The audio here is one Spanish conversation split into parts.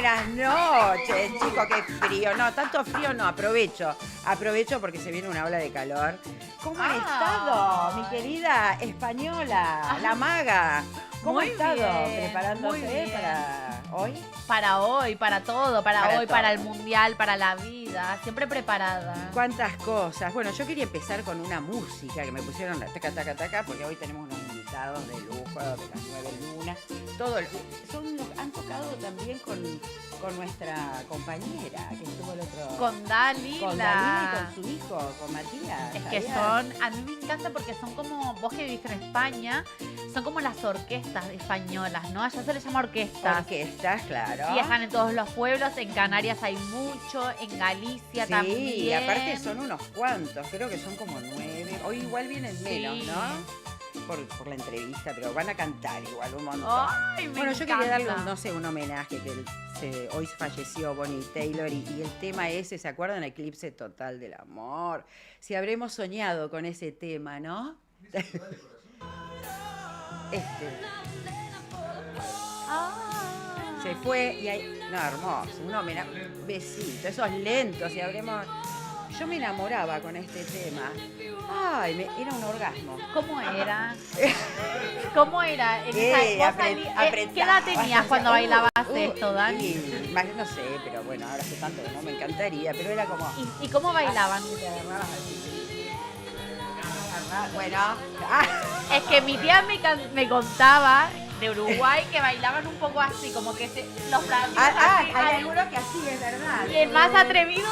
buenas noches, chicos, qué frío. No, tanto frío no, aprovecho porque se viene una ola de calor. ¿Cómo han estado, mi querida española, la maga? ¿Cómo ha estado bien, preparándose para hoy? Para hoy, para todo, para hoy, todo. para el mundial, para la vida, siempre preparada. ¿Cuántas cosas? Bueno, yo quería empezar con una música que me pusieron la taca, taca, taca, porque hoy tenemos unos invitados de lujo, de las 9 lunas. Han tocado también con nuestra compañera que estuvo el otro... Con Dalila. Con Dalila y con su hijo, con Matías. Es que son, a mí me encanta porque son como, vos que viviste en España, son como las orquestas españolas, ¿no? Allá se les llama orquestas. Orquestas, claro. Viajan en todos los pueblos, en Canarias hay mucho, en Galicia también. Sí, y aparte son unos cuantos, creo que son como 9. Hoy igual vienen menos, Sí. ¿no? Por la entrevista, pero van a cantar igual un montón. Ay, me Bueno, yo encanta. quería darle, un homenaje que hoy falleció Bonnie Taylor y el tema ese, ¿se acuerdan? Eclipse total del amor. Si habremos soñado con ese tema, ¿no? Se fue y hay... No, hermoso, un homenaje, un besito, esos lentos, y habremos... Yo me enamoraba con este tema. Ay, era un orgasmo. ¿Cómo era? ¿Cómo era? En esa, ¿qué edad tenías cuando bailabas esto, Dani? No sé, pero bueno, ahora hace tanto que no me encantaría, pero era como... ¿Y cómo bailaban? Bueno, Es que mi tía me contaba de Uruguay que bailaban un poco así, como que los brazos hay algunos que así, es verdad. y el más atrevido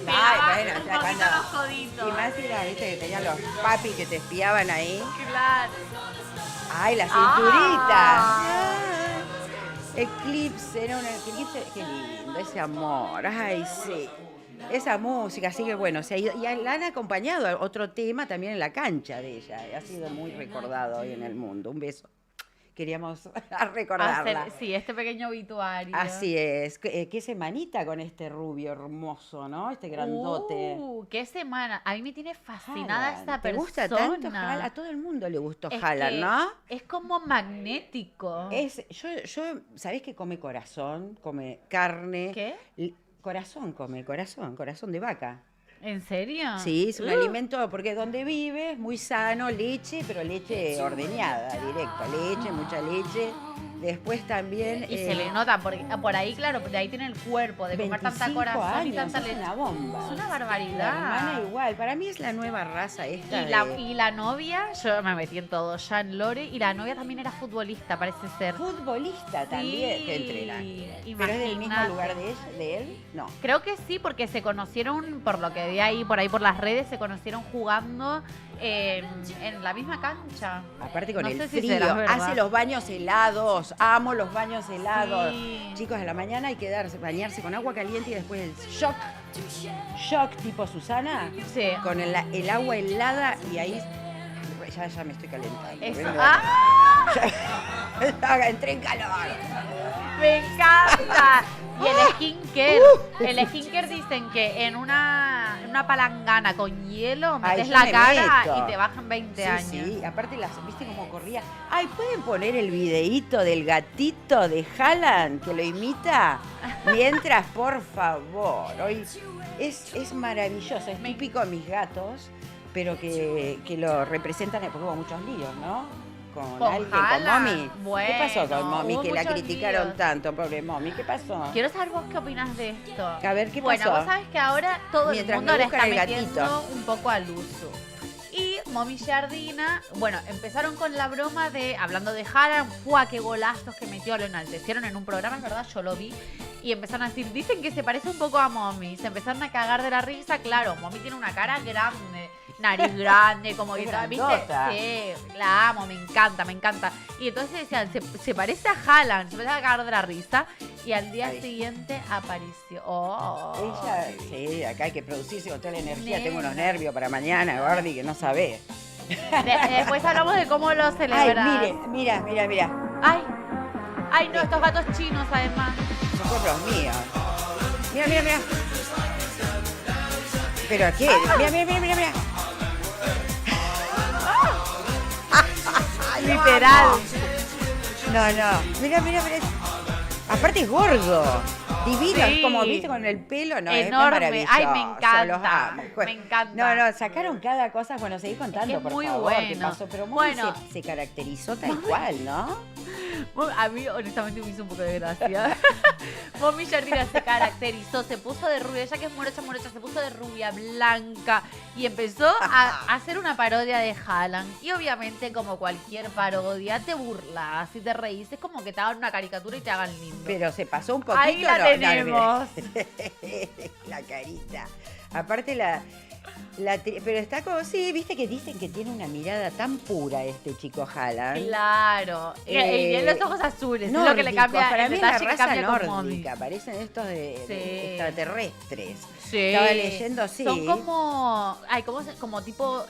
pegaba bueno, un poquito los coditos. Y más era, viste, que tenían los papis que te espiaban ahí. Claro. Ay, la cinturita. Eclipse, era un eclipse, qué lindo, ese amor, ay, sí. Esa música, así que bueno, se ha ido. Y la han acompañado a otro tema también en la cancha de ella. Ha sido muy recordado hoy en el mundo. Un beso. Queríamos recordarla. Sí, este pequeño obituario. Así es. Qué semanita con este rubio hermoso, ¿no? Este grandote. ¡Qué semana! A mí me tiene fascinada Haaland. esta ¿Te persona. gusta tanto Haaland? A todo el mundo le gustó Es Haaland, que ¿no? Es como magnético. Yo, ¿sabés que come corazón? Come carne. ¿Qué? Corazón de vaca. ¿En serio? Sí, es un alimento, porque donde vive es muy sano, leche, pero leche ordeñada, directa, mucha leche. Después también... Y se le nota, por ahí, claro, de ahí tiene el cuerpo, de comer tanta corazón años, y tanta es leche. una bomba. Es una La barbaridad. hermana igual, para mí es la nueva raza esta. Y la novia, yo me metí en todo, Jean Lore, y la novia también era futbolista, parece ser. Futbolista también, que entrena. ¿Pero es del mismo lugar de él? No. Creo que sí, porque se conocieron, por lo que vi ahí por las redes, se conocieron jugando en la misma cancha. Aparte con No el sé si frío, será verdad. hace los baños helados, amo los baños helados. Sí. Chicos, a la mañana hay que bañarse con agua caliente y después el shock tipo Susana, Sí. con el agua helada y ahí ya me estoy calentando. Eso. Vengo. ¡Ah! Entré en calor. ¡Me encanta! Y el skincare dicen que en una palangana con hielo metes yo la me cara meto. y te bajan 20 años. Sí, aparte ¿viste cómo corría? Ay, ¿pueden poner el videíto del gatito de Haaland que lo imita? Mientras, por favor. Hoy es maravilloso, es típico de mis gatos, pero que lo representan, porque hubo muchos líos, ¿no? Con alguien, con Haaland. Mommy. Bueno, ¿Qué pasó con Mommy? hubo Que la muchos criticaron líos. tanto, pobre Mommy. ¿Qué pasó? Quiero saber vos qué opinas de esto. A ver, ¿qué bueno, pasó? vos sabés que ahora todo Mientras el mundo me le buscan está el metiendo gatito. un poco al uso. Y Mommy Jardina, bueno, empezaron con la broma de, hablando de Haaland, ¡fua! ¡Qué golazos que metió! Lo enaltecieron en un programa, es verdad, yo lo vi. Y empezaron a decir, dicen que se parece un poco a Mommy. Se empezaron a cagar de la risa, claro, Mommy tiene una cara grande, nariz grande, como que, Es ¿viste? grandota. Sí, la amo, me encanta. Y entonces decían, se parece a Haaland, se empezaron a cagar de la risa. Y al día Ahí. siguiente apareció. Oh. Ella, sí, acá hay que producirse con toda la energía. Nena. Tengo unos nervios para mañana, Gordi, que no sabés. Después hablamos de cómo lo Ay, celebran. mira. Ay, no, estos gatos chinos además. Esos son los míos. Mira. ¿Pero qué? Mira. Literal. No. Mira. Aparte es gordo, divino, Sí. como viste con el pelo, no, es Enorme. maravilloso. Ay, me encanta, los amo. me encanta. No, sacaron cada cosa, bueno, seguí contando, es por muy favor, qué bueno. pasó, pero Mommy Bueno. se caracterizó tal cual, ¿no? A mí, honestamente, me hizo un poco de gracia. Mommy Jardina se caracterizó, se puso de rubia, ella que es morocha, se puso de rubia, blanca, y empezó a hacer una parodia de Haaland. Y obviamente, como cualquier parodia, te burlas y te reís. Es como que te hagan una caricatura y te hagan lindo. Pero se pasó un poquito. Ahí la tenemos. La carita. Aparte pero está como, sí, viste que dicen que tiene una mirada tan pura este chico Haaland. Claro. Y tiene los ojos azules, es lo que le Nórdicos, cambia, para el mí es la detalle que raza cambia con Mommy. nórdica, parecen estos de Sí. extraterrestres. Sí. Estaba leyendo, sí. Son como. Ay, como tipo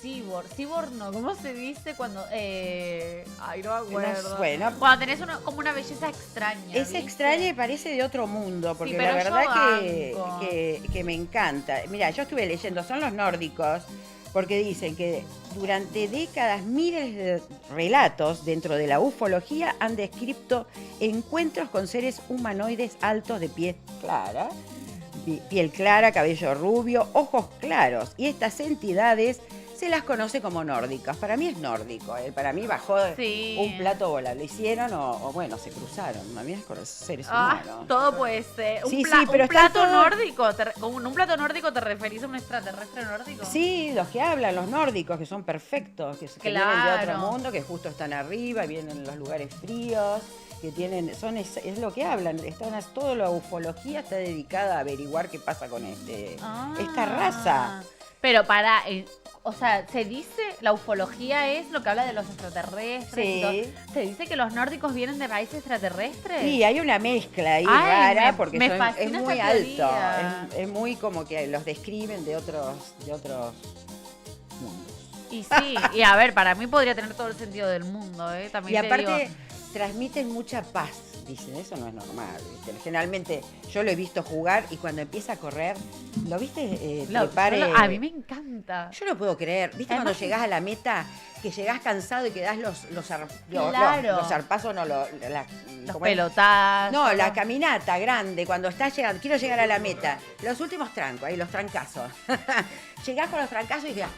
cyborg. Cyborg no, ¿cómo se dice cuando? Ay, no me acuerdo. Bueno, Cuando tenés como una belleza extraña. es ¿viste? extraña y parece de otro mundo, porque pero la yo verdad banco. que me encanta. Mira, yo estuve leyendo, son los nórdicos, porque dicen que durante décadas miles de relatos dentro de la ufología han descrito encuentros con seres humanoides altos de piel clara, cabello rubio, ojos claros. Y estas entidades se las conoce como nórdicas. Para mí es nórdico. Para mí bajó Sí. un plato bola. Lo hicieron o bueno, se cruzaron. A mí es con los seres humanos. Todo puede ser. Sí, sí, pero un está plato todo- nórdico. ¿Con un plato nórdico te referís a un extraterrestre nórdico? Sí, los que hablan, los nórdicos, que son perfectos, que vienen de otro Claro. mundo, que justo están arriba, vienen en los lugares fríos, que tienen, es lo que hablan, toda la ufología está dedicada a averiguar qué pasa con esta raza. Pero o sea, se dice, la ufología es lo que habla de los extraterrestres. Sí. Y todo. ¿Se dice que los nórdicos vienen de países extraterrestres? Sí, hay una mezcla ahí Ay, rara, me porque es fascina muy esa alto, teoría. es muy como que los describen de otros mundos. Y sí, y a ver, para mí podría tener todo el sentido del mundo, ¿eh? Y También te aparte digo, transmiten mucha paz, dicen, eso no es normal, ¿viste? Generalmente yo lo he visto jugar y cuando empieza a correr, ¿lo viste? a mí me encanta. Yo no puedo creer, ¿viste? Además, Cuando llegás a la meta, que llegás cansado y que das los Claro. zarpazos, no, Los ¿cómo es? pelotazos. No, la caminata grande, cuando estás llegando, quiero llegar a la meta, los últimos trancos, ahí los trancazos. Llegás con los trancazos y quedás.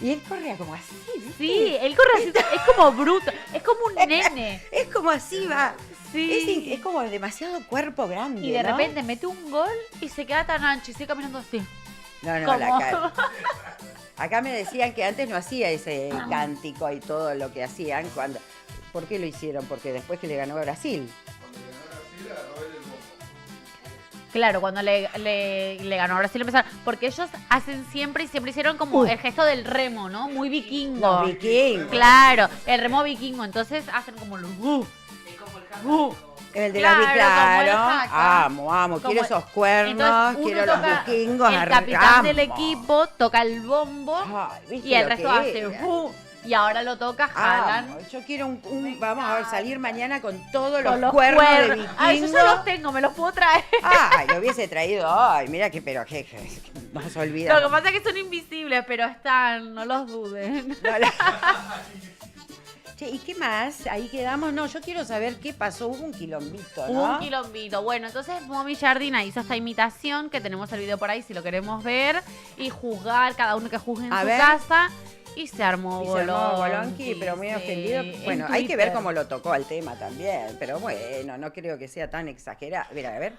Y él corría como así, ¿viste? Sí, él corre así, es como bruto, es como un nene. Es como así, va. Sí. Es como demasiado cuerpo grande. Y de ¿no? repente mete un gol y se queda tan ancho y sigue caminando así. No, ¿Cómo? la cara. Acá me decían que antes no hacía ese cántico y todo lo que hacían. ¿Por qué lo hicieron? Porque después que le ganó a Brasil. Claro, cuando le ganó a Brasil empezaron. Porque ellos hacen siempre y siempre hicieron como el gesto del remo, ¿no? Muy vikingo. Los vikingos. Claro, el remo vikingo. Entonces hacen como los. El de Claro, la como el claro. jaca. Amo. Como- Quiero esos cuernos, Entonces, uno quiero los toca- vikingos. El capitán del amo. equipo toca el bombo Ay, ¿viste y el lo resto que hace. era? Y ahora lo toca Haaland. Amo. Yo quiero vamos a ver, salir mañana con todos los, Con los cuernos de cuernos. vikingo. Ay, yo ya los tengo, me los puedo traer. Ay, lo hubiese traído. Ay, mira que, pero que no se olvida. Lo que pasa es que son invisibles, pero están, no los duden. No, Che, ¿y qué más? Ahí quedamos. No, yo quiero saber qué pasó. Hubo un quilombito, ¿no? Un quilombito. Bueno, entonces Mommy Jardina hizo esta imitación, que tenemos el video por ahí si lo queremos ver, y juzgar, cada uno que juzgue en A su ver. casa. Y se armó Y se armó Bolonqui, Bolonqui, pero muy sí, ofendido. en Bueno, hay que ver Twitter. cómo lo tocó al tema también. Pero bueno, no creo que sea tan exagerado. Mira, a ver.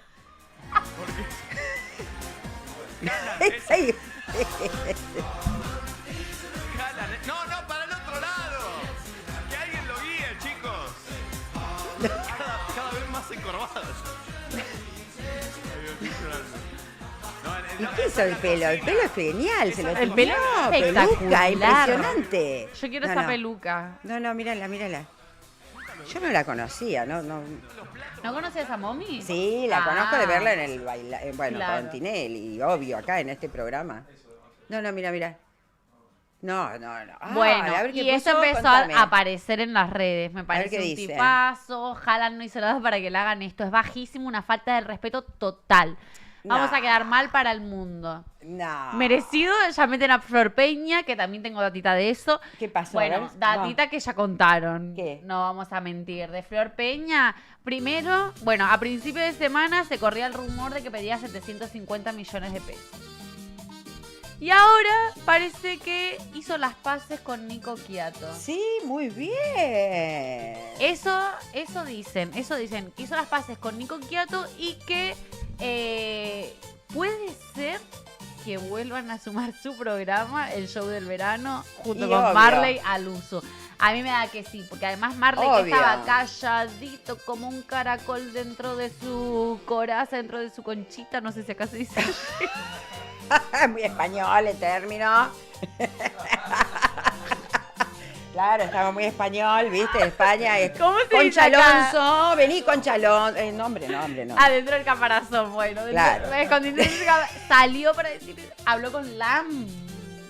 Sí. No, para el otro lado. Que alguien lo guíe, chicos. Cada vez más encorvados. ¿Y qué hizo el pelo? El pelo es genial. Se lo El pelo no, es peluca, espectacular. impresionante. Yo quiero No, esa no. peluca. No, mírala. Yo no la conocía, no. ¿No conoces a Mommy? Sí, la Ah. conozco de verla en el bueno, Claro. con Tinelli, obvio, acá en este programa. No, mira. No. Ay, Bueno, a ver qué y eso puso, empezó contame. a aparecer en las redes. Me ver parece qué un dice. tipazo. Haaland no hizo nada para que le hagan esto. Es bajísimo, una falta de respeto total. Vamos No. a quedar mal para el mundo. No. Merecido, ya meten a Flor Peña, que también tengo datita de eso. ¿Qué pasó? Bueno, A ver, datita que ya contaron. ¿Qué? No vamos a mentir. De Flor Peña, primero, bueno, a principio de semana se corría el rumor de que pedía 750 millones de pesos. Y ahora parece que hizo las paces con Nico Quiato. Sí, muy bien. Eso dicen, que hizo las paces con Nico Quiato y que puede ser que vuelvan a sumar su programa, el show del verano, junto Y con obvio. Marley al uso. A mí me da que sí, porque además Marley que Obvio. estaba calladito como un caracol dentro de su coraza, dentro de su conchita, no sé si acá se dice. Muy español el término. Claro, estaba muy español, ¿viste? España. ¿Cómo se dice Concha acá? Alonso, vení Concha Alonso. Nombre, no. Adentro del caparazón, bueno. Claro. Salió para decir, habló con Lam.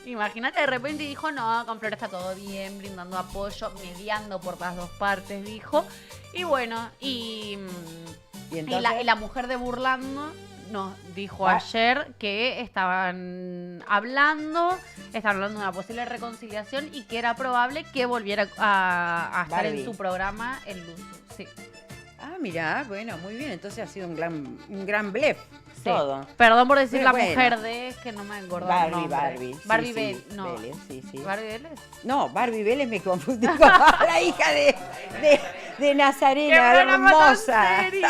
Imagínate, de repente dijo, no, con Flor está todo bien, brindando apoyo, mediando por las dos partes, dijo. Y bueno, y entonces? la mujer de Burlando nos dijo Ah. ayer que estaban hablando de una posible reconciliación y que era probable que volviera a estar Barbie. en su programa el Luzu. Sí. Ah, mirá, bueno, muy bien. Entonces ha sido un gran blef. Sí. Todo. Perdón por decir Pero la bueno. mujer de, es que no me acuerdo el nombre. Barbie. Barbie Sí, Vélez, sí, no. Vélez, sí. ¿Barbie Vélez? No, Barbie Vélez me confundí con la hija de Nazarena, ¡Qué programa tan hermosa. serio!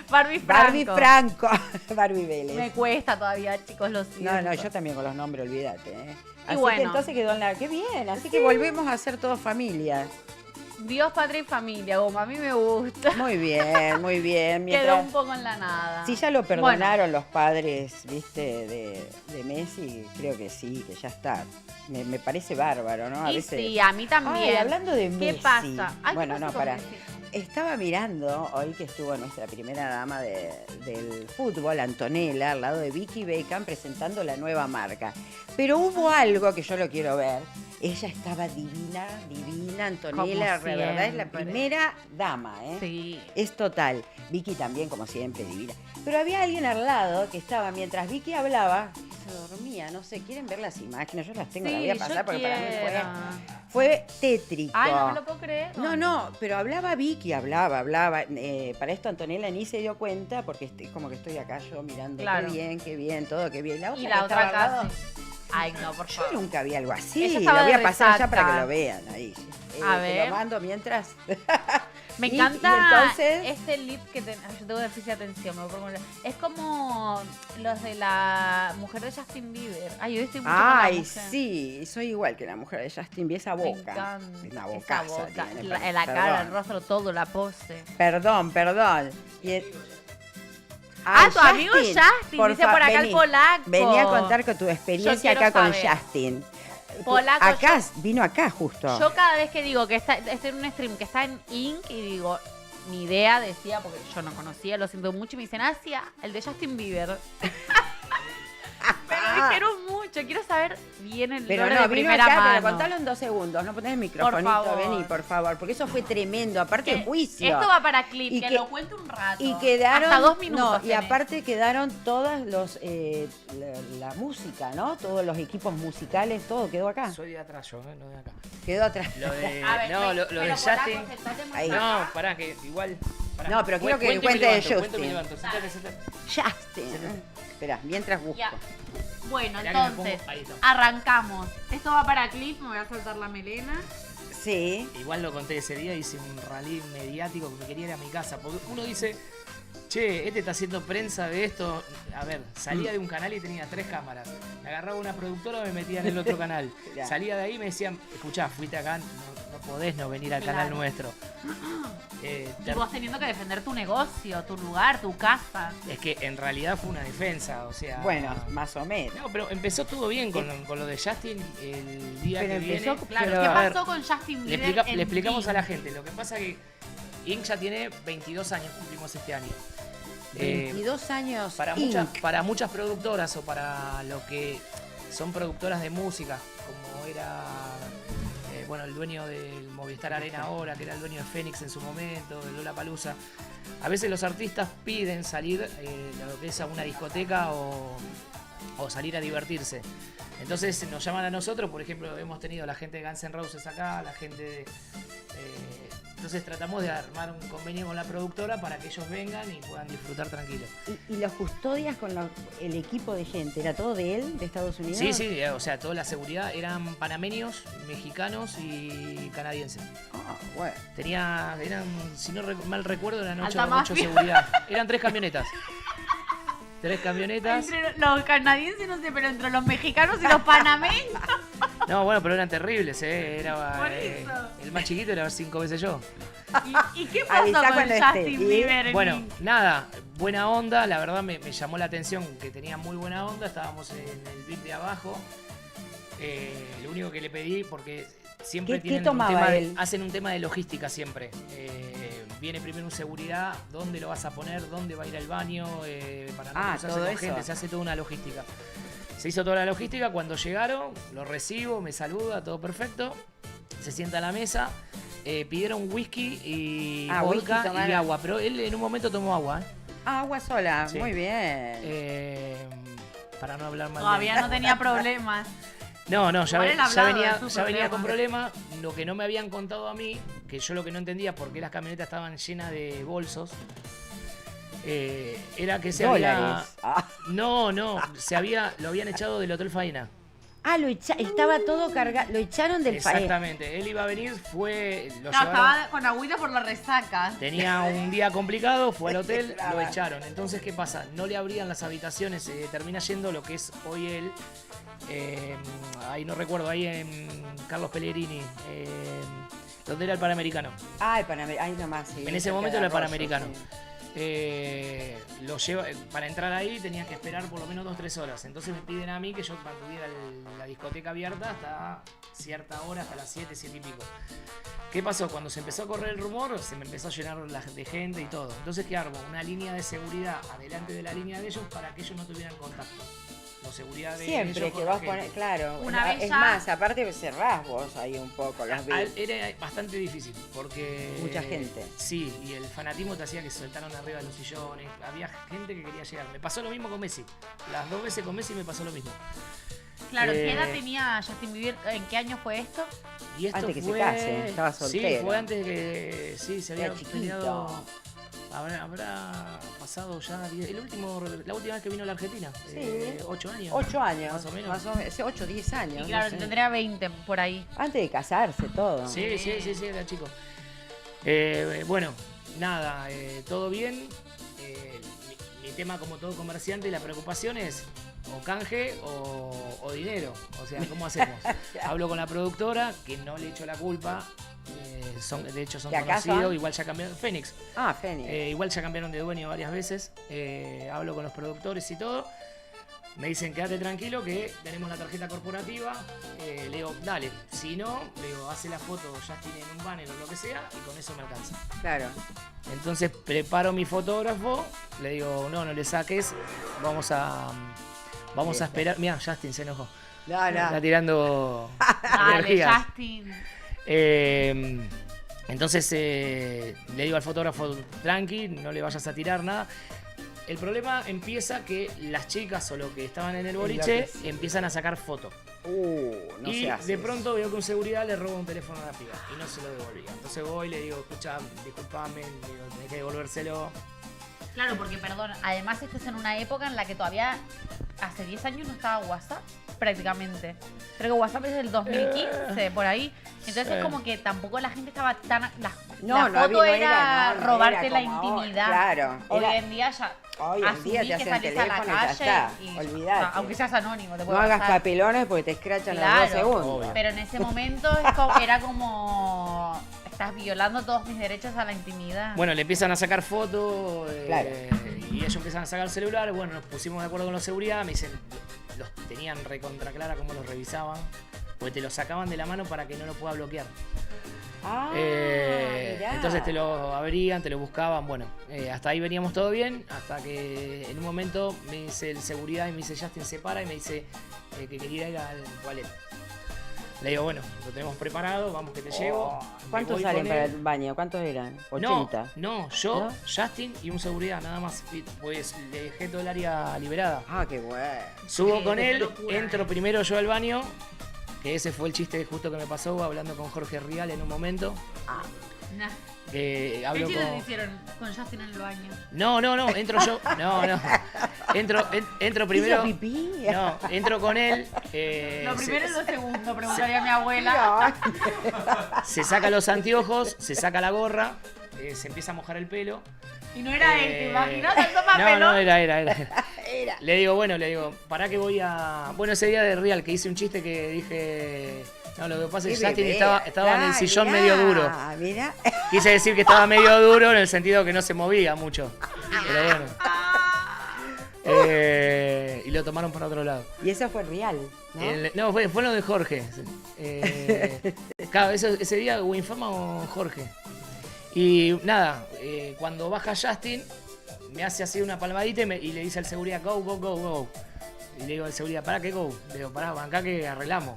Barbie Franco. Barbie Franco. Barbie Vélez. Me cuesta todavía, chicos, lo siento. No, yo también con los nombres, olvídate. Así bueno. que entonces quedó en la... ¡Qué bien! Así que volvemos a ser todos familia. Dios, patria y familia, como a mí me gusta. Muy bien, muy bien. Quedó un poco en la nada. Si ya lo perdonaron los padres, viste, de Messi, creo que sí, que ya está. Me parece bárbaro, ¿no? Y sí, a mí también. Ay, hablando de ¿Qué Messi. pasa? Ay, ¿qué Bueno, pasa no, con pará. Messi? Estaba mirando hoy que estuvo nuestra primera dama del fútbol, Antonella, al lado de Vicky Beckham, presentando la nueva marca. Pero hubo algo que yo lo quiero ver. Ella estaba divina, Antonella, Como de verdad es la siempre. primera dama, ¿eh? Sí. Es total. Vicky también, como siempre, divina. Pero había alguien al lado que estaba, mientras Vicky hablaba, se dormía, no sé, ¿quieren ver las imágenes? Yo las tengo, las voy a Sí, pasar yo porque para mí quiero. fue tétrico. Ay, no me lo puedo creer. No, pero hablaba Vicky, hablaba. Para esto Antonella ni se dio cuenta porque es como que estoy acá yo mirando Claro. qué bien, todo qué bien. Y que la otra estaba al lado, casi. Ay, no, por yo favor. nunca vi algo así. Ella Lo estaba voy a de pasar ya para que resaca. lo vean ahí. A Te ver. lo mando mientras. Me Y encanta entonces, este lip que yo tengo déficit de atención. Es como los de la mujer de Justin Bieber. Ay, yo estoy mucho con la ay, mujer. sí, soy igual que la mujer de Justin Bieber, esa Me boca. encanta. Una Esa bocaza boca, tiene, la cara, el perdón. rostro, todo, la pose. Perdón. Y Tu amigo Justin, dice por acá el polaco. Vení a contar con tu Yo experiencia quiero acá con saber. Justin. Polaco, Acá, vino acá justo. Yo cada vez que digo que estoy en un stream que está en Inc. y digo, ni idea, decía, porque yo no conocía, lo siento mucho, y me dicen, el de Justin Bieber. Pero dijeron mucho, quiero saber bien el Pero nombre no, de vino primera acá, mano. pero contalo en 2 segundos. No ponés el microfonito, favor. vení, por favor. Porque eso fue tremendo, aparte Que de juicio. Esto va para clip, Y que, que- lo cuento un rato. Y quedaron. Hasta 2 minutos. No, y tenés. aparte quedaron todas la música, ¿no? Todos los equipos musicales, todo quedó acá. Soy de atrás yo, no de acá. Quedó atrás. Lo de, A ver, no, lo pero de polaco, Justin. sentate más Ahí. acá. No, pará, que igual. Pará. No, pero quiero que Cuento y cuente me de levanto, cuento y me Justin. levanto. Sentate. Justin. Espera, mientras busco. Ya. Bueno, Mirá que me entonces, pongo- ahí está. arrancamos. Esto va para clip, me voy a soltar la melena. Sí. Igual lo conté ese día, hice un rally mediático que me quería ir a mi casa. Porque uno dice, che, este está haciendo prensa de esto. A ver, salía de un canal y tenía 3 cámaras. Me agarraba una productora, me metía en el otro canal. Ya. Salía de ahí y me decían, escuchá, fuiste acá, no podés no venir al canal Claro. nuestro. Y vos teniendo que defender tu negocio, tu lugar, tu casa. Es que en realidad fue una defensa, o sea... Bueno, más o menos. No, pero empezó todo bien con lo de Justin el día Pero que empezó- viene. Claro, Pero, ¿qué a ver, pasó con Justin Le, Bieber? le explicamos a la gente. Lo que pasa que Inc. ya tiene 22 años, cumplimos este año. 22 años. Inc. Para muchas productoras o para lo que son productoras de música, como era bueno, el dueño del Movistar Arena ahora, que era el dueño de Fénix en su momento, de Lollapalooza. A veces los artistas piden salir a lo que es a una discoteca o salir a divertirse. Entonces nos llaman a nosotros, por ejemplo, hemos tenido la gente de Guns N' Roses acá, la gente de... entonces tratamos de armar un convenio con la productora para que ellos vengan y puedan disfrutar tranquilos. ¿Y los custodias con el equipo de gente? ¿Era todo de él, de Estados Unidos? Sí, o sea, toda la seguridad eran panameños, mexicanos y canadienses. Ah, bueno. Eran, si no mal recuerdo, eran Alta 8 mafia. seguridad. Eran 3 camionetas. 3 camionetas. Entre los canadienses, no sé, pero entre los mexicanos y los panameños. No, bueno, pero eran terribles, Era, Por eso. el más chiquito era 5 veces yo. ¿Y qué pasó Avisá con cuando Justin esté. Bieber? Bueno, nada, buena onda, la verdad me llamó la atención que tenía muy buena onda, estábamos en el VIP de abajo. Lo único que le pedí, porque siempre ¿Qué tienen tomaba un tema él? hacen un tema de logística siempre. Viene primero un seguridad, dónde lo vas a poner, dónde va a ir al baño, para no cruzarse todo con eso. gente, se hace toda una logística. Se hizo toda la logística, cuando llegaron, lo recibo, me saluda, todo perfecto, se sienta a la mesa, pidieron whisky y Ah, whisky vodka y tomaron. agua, pero él en un momento tomó agua, Ah, agua sola, Sí. muy bien. para no hablar mal de Todavía él. no tenía problemas. No, ya, Igual él hablaba de venía, sus ya venía con problemas. problemas. Lo que no me habían contado a mí, que yo lo que no entendía por qué las camionetas estaban llenas de bolsos, era que se había... Dólares. Ah, No, lo habían echado del Hotel Faena. estaba todo cargado, lo echaron del país. Exactamente, él iba a venir, lo No, llevaron, estaba con agüita por la resaca. tenía un día complicado, fue al hotel, lo Brava. echaron. Entonces, ¿qué pasa? No le abrían las habitaciones, termina yendo lo que es hoy él, ahí no recuerdo, ahí en Carlos Pellegrini, donde era el Panamericano. Ah, el Panamericano, ahí nomás. Sí, En ese cerca momento de era el Arroyo, Panamericano. sí. Lo lleva, para entrar ahí tenía que esperar por lo menos 2-3 horas. Entonces me piden a mí que yo mantuviera la discoteca abierta hasta cierta hora, hasta las 7, 7 y pico. ¿Qué pasó? Cuando se empezó a correr el rumor, se me empezó a llenar de gente y todo. Entonces, ¿qué armo? Una línea de seguridad adelante de la línea de ellos para que ellos no tuvieran contacto. La seguridad de Siempre ellos que con vas la a gente. poner, claro. Una vez es ya- más, aparte cerrás vos ahí un poco las vías. Era bastante difícil porque... Mucha gente. Sí, y el fanatismo te hacía que se soltaran arriba de los sillones. Había gente que quería llegar. Me pasó lo mismo con Messi. Las 2 veces con Messi me pasó lo mismo. Claro, ¿qué edad Eh, tenía Justin Bieber? ¿En qué año fue esto? Y esto Antes que se fue... case, estaba Sí, soltero. fue antes de que... Sí, se había Era chiquito. peleado... Habrá pasado ya... La última vez que vino a la Argentina. Sí. 8 años. 8 años. Más o menos. Más o menos. 8, 10 años. Y no claro, sé. tendría 20 por ahí. Antes de casarse, todo. Sí, era chico. Bueno, nada, todo bien. Mi tema, como todo comerciante, la preocupación es o canje o dinero. O sea, ¿cómo hacemos? Hablo con la productora, que no le echo la culpa. De hecho, son ¿De acá conocidos. son? Igual ya cambiaron. Fénix. Ah, Fénix. Igual ya cambiaron de dueño varias veces. Hablo con los productores y todo. Me dicen, quédate tranquilo que tenemos la tarjeta corporativa. Le digo, dale. Si no, le digo, hace la foto Justin en un banner o lo que sea y con eso me alcanza. Claro. Entonces preparo mi fotógrafo, le digo, no le saques, vamos a esperar. Mira, Justin se enojó. No, Está no. tirando Dale, energías. Justin. Entonces le digo al fotógrafo, tranqui, no le vayas a tirar nada. El problema empieza que las chicas o los que estaban en el boliche Enloquecido. empiezan a sacar fotos. No Y se hace de eso. pronto veo que un seguridad le roba un teléfono a la piba y no se lo devolvía. Entonces voy y le digo, escucha, disculpame, digo, tenés que devolvérselo. Claro, porque perdón, además estás en una época en la que todavía hace 10 años no estaba WhatsApp, prácticamente. Creo que WhatsApp es del 2015, por ahí. Entonces Sí. es como que tampoco la gente estaba tan... La No, foto no era no, robarte era la como ahora, intimidad. claro. Hoy Era- en día ya... Hoy en día asumí te que hacen salís a la teléfono y ya calle está. y... Olvidate. aunque seas anónimo, te No puede hagas pasar. papelones porque te escrachan Claro, los 2 segundos. obvio. Pero en ese momento era como... Estás violando todos mis derechos a la intimidad. Bueno, le empiezan a sacar fotos Claro. y ellos empiezan a sacar el celular. Bueno, nos pusimos de acuerdo con la seguridad. Me dicen, los tenían recontra clara cómo los revisaban. Porque te lo sacaban de la mano para que no lo pueda bloquear. Ah, mirá. Entonces te lo abrían, te lo buscaban. Bueno, hasta ahí veníamos todo bien. Hasta que en un momento me dice el seguridad y me dice, Justin se para y me dice que quería ir al toilet. Le digo, bueno, lo tenemos preparado, vamos que te llevo. Me ¿Cuántos voy salen con para él. el baño? ¿Cuántos eran? No, 80. no, yo, ¿No? Justin y un seguridad, nada más. Y, pues le dejé todo el área liberada. Ah, qué bueno. Subo Qué con él, locura, entro primero yo al baño, que ese fue el chiste justo que me pasó, hablando con Jorge Rial en un momento. Nah. Que ¿Qué hablo chistes con... hicieron con Justin en el baño? No, entro yo. No. Entro primero. ¿Hizo pipí? No, entro con él. Lo primero y lo segundo, preguntaría a mi abuela. Se saca los anteojos, se saca la gorra, se empieza a mojar el pelo. Y no era él, ¿te imaginas? Tanto papelón. No, era. Era. Le digo, ¿para qué voy a...? Bueno, ese día de Real que hice un chiste que dije... No, lo que pasa es que Justin estaba en el sillón medio duro. Mira. Quise decir que estaba medio duro en el sentido que no se movía mucho. Pero bueno. Y lo tomaron para otro lado. Y eso fue real, ¿no? No, fue lo de Jorge. Claro, ese día Winfama o Jorge. Y nada, cuando baja Justin, me hace así una palmadita y le dice al seguridad, go. Y le digo al seguridad, ¿para qué go? Le digo, pará, acá que arreglamos.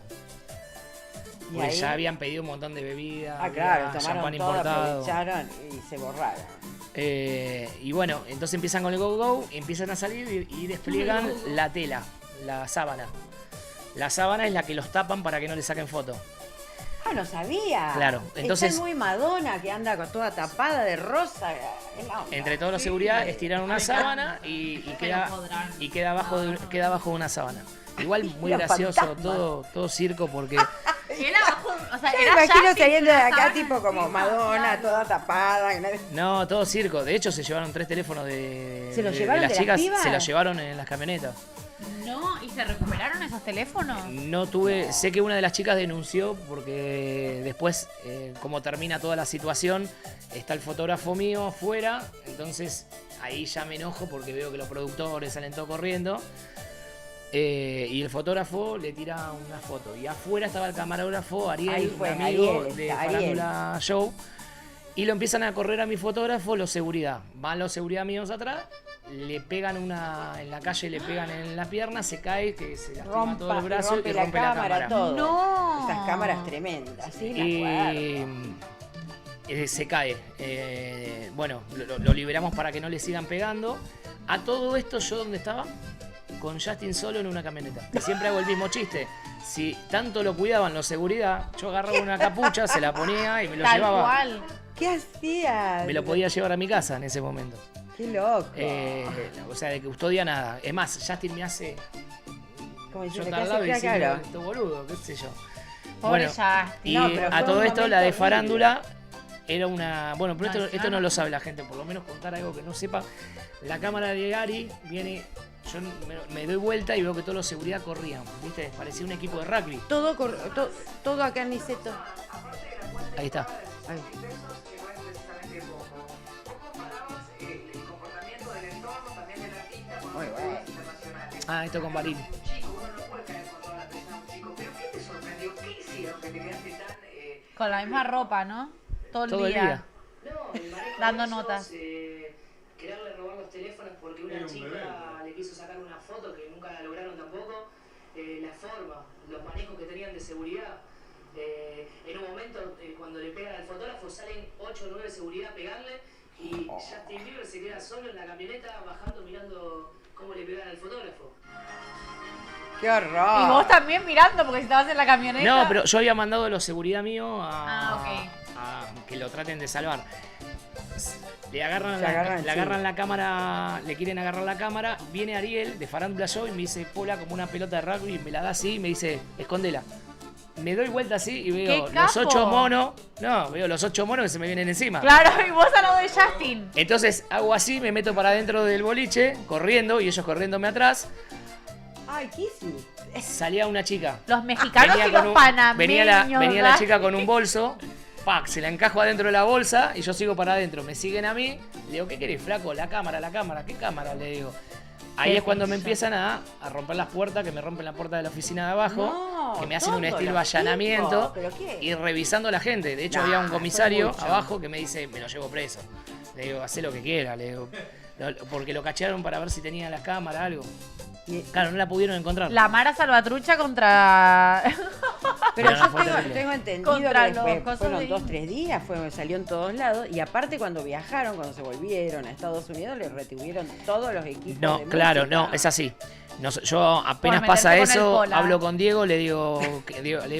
Y Porque ahí- ya habían pedido un montón de bebidas, Ah, claro, había tomaron champán todo, importado. aprovecharon y se borraron. Y bueno, entonces empiezan con el go, empiezan a salir y despliegan la tela, la sábana. La sábana es la que los tapan para que no le saquen foto. Ah, no sabía. Claro, entonces- Está muy Madonna, que anda con toda tapada de rosa. Es la onda. Entre todos los seguridad estiran una sábana y queda abajo de una sábana. Igual muy Los gracioso, fantasmas. todo circo porque Era abajo, o sea, Yo me era imagino Justin saliendo de con la acá sábana tipo como encima, Madonna, claro. toda tapada. que nadie- no, todo circo. De hecho se llevaron 3 teléfonos de ¿Se los de llevaron las de las chicas, pibas? se los llevaron en las camionetas. No, ¿y se recuperaron esos teléfonos? No tuve, sé que una de las chicas denunció porque después, como termina toda la situación, está el fotógrafo mío afuera, entonces ahí ya me enojo porque veo que los productores salen todos corriendo. Y el fotógrafo le tira una foto. Y afuera estaba el camarógrafo Ariel, Ahí fue, un amigo Ariel, de Ariel. Farándula Show. Y lo empiezan a correr a mi fotógrafo los seguridad. Van los seguridad míos atrás, le pegan en la calle, le pegan en la pierna, se cae, que se lastima todo el brazo rompe y la rompe cámara, todo. No. Esas cámaras tremendas, sí, me Y acuerdo. se cae. Bueno, lo liberamos para que no le sigan pegando. A todo esto, ¿yo dónde estaba? Con Justin solo en una camioneta. Que siempre hago el mismo chiste. Si tanto lo cuidaban los seguridad, yo agarraba una capucha, se la ponía y me lo Tal llevaba. cual. ¿Qué hacías? Me lo podía llevar a mi casa en ese momento. Qué loco. O sea, de custodia nada. Es más, Justin me hace. Como Yo diciendo, estar al ¿qué lado y hace? decirle, Claro. esto boludo, qué sé yo. Pobre Bueno, Justin. y No, pero fue a todo un esto, la momento de horrible. farándula era una. Bueno, pero No, esto no lo sabe la gente, por lo menos contar algo que no sepa. La cámara de Ari viene. Yo me doy vuelta y veo que todos los seguridad corrían. ¿Viste? Parecía un equipo de rugby. Todo acá en Niceto. Ahí está. Ay. Muy bueno. Ah, esto con Barili. Con la misma ropa, ¿no? Todo el Todo el día. día. Dando notas. Quererle robar los teléfonos porque una chica le quiso sacar una foto que nunca la lograron tampoco. La forma, los manejos que tenían de seguridad. En un momento, cuando le pegan al fotógrafo, salen 8 o 9 de seguridad a pegarle y Justin Bieber se queda solo en la camioneta bajando mirando cómo le pegan al fotógrafo. ¡Qué horror! Y vos también mirando, porque si estabas en la camioneta. No, pero yo había mandado a los seguridad míos Ah, a que lo traten de salvar. Le agarran, Se agarran, le sí. agarran la cámara, le quieren agarrar la cámara. Viene Ariel de Farándula Show y me dice, pola como una pelota de rugby, y me la da así y me dice, escóndela. Me doy vuelta así y veo ¡Qué los capo! 8 monos. No, veo los 8 monos que se me vienen encima. Claro, y vos al lado de Justin. Entonces hago así, me meto para adentro del boliche, corriendo, y ellos corriéndome atrás. Ay, ¿qué hiciste? Salía una chica. Los mexicanos y los panameños. venía la ¿verdad? chica con un bolso, pac, se la encajo adentro de la bolsa y yo sigo para adentro. Me siguen a mí, le digo, ¿qué querés, flaco? La cámara, ¿qué cámara? Le digo. Ahí es cuando me empiezan a romper las puertas, que me rompen la puerta de la oficina de abajo, No, que me hacen un todos estilo los allanamiento tipos, ¿pero qué? y revisando a la gente. De hecho, Nah, había un comisario fue mucho. abajo que me dice, me lo llevo preso. Le digo, hacé lo que quiera, le digo. Porque lo cachearon para ver si tenía la cámara, algo. Y- Claro, no la pudieron encontrar. La Mara Salvatrucha contra. Pero No, yo fue tengo, terrible. tengo entendido Contra que los después cosos fueron de 2-3 días, salió en todos lados. Y aparte cuando viajaron, cuando se volvieron a Estados Unidos, les retuvieron todos los equipos No, de claro, música. no, es así. Yo apenas Por pasa meterse con el eso, cola. hablo con Diego, le digo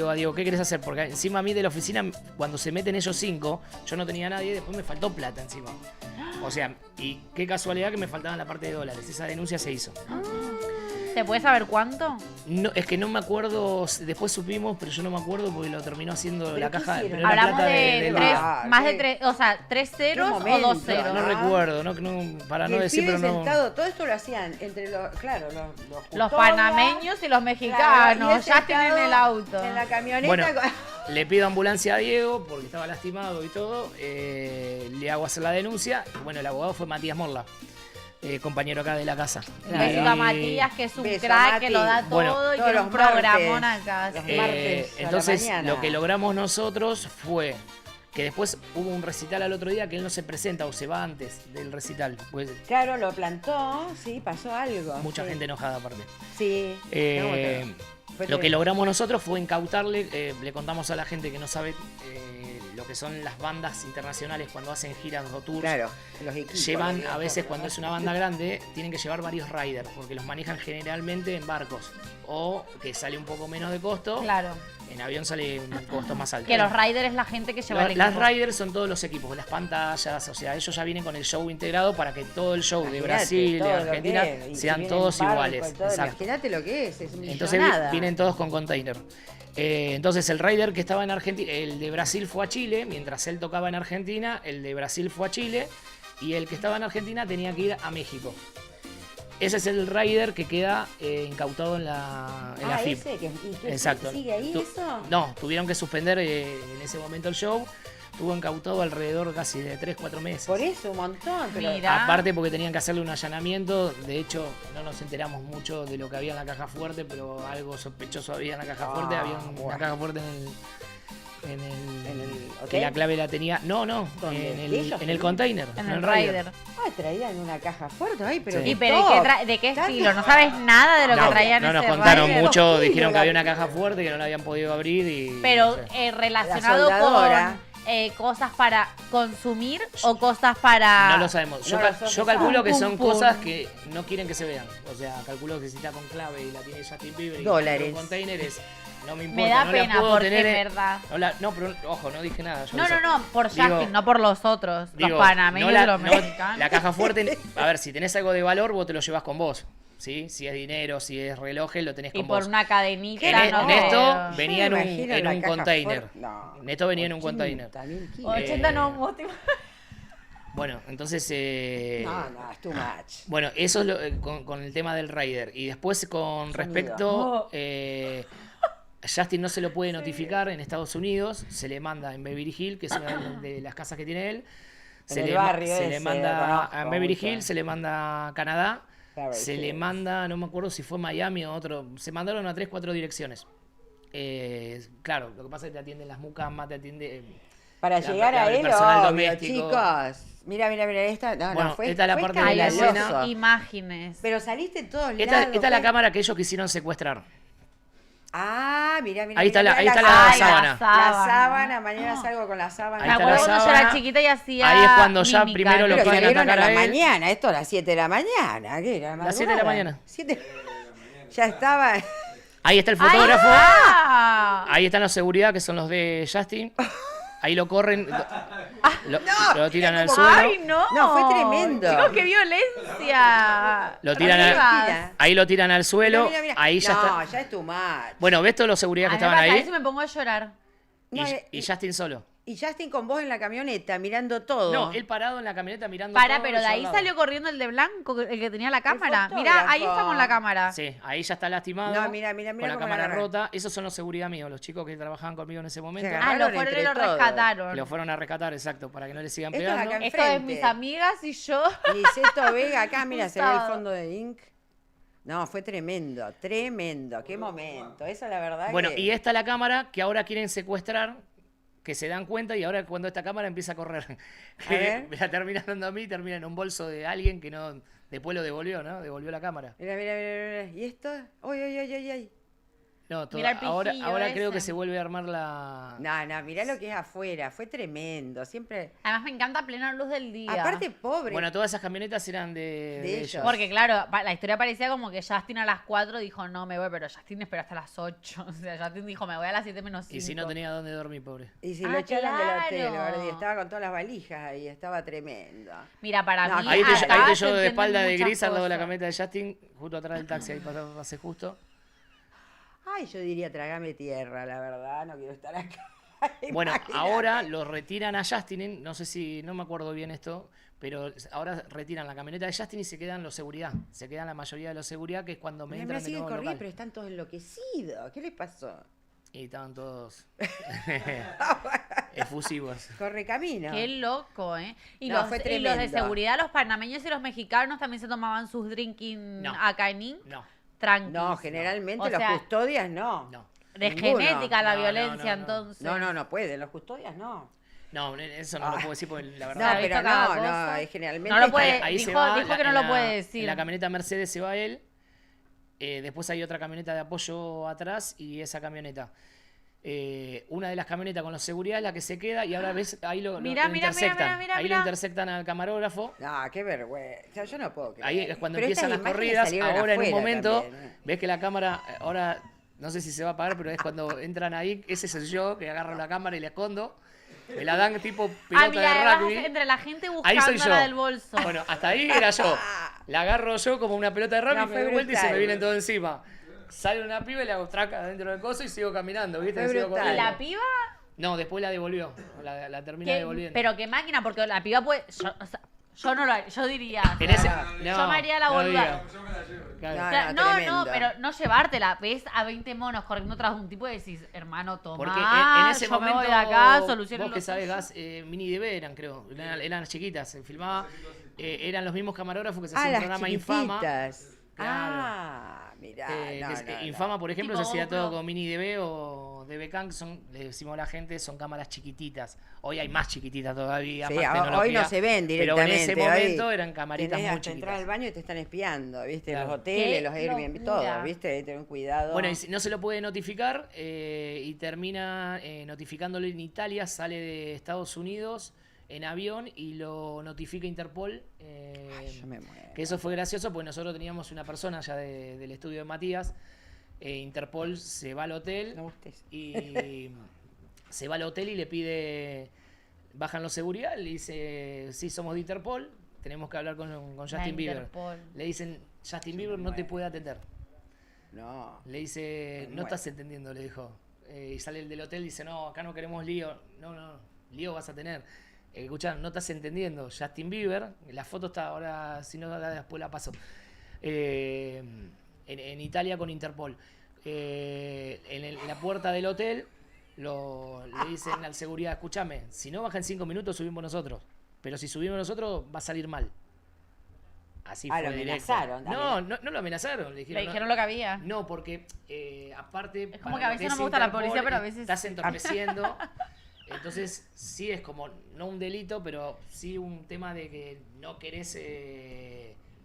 a Diego, ¿qué querés hacer? Porque encima a mí de la oficina, cuando se meten ellos 5, yo no tenía nadie, después me faltó plata encima. O sea, y qué casualidad que me faltaban la parte de dólares. Esa denuncia se hizo. ¿Se puede saber cuánto? No, es que no me acuerdo, después supimos, pero yo no me acuerdo porque lo terminó haciendo ¿Pero la qué caja. hicieron? Pero era Hablamos plata de del tres, bar. más de ¿qué? tres, o sea, 3 ceros o momento, 2 ceros. No recuerdo, para Y no el decir, pibe pero no. sentado, todo esto lo hacían entre los Los custodias, panameños y los claro, mexicanos, y él ya tienen sentado el auto. En la camioneta. Bueno, le pido ambulancia a Diego porque estaba lastimado y todo. Le hago hacer la denuncia. Bueno, el abogado fue Matías Morla, compañero acá de la casa. Un besito a Matías, que es un Beso, crack, Mati. que lo da todo Bueno, y todos tiene un los martes. programón acá. Los sí. martes a la Entonces, mañana. lo que logramos nosotros fue que después hubo un recital al otro día que él no se presenta o se va antes del recital. Pues Claro, lo plantó, sí, pasó algo. mucha sí. gente enojada aparte. Sí. Eh, no, fue Lo que tremendo. logramos nosotros fue incautarle, le contamos a la gente que no sabe lo que son las bandas internacionales cuando hacen giras o tours. Claro, los equipos. Llevan, a veces cuando es una banda grande, tienen que llevar varios riders, porque los manejan generalmente en barcos. O que sale un poco menos de costo, Claro. en avión sale un costo más alto. Que los riders es la gente que lleva el Las equipo. riders son todos los equipos, las pantallas, o sea, ellos ya vienen con el show integrado para que todo el show de Imagínate, Brasil, de todo lo Argentina, que es, y si sean vienen todos barcos, iguales. todo, Exacto. Imagínate lo que es Entonces millonada. vienen todos con container. Entonces el rider que estaba en Argentina, el de Brasil fue a Chile, mientras él tocaba en Argentina, el de Brasil fue a Chile y el que estaba en Argentina tenía que ir a México. Ese es el rider que queda incautado en la FIP. ese, ¿y qué, Exacto. sigue ahí Tu- eso? No, tuvieron que suspender en ese momento el show. Estuvo incautado alrededor casi de 3-4 meses. Por eso, un montón. Pero Mira. Aparte porque tenían que hacerle un allanamiento, de hecho no nos enteramos mucho de lo que había en la caja fuerte, pero algo sospechoso había en la caja fuerte, había una bueno. caja fuerte en el que hotel. la clave la tenía, no, ¿Dónde? en ¿De ellos? el container, En el rider. Ay, traían una caja fuerte. Ay, pero Sí. qué ¿Y pero top. de qué Tanto- estilo? ¿No sabes nada de lo que No, traían no nos ese contaron rider? mucho, Los dijeron que kilos, había la- una caja fuerte que no la habían podido abrir y Pero no sé. relacionado La soldadora. con cosas para consumir o cosas para... No lo sabemos. Yo, No lo sabes. yo calculo que Pum, son pum. cosas que no quieren que se vean. O sea, calculo que si está con clave y la tiene Justin Bieber y Dólares. en containers, no me importa. Me da no pena la puedo porque tener, es verdad. no, pero ojo, no dije nada. yo No, eso- no, por Digo- Justin, no por los otros. digo, los panameños no y los mexicanos. la caja fuerte, a ver, si tenés algo de valor, vos te lo llevas con vos. ¿Sí? Si es dinero, si es relojes, lo tenés Y con por vos. una cadenita, ¿Qué? no En esto creo. venía en Yo un, me imagino en la un caja container. fuerte. No, En esto venía en un container. 80.000 kilos. 80 no, motivo. Bueno, entonces... No, es too much. Bueno, eso es con el tema del rider. Y después con respecto... Oh. Justin no se lo puede notificar en Estados Unidos. Se le manda en Beverly Hills, que es una de las casas que tiene él. Se, En el le, barrio se ese, le manda a conozco Beverly mucho. Hills, se le manda a Canadá. Beverly Se le Hills. manda, no me acuerdo si fue Miami o otro. Se mandaron a 3-4 direcciones. Claro, lo que pasa es que te atienden las mucamas, te atiende... Para la- llegar la- a el él, personal obvio, doméstico. chicos. Mira, esta. No, Bueno, no, fue, esta es la fue parte de la Hay escandaloso. escena. imágenes. Pero saliste en todos Esta, lados. esta es la fue- cámara que ellos quisieron secuestrar. Ah, mira. Ahí está la Ay, sábana. La sábana, mañana salgo con la sábana. Ahí Me está acuerdo la cuando yo era sábana. chiquita y hacía Ahí es cuando ya mímica. primero lo Pero quieren salieron a atacar la a él. mañana, esto a las 7 de la mañana. ¿Qué era? Las 7 de la Madrugada. mañana. 7. Ya estaba. Ahí está el ¡Ay, fotógrafo. ah! Ahí están los seguridad, que son los de Justin. Ahí lo corren. Lo tiran al suelo. ¡Ay, no! No, fue tremendo. Chicos, qué violencia. Lo tiran Arriba. ahí lo tiran al suelo. Mira. Ahí ya no, está. ya es too much. Bueno, ¿ves todos los seguridad que A mí me estaban pasa ahí? eso y me pongo a llorar. No, Y Justin solo. y Justin con vos en la camioneta mirando todo. No, él parado en la camioneta mirando. Para, todo pero y de yo ahí al lado. salió corriendo el de blanco, el que tenía la cámara. fotógrafo. Mira, ahí estamos en la cámara. Sí, ahí ya está lastimado. No, mira con la cómo la cámara agarra. rota. Esos son los seguridad míos, los chicos que trabajaban conmigo en ese momento. Se Ah, agarraron lo fueron y entre lo todos. rescataron. Lo fueron a rescatar, exacto, para que no le sigan Esto es pegando. acá Esto es enfrente. mis amigas y yo. Niceto Vega, acá, mira, Un se ve el sábado. fondo de Inc. No, fue tremendo, tremendo. Qué momento. Esa es la verdad. Bueno, que... y esta es la cámara que ahora quieren secuestrar, que se dan cuenta y ahora cuando esta cámara empieza a correr, A ver. me la terminan dando a mí, termina en un bolso de alguien que no, después lo devolvió, ¿no? Devolvió la cámara. Mira. ¿Y esto? ¡Uy! No, Mira el ahora pijillo creo que ese. se vuelve a armar la... No, mirá lo que es afuera. Fue tremendo. Siempre. Además me encanta plena luz del día. Aparte, pobre. Bueno, todas esas camionetas eran de ellos. Porque claro, la historia parecía como que Justin a las 4 dijo, no me voy, pero Justin esperó hasta las 8. O sea, Justin dijo, me voy a las 7 menos 5. Y si no tenía dónde dormir, pobre. Y si Ah, lo echaron del hotel, claro. Gordi, estaba con todas las valijas ahí, estaba tremendo. Mira, para No, mí Ahí te, acá ahí te se yo de entienden espalda de muchas gris al lado de la cosas. camioneta de Justin, justo atrás del taxi, ahí pasé justo. Ay, yo diría, trágame tierra, la verdad, no quiero estar acá. Bueno, Imagínate. ahora lo retiran a Justin, no sé si, no me acuerdo bien esto, pero ahora retiran la camioneta de Justin y se quedan los seguridad. Se quedan la mayoría de los seguridad, que es cuando me Me entran de siguen nuevo al corriendo, local. pero están todos enloquecidos. ¿Qué les pasó? Y estaban todos efusivos. Corre camino. Qué loco, ¿eh? Y, No, los, fue y los de tremendo. seguridad, los panameños y los mexicanos también se tomaban sus drinking No. acá en Inc. No, Tranquis. No, generalmente O los sea, custodias no. no. De ninguno. genética la No, violencia, no. entonces. No pueden, los custodias no. No, eso no lo puedo decir porque la No, verdad... ¿Ha pero visto cada no, cosa? generalmente. No lo puede- Ahí dijo- se va, dijo que no en lo puede decir. En la camioneta Mercedes se va él. Después hay otra camioneta de apoyo atrás y esa camioneta. Una de las camionetas con los seguridad es la que se queda y ahora ves, ahí lo Mirá, mirá, intersectan. mirá, ahí mirá. lo intersectan al camarógrafo. No, qué vergüenza. Yo no puedo creer. Ahí es cuando Pero empiezan estas las imágenes corridas. salieron Ahora en un afuera momento también, ¿eh? ves que la cámara, ahora no sé si se va a apagar, pero es cuando entran ahí. Ese soy yo que agarro la cámara y la escondo. Me la dan tipo pelota Ah, mira, de vas rugby. entre la gente Ahí soy yo. buscándola del bolso. Bueno, hasta ahí era yo. La agarro yo como una pelota de rugby, No, me fue doy vuelta y se brutal. me vienen todo encima. Sale una piba y le hago traca dentro del coso y sigo caminando, ¿viste? Fue Sigo brutal. ¿Y corriendo. la piba? No, después la devolvió. La termina ¿Qué? devolviendo. Pero qué máquina, porque la piba puede... Yo, o sea, yo no lo haría, yo diría... En ese, yo me haría la no boluda. diga. Claro. No, Claro, tremendo. pero no llevártela. Ves a 20 monos corriendo tras de un tipo y decís, hermano, toma, Porque en ese yo momento, me voy de acá, solucionen vos que lo sabés, tuyo. Gas, Mini DB eran, creo, eran chiquitas, se filmaba, eran los mismos camarógrafos que se Ah, hacía un las programa Infama. chiquititas. Claro. Ah, mirá. no. Infama, por ejemplo, Tipo se hacía GoPro. todo con Mini DB o DB Cam, le decimos a la gente, son cámaras chiquititas. Hoy hay más chiquititas todavía, Sí, más tecnología. hoy no se ven directamente. Pero en ese hoy momento eran camaritas tenés muy hasta entrar chiquitas. al baño y te están espiando, ¿viste? Claro. Los hoteles, Qué los Airbnb, locura. todo, ¿viste? Ten cuidado. Bueno, y no se lo puede notificar y termina notificándolo en Italia, sale de Estados Unidos en avión y lo notifica Interpol. Yo me muero. Que eso fue gracioso porque nosotros teníamos una persona ya del estudio de Matías. Interpol se va al hotel No gustes. y se va al hotel y le pide, bajan los seguridad, le dice, sí, somos de Interpol, tenemos que hablar con La Justin Bieber. Interpol. Le dicen, Justin Bieber no te puede atender. No. Le dice, no Bueno. estás entendiendo, le dijo. Y sale el del hotel y dice, no, acá no queremos lío. No, lío vas a tener. Escuchá, no estás entendiendo. Justin Bieber, la foto está ahora, si no, después la paso. En Italia con Interpol. En la puerta del hotel le dicen al seguridad, escúchame, si no baja en 5 minutos subimos nosotros. Pero si subimos nosotros va a salir mal. Así Ah, fue lo directo. amenazaron también. No lo amenazaron. Le dijeron lo que había. No, porque aparte... Es como para que a lo veces es no me gusta la Interpol, policía, pero a veces- Estás entorpeciendo. Entonces, sí es como, no un delito, pero sí un tema de que no querés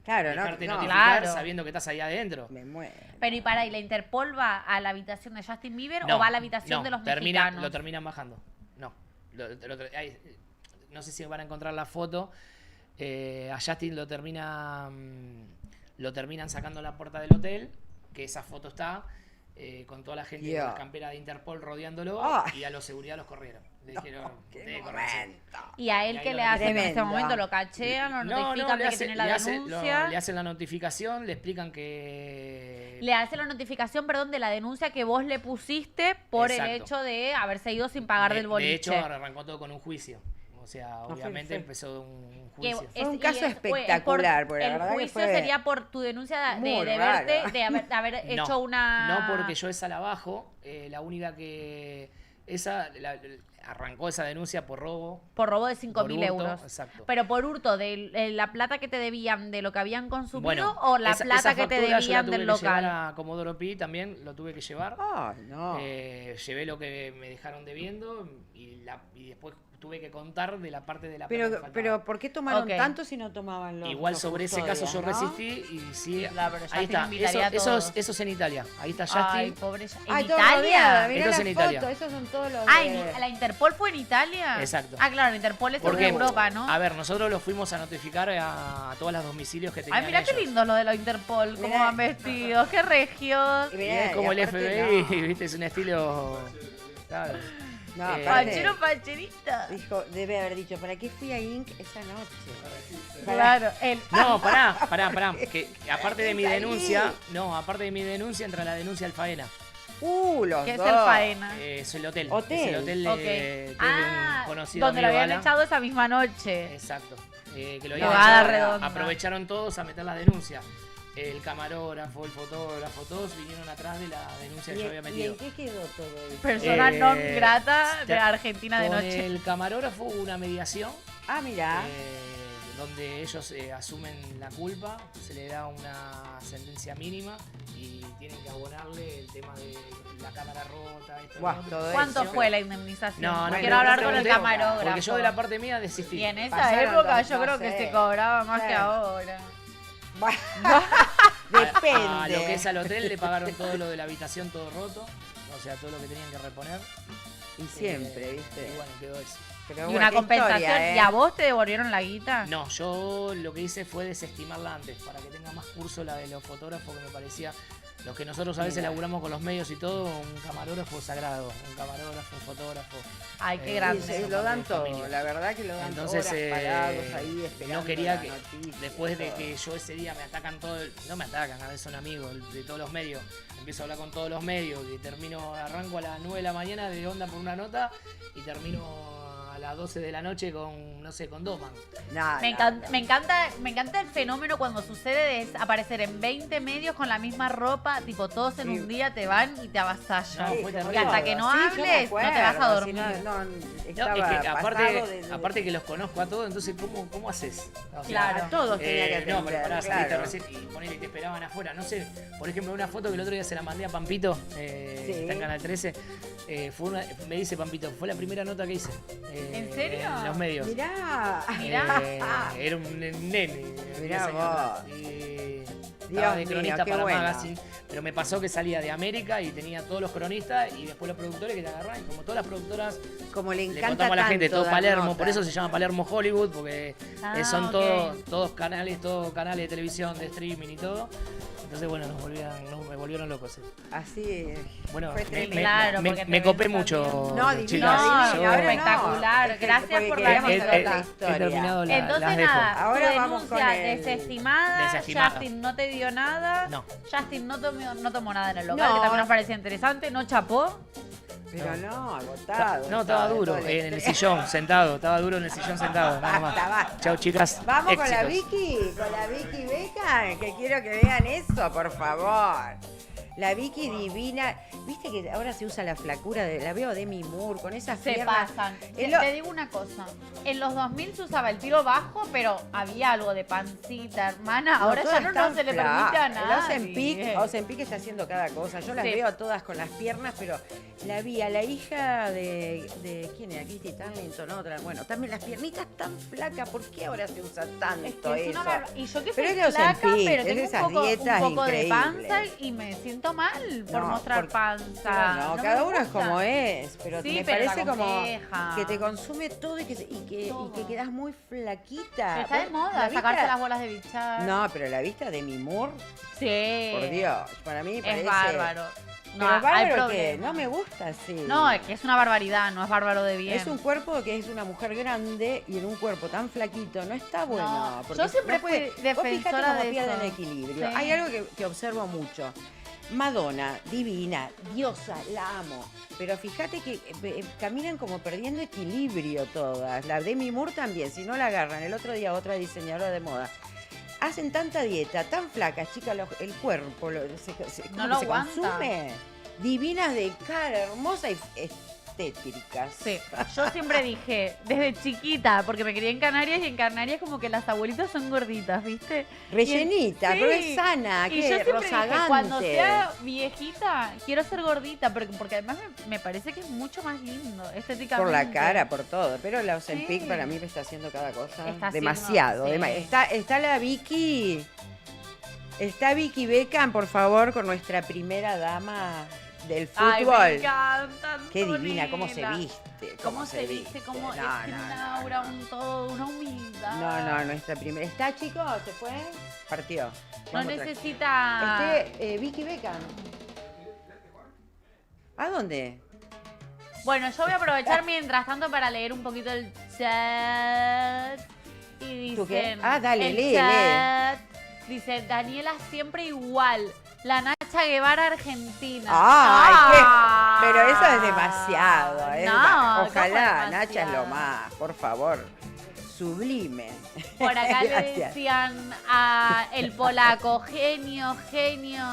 Claro, dejarte no. notificar Claro. sabiendo que estás ahí adentro. Me muero. Pero ¿y la Interpol va a la habitación de Justin Bieber No, o va a la habitación no, de los lo mexicanos? terminan bajando. No. No sé si van a encontrar la foto. A Justin lo terminan sacando a la puerta del hotel, que esa foto está, con toda la gente Dios. con las camperas de Interpol rodeándolo, Ah. y a los seguridad los corrieron. Le dijeron, ¡Qué "Ustedes corranse". momento! ¿Y a Y él ahí qué lo le hacen en este tremendo. momento? ¿Lo cachean? ¿Lo notifican de que tiene la denuncia? le hacen la notificación, le explican que... Le hace la notificación, perdón, de la denuncia que vos le pusiste por el Exacto. hecho de haberse ido sin pagar del boliche. De hecho, arrancó todo con un juicio. O sea, obviamente fue- empezó un Que juicio. Fue un caso espectacular, porque la el verdad que juicio fue sería por tu denuncia muy de raro. verte, de haber No, hecho una... No, porque yo esa la bajo. La única que... Arrancó esa denuncia por robo. Por robo de por 5.000 hurto, euros. Exacto. Pero por hurto de la plata que te debían de lo que habían consumido Bueno, o la esa plata que te factura yo la debían tuve del que llevar local. a Comodoro Pi también, lo tuve que llevar. Ay, no. Llevé lo que me dejaron debiendo y después tuve que contar de la parte de la plata que faltaba. Pero ¿por qué tomaron Ok. tanto si no tomaban los Igual los sobre ese caso yo custodias, ¿no? resistí y sí, Claro, pero ahí Justin está. invitaría a todos. Eso es en Italia. Ahí está Ay, Justin. pobre. ¿En Ay, todo rodeado, Italia? mirá Esto es la en Italia. foto, esos son todos los Ah, de- ¿la Interpol fue en Italia? Exacto. Ah, claro, la Interpol es sobre Porque, Europa, ¿no? a ver, nosotros los fuimos a notificar a todos los domicilios que tenían Ay, mirá ellos. qué lindo lo de la Interpol, cómo Mirá. van vestidos, qué regios. Y Y mirá, es como y el aparte FBI, no. ¿viste? Es un estilo... Claro. No, Eh, aparte, Panchero, pancherita. dijo, debe haber dicho, ¿para qué fui a Inc. esa noche? Claro, el... No, pará. Que aparte de mi Es ahí. denuncia, entra la denuncia al Faena. Los ¿Qué es dos. el faena? Es el hotel. Hotel. Es el hotel Ok. que es de Ah, un conocido donde lo amigo habían Alan. echado esa misma noche. Exacto. Que lo La habían jugada echado. redonda. Aprovecharon todos a meter la denuncia. El camarógrafo, el fotógrafo, todos vinieron atrás de la denuncia que yo había ¿Y metido. en qué quedó todo eso? Persona non grata de te- Argentina de Con noche. el camarógrafo hubo una mediación Ah, mirá. donde ellos asumen la culpa, se le da una sentencia mínima y tienen que abonarle el tema de la cámara rota. Esto, Buah, lo otro. todo ¿Cuánto eso. fue la indemnización? No, no, Quiero no, hablar no con el pregunté, camarógrafo. Porque yo de la parte mía desistí. Y en esa Pasaron época dos, yo no creo que sé. se cobraba más que Claro. ahora. Depende. A lo que es al hotel le pagaron todo lo de la habitación, todo roto. O sea, todo lo que tenían que reponer. Y siempre, ¿viste? Y bueno, quedó eso. Pero Y bueno, una qué compensación. historia, ¿eh? ¿Y a vos te devolvieron la guita? No, yo lo que hice fue desestimarla antes, para que tenga más curso la de los fotógrafos, que me parecía, los que nosotros a veces Mira. laburamos con los medios y todo, un camarógrafo sagrado, un camarógrafo, un fotógrafo. Ay, qué Sí, grande. Sí, Son lo dan parte de todo, familia. la verdad que lo dan Entonces, horas parados ahí esperando no quería la que noticia, después de todo. que yo ese día me atacan no me atacan, a veces son amigos de todos los medios, empiezo a hablar con todos los medios y arranco a las 9 de la mañana de Onda por una nota y termino a las 12 de la noche con, no sé, con Doman. No, Me no, encanta, no. me encanta el fenómeno cuando sucede de aparecer en 20 medios con la misma ropa, tipo todos en Sí. un día te van y te avasallan. No, Sí, fue como terrible. Y hasta todo. que no Sí, yo me hables, no te vas a acuerdo, dormir. si no, No, estaba es que pasado aparte que los conozco a todos, entonces ¿cómo haces? O sea, Claro. a todos tenía que atender, No, pero pará, saliste claro. recién y ponele, te esperaban afuera. No sé, por ejemplo, una foto que el otro día se la mandé a Pampito, que está en Canal 13. Me dice Pampito, fue la primera nota que hice. ¿En serio? En los medios. Mirá. Mirá. Era un nene. Mirá 10 años vos. atrás. Y Dios estaba de mío, cronista qué para bueno. Magazine. Pero me pasó que salía de América y tenía todos los cronistas y después los productores que te agarraban. Y como todas las productoras Como le le encanta contamos a la gente, tanto todo dar Palermo, nota. por eso se llama Palermo Hollywood, porque son ok. todos canales de televisión, de streaming y todo. Entonces, bueno, me volvieron locos. Así. Bueno, Fue me, tremendo. Claro, me- porque te me copé ven mucho, también. No, divino, chicas. No, divino, ahora espectacular. no. Es que- Gracias porque por la queríamos anécdota. saber la he historia. terminado las Entonces dejo. nada, Ahora tu vamos denuncia con el- desestimada, Desestimada. Justin no te dio nada, No. Justin no tomó nada en el local, No. que también nos parecía interesante, no chapó. Pero no, agotado. No, estaba duro todo en el estrés. sillón, sentado. Estaba duro en el sillón sentado, nada más. Basta, basta. Chao, chicas. Vamos con la Éxitos. Vicky Beca, que quiero que vean eso, por favor. La Vicky divina. Viste que ahora se usa la flacura de. La veo de Demi Moore con esas Se piernas. pasan. Es lo- Te digo una cosa. En los 2000 se usaba el tiro bajo, pero había algo de pancita, hermana. Ahora todas ya no están se le permite a flacas. nadie. El Ozempic está haciendo cada cosa. Yo las Sí. veo a todas con las piernas, pero la vi a la hija de ¿quién era? Christy Turlington, otra. Bueno, también las piernitas tan flacas. ¿Por qué ahora se usa tanto Es que es eso? una y yo que Pero soy es de flaca, Ozempic, pero es tengo de esas un dietas poco de increíbles. panza y me siento mal por No, mostrar porque- panza. No, me cada uno es gusta. como es, pero Sí, me pero parece la como compleja. que te consume todo y que Todo. quedas muy flaquita. Pero está de ¿Vos moda la sacarse viste? las bolas de bichar. No, pero la vista de mi Moore, Sí. por Dios, para mí me parece... Es bárbaro. Pero No, hay bárbaro que problema. no me gusta así. No, es que es una barbaridad, no es bárbaro de bien. Es un cuerpo que es una mujer grande y en un cuerpo tan flaquito no está bueno. No, porque yo siempre no puede- fui Vos fijate defensora cómo de pierden eso. equilibrio. Sí. Hay algo que observo mucho. Madonna, divina, diosa, la amo. Pero fíjate que caminan como perdiendo equilibrio todas. La Demi Moore también, si no la agarran. El otro día otra diseñadora de moda. Hacen tanta dieta, tan flacas, chicas, el cuerpo No ¿cómo lo se aguanta. consume. Divinas de cara, hermosa y obstétricas. Sí, yo siempre dije, desde chiquita, porque me crié en Canarias y en Canarias como que las abuelitas son gorditas, ¿viste? Rellenita, Sí. pero es sana, Y ¿qué? yo siempre dije, Rozagante. cuando sea viejita, quiero ser gordita, porque además me parece que es mucho más lindo estéticamente. Por la cara, por todo. Pero la Ozempic Sí. para mí me está haciendo cada cosa Está haciendo, demasiado. sí. Está la Vicky. Está Vicky Beckham, por favor, con nuestra primera dama del Ay, fútbol. me encanta, Qué divina, cómo se Antonella. viste. Cómo se viste, cómo No, tiene no, un no, aura, un todo, una humildad. No, nuestra primera. ¿Está, chicos? ¿Se fue? Partió. No Vamos otra. necesita... Vicky Beckham. ¿A dónde? Bueno, yo voy a aprovechar mientras tanto para leer un poquito el chat. Y dicen... ¿Tú qué? Ah, dale, el lee, chat, dice, Daniela siempre igual. La Nacha Guevara argentina. Pero eso es demasiado. ¿Eh? No, Ojalá, ¿cómo Nacha es lo demasiado? más, por favor. Sublime. Por acá le Gracias. decían a el polaco, genio, genio.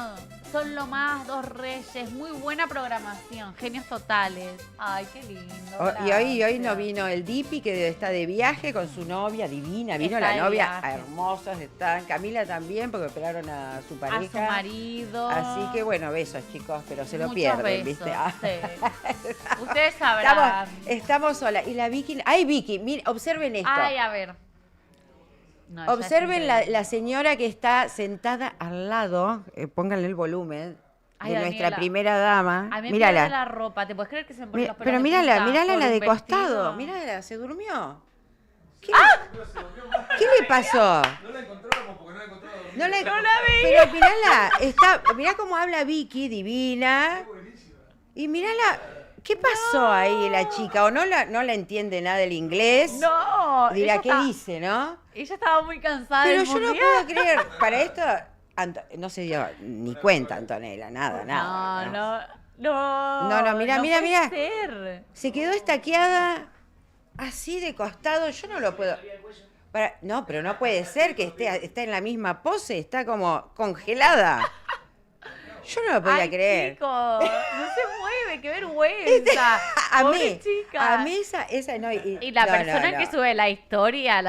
Son lo más, dos reyes. Muy buena programación, genios totales. Ay, qué lindo. Y hoy gracias. no vino el Dipi, que está de viaje con su novia divina. Vino Está la de novia, viaje. hermosas están. Camila también, porque operaron a su A pareja. su marido. Así que bueno, besos, chicos, pero se lo Muchos pierden, besos, ¿viste? sí. Ustedes sabrán. Estamos solas. Y la Vicky. ¡Ay, Vicky! Miren, observen esto. Ay, a ver. No, ya es Observen increíble. la señora que está sentada al lado, pónganle el volumen, Ay, de nuestra Daniela. primera dama. A mí me Mírala. pierde la ropa. ¿Te puedes creer que se me ponen los pelos Pero de mírala, punta mírala por la un de vestido? costado. Mírala, se durmió. ¿Qué le pasó? No la encontramos porque no la encontramos. No la vi. Pero mírala, mirá cómo habla Vicky, divina. Y mírala, ¿qué pasó ahí la chica? O no la entiende nada del inglés. No. Dirá, ella ¿qué está- dice, no? Ella estaba muy cansada Pero del yo no mundial. puedo creer. Para esto, no se dio ni cuenta, Antonella, nada. No, mirá, no mirá, puede mirá. ser. Se quedó estaqueada así de costado. Yo no lo puedo. No, pero no puede ser que esté en la misma pose. Está como congelada. Yo no lo podía Ay, creer. chico, no se mueve, qué vergüenza. A Pobre mí, chica. a mí esa no. Y la no, persona no. que sube la historia,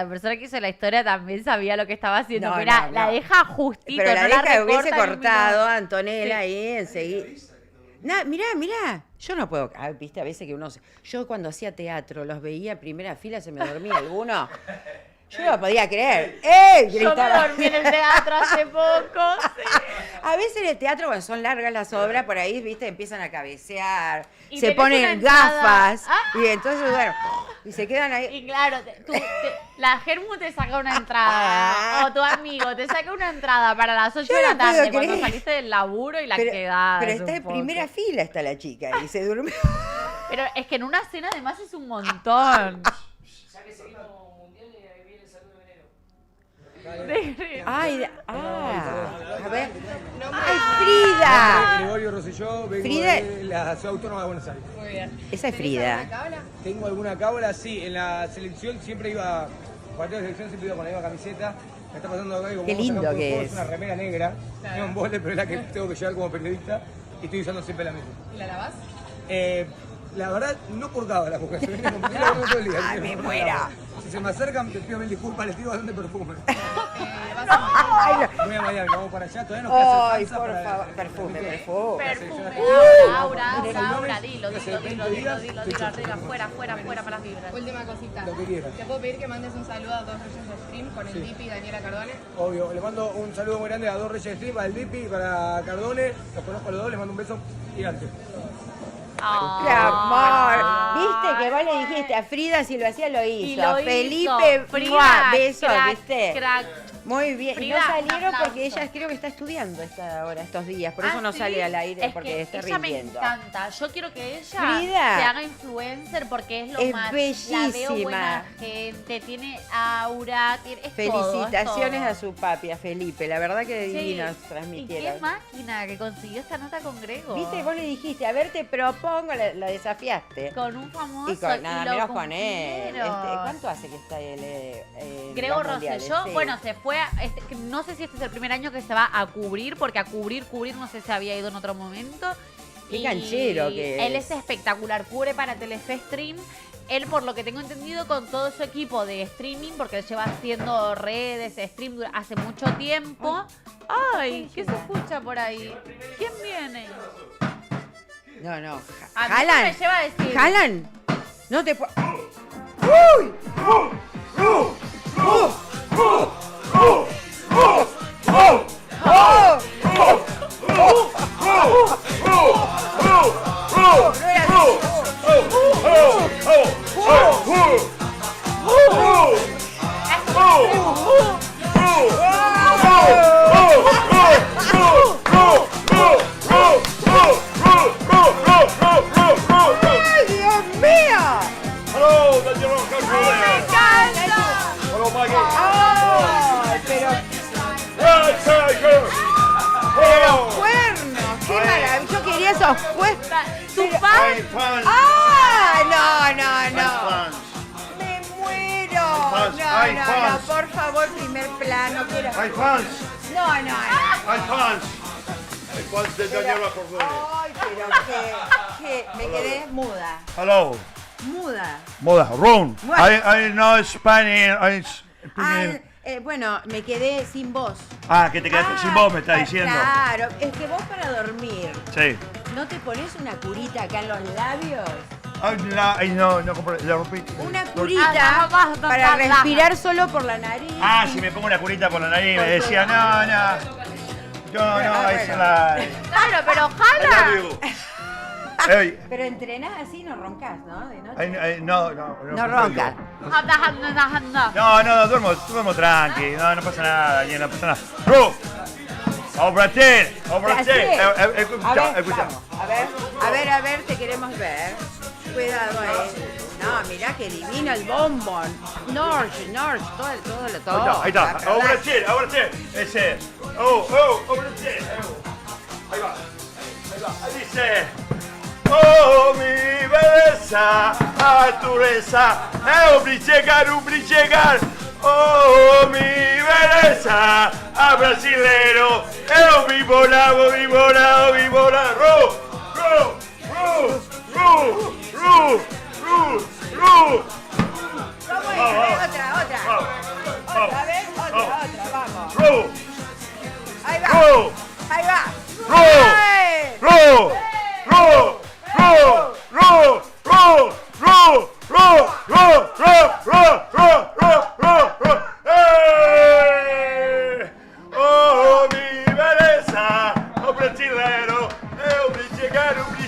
también sabía lo que estaba haciendo. No, Mira, no, la no. deja justito, Pero la no deja la hubiese recorta ni un cortado minuto. Antonella Sí. ahí enseguida. Mirá. Yo no puedo. Viste, a veces que uno. Yo cuando hacía teatro los veía a primera fila, se me dormía alguno. Yo no lo podía creer. ¡Ey! Yo me Gritaba. dormí en el teatro hace poco. Sí. A veces en el teatro, cuando son largas las obras, por ahí, viste, empiezan a cabecear, Y se tenés una ponen entrada. gafas, Ah. y entonces, bueno, y se quedan ahí. Y claro, la Germu te saca una entrada, o tu amigo te saca una entrada para las 8 Yo de la no puedo tarde cuando creer. saliste del laburo y la Pero, quedás. pero está un en poco. primera fila, está la chica, y se durmió. Pero es que en una cena además es un montón. Ya que seguimos mundial, ahí viene el saludo de enero. A ver. ¡Ay, Frida! Gregorio Rosselló, vengo Frida. de la Ciudad Autónoma de Buenos Aires. Muy bien. Esa es Frida. ¿Tengo alguna cábala? Sí, en la selección siempre iba, partido de selección siempre iba con la misma camiseta. Me está pasando acá que como Qué vamos a lindo sacar que por es. una remera negra, no un bole, pero es la que tengo que llevar como periodista y estoy usando siempre la misma. ¿Y la lavás? La verdad, no por cábala, porque se viene con todo el día. Ay, me muera. Si se me acercan, te pido mil disculpas, les digo bastante perfume. Ay, no. Voy a Miami, vamos para allá, todavía nos queda Ay, alcanza por para- favor. Perfume. Perfume, aura, dilo, arriba, fuera, malas vibras. Última cosita. Lo que quieras. ¿Te puedo pedir que mandes un saludo a Dos Reyes de Stream con el Dipi y Daniela Cardone? Obvio, le mando un saludo muy grande a Dos Reyes Stream, al Dipi, para Cardone, los conozco a los dos, les mando un beso gigante. Ah. ¡Qué amor! ¿Viste que vos le dijiste a Frida si lo hacía lo hizo? Y lo Felipe, hizo. Frida, ¡mua! Besos, crack, ¿viste? crack. Muy bien. Frida, y no salieron un porque aplauso. ella creo que está estudiando estos días. Por eso Ah, no ¿sí? sale al aire Es porque que está ella rindiendo. me encanta. Yo quiero que ella Frida. se haga influencer porque es lo Es más. La bellísima. veo buena gente, tiene aura, es Felicitaciones todo, a su papi, a Felipe. La verdad que Sí. divinos Y qué transmitieron. máquina que consiguió esta nota con Grego. ¿Viste? Vos le dijiste, a ver, te propongo, la desafiaste. Con un famoso Y con nada lo menos con él. cumplieron. ¿Cuánto hace que está él? En Grego los mundiales? Rosselló, Sí. bueno, se fue, no sé si este es el primer año que se va a cubrir, porque a cubrir no sé si había ido en otro momento. Qué canchero que es. Él es espectacular, cubre para Telefe Stream. Él, por lo que tengo entendido, con todo su equipo de streaming, porque él lleva haciendo redes, stream hace mucho tiempo. Ay, ¿qué se escucha por ahí? ¿Quién viene? No, no. A mí Jalan. me lleva a decir. Jalan. No te puedo. ¡Uy! ¡Ay, Dios mío! Hello, that's your own country there. Hello, Mikey. ¡Ay, pero Right Tiger. Oh. cuernos! ¡Qué maravilla! Yo quería esos cuernos. ¿Tu pan? Hey, fans. ¡Ah! No, no, no. Fans. ¡Me muero! Fans, No, hay no, no, fans. por favor, primer plano. Quiero... Hey, fans. No, no, no. Hey, fans. Hey, fans de Daniela Cordone. Ay, pero que me quedé muda. Hello. Muda. Moda, Ron. Bueno. I know Spanish. Bueno, me quedé sin voz. Que te quedaste sin voz, me está diciendo. Claro, es que vos para dormir, Sí. ¿no te pones una curita acá en los labios? Ay, no compré, la rompí. Una curita para respirar solo por la nariz. Si me pongo una curita por la nariz, me Porque- decía, no, Bueno, es bueno. la... Claro, pero I jala. love you. Ey, Pero entrenás así, no roncas, ¿no? De noche. no roncas. No, duermo tranqui, no pasa nada, Daniel, no pasa nada. ¡Ru! ¡Vamos, Brasil! Escucha. Vamos. A ver, te queremos ver. Cuidado ahí. No, mirá qué divino el bombón. Norge, todo. Ahí está. Ahora sí. Ese. Brasil. Ahí va. Ahí dice. Oh, mi belleza, a tu reza, chegar. Oh, mi belleza, a brasilero, vivo la. ¿Cómo es? Otra vez, vamos. Ahí va. ¡Ay! Oh, mi belleza, oh brasileiro,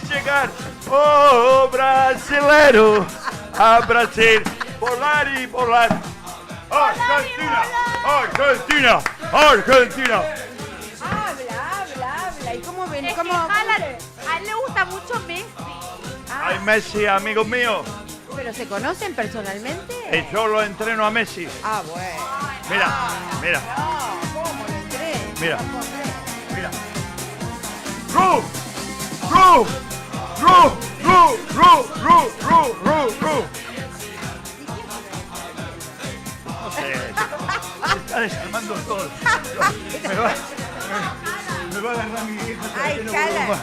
chegar, oh brasileiro, a Brasil, volar. Argentina. Habla. ¿Y cómo ven? Es que ¿Cómo? Haaland, a él le gusta mucho Messi. Ay, Messi, amigo mío, ¿Pero se conocen personalmente? yo lo entreno a Messi. Bueno. Mira. No, ¿cómo lo entré? Mira. No puedo creer. No sé, se está desarmando todo. Me va a agarrar mi vieja. Ay, que no puedo Jalan. más.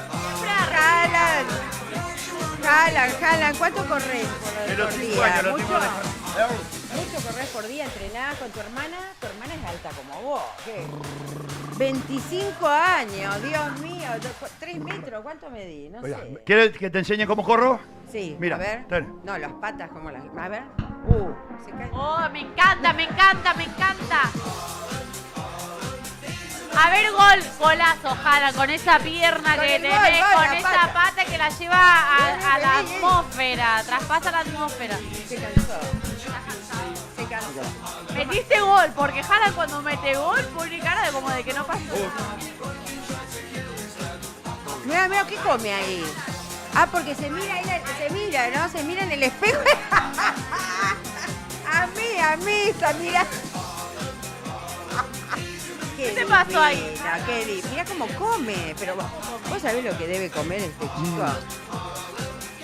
Jalan. ¿Cuánto corres De por los 5 día? años lo tengo ¿Mucho corres por día? ¿Entrenás con tu hermana? Tu hermana es alta como vos. ¿Qué? 25 años, Dios mío. 3 metros, ¿cuánto medí? No sé. ¿Quieres que te enseñe cómo corro? Sí, Mira, a ver. ten. No, las patas como las... A ver. Se cae. Oh, me encanta. A ver, golazo, Haaland, con esa pierna Con que el tenés, gol, con la esa pata. pata que la lleva a la Vení. atmósfera, traspasa la atmósfera. Se cansó. Metiste gol, porque Haaland cuando mete gol pone cara de como de que no pasó. Mira, ¿qué come ahí? Porque se mira ahí, ¿no? Se mira en el espejo. a mí, está mira. ¿Qué te pasó ahí? Mira cómo come. Pero vos sabés lo que debe comer este chico.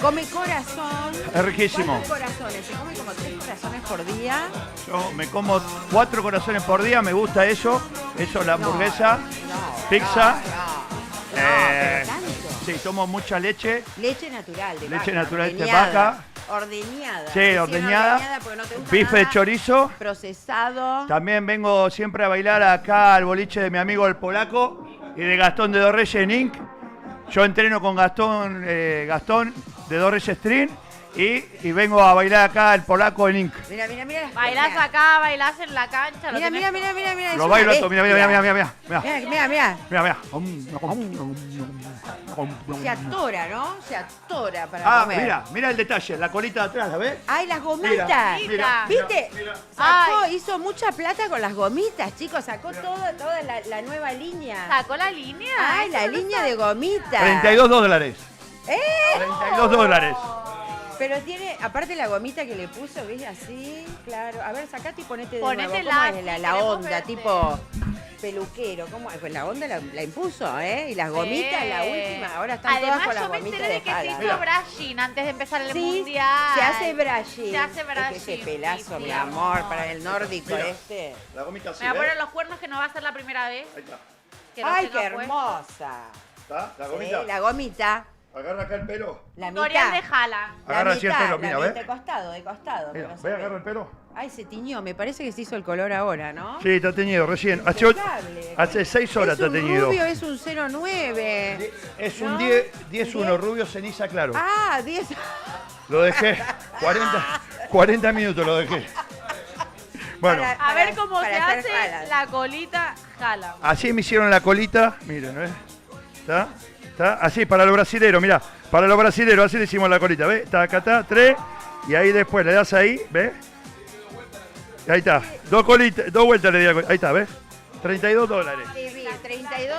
Come corazón. Es riquísimo. ¿Cuántos corazones? Se come como 3 corazones por día. Yo me como 4 corazones por día, me gusta eso. Eso, la hamburguesa, pizza. No, pero tanto. Sí, tomo mucha leche. Leche natural de vaca. Leche natural de ordeñada. vaca. Ordeñada. Sí, Recién ordeñada. porque no te gusta Bife de nada chorizo. procesado. También vengo siempre a bailar acá al boliche de mi amigo el polaco y de Gastón de Dorreyes en Inc. Yo entreno con Gastón de Dorreyes Stream y vengo a bailar acá el polaco en Inc. Mira las Bailás piernas. acá, bailás en la cancha. lo Mira, tenés mira, todo. mira, mira, mira. Lo bailo alto, mira. Se atora, ¿no? Se atora para comer. Mira el detalle, la colita de atrás, ¿la ves? ¡Ay, las gomitas! Mira, ¿Viste? mira. Hizo mucha plata con las gomitas, chicos. Sacó toda la nueva línea. ¿Sacó la línea? ¡Ay, la línea de gomitas! $32. ¡Eh! $32. Pero tiene, aparte la gomita que le puso, ¿ves? Así, claro. A ver, sacate y ponete de Ponete nuevo. ¿Cómo la- es la queremos onda? verte. Tipo peluquero. ¿Cómo es? Pues la onda la impuso, ¿eh? Y las gomitas, la última. Ahora están Además, todas con las yo me gomitas enteré de de que se Haaland. hizo brushing antes de empezar el Sí, mundial. se hace brushing. Se hace Es que ese brushing, pelazo, sí, mi sí, amor, amor. para el nórdico Mira. este. La gomita así, Me voy a ¿ves? poner los cuernos que no va a ser la primera vez. Ahí está. que lo ¡Ay, tenga qué puesto. hermosa! ¿Está? La Sí, gomita. la gomita. Agarra acá el pelo. La Tutorial de mitad. jala. Agarra así el pelo, mira, ¿ves? De costado, de costado. Mira, que no se ¿ves? ve. Agarra el pelo. Ay, se tiñó. Me parece que se hizo el color ahora, ¿no? Sí, está teñido recién. Impecable. Hace 6 horas es está teñido. Rubio es un 09. Es un ¿No? 10-1, rubio ceniza claro. Ah, 10. Lo dejé. 40 minutos lo dejé. Bueno, Para- A ver cómo se para hacer hace Haaland. la colita jala. así me hicieron la colita. Miren, ¿ves? ¿Está? ¿Está? Así, para los brasileros, mirá. Para los brasileros, así le hicimos la colita, ¿ves? Está acá, está, 3. Y ahí después le das ahí, ¿ves? Y ahí está. 2 colitas, 2 vueltas le di a la colita. Ahí está, ¿ves? $32. Sí, sí, $32,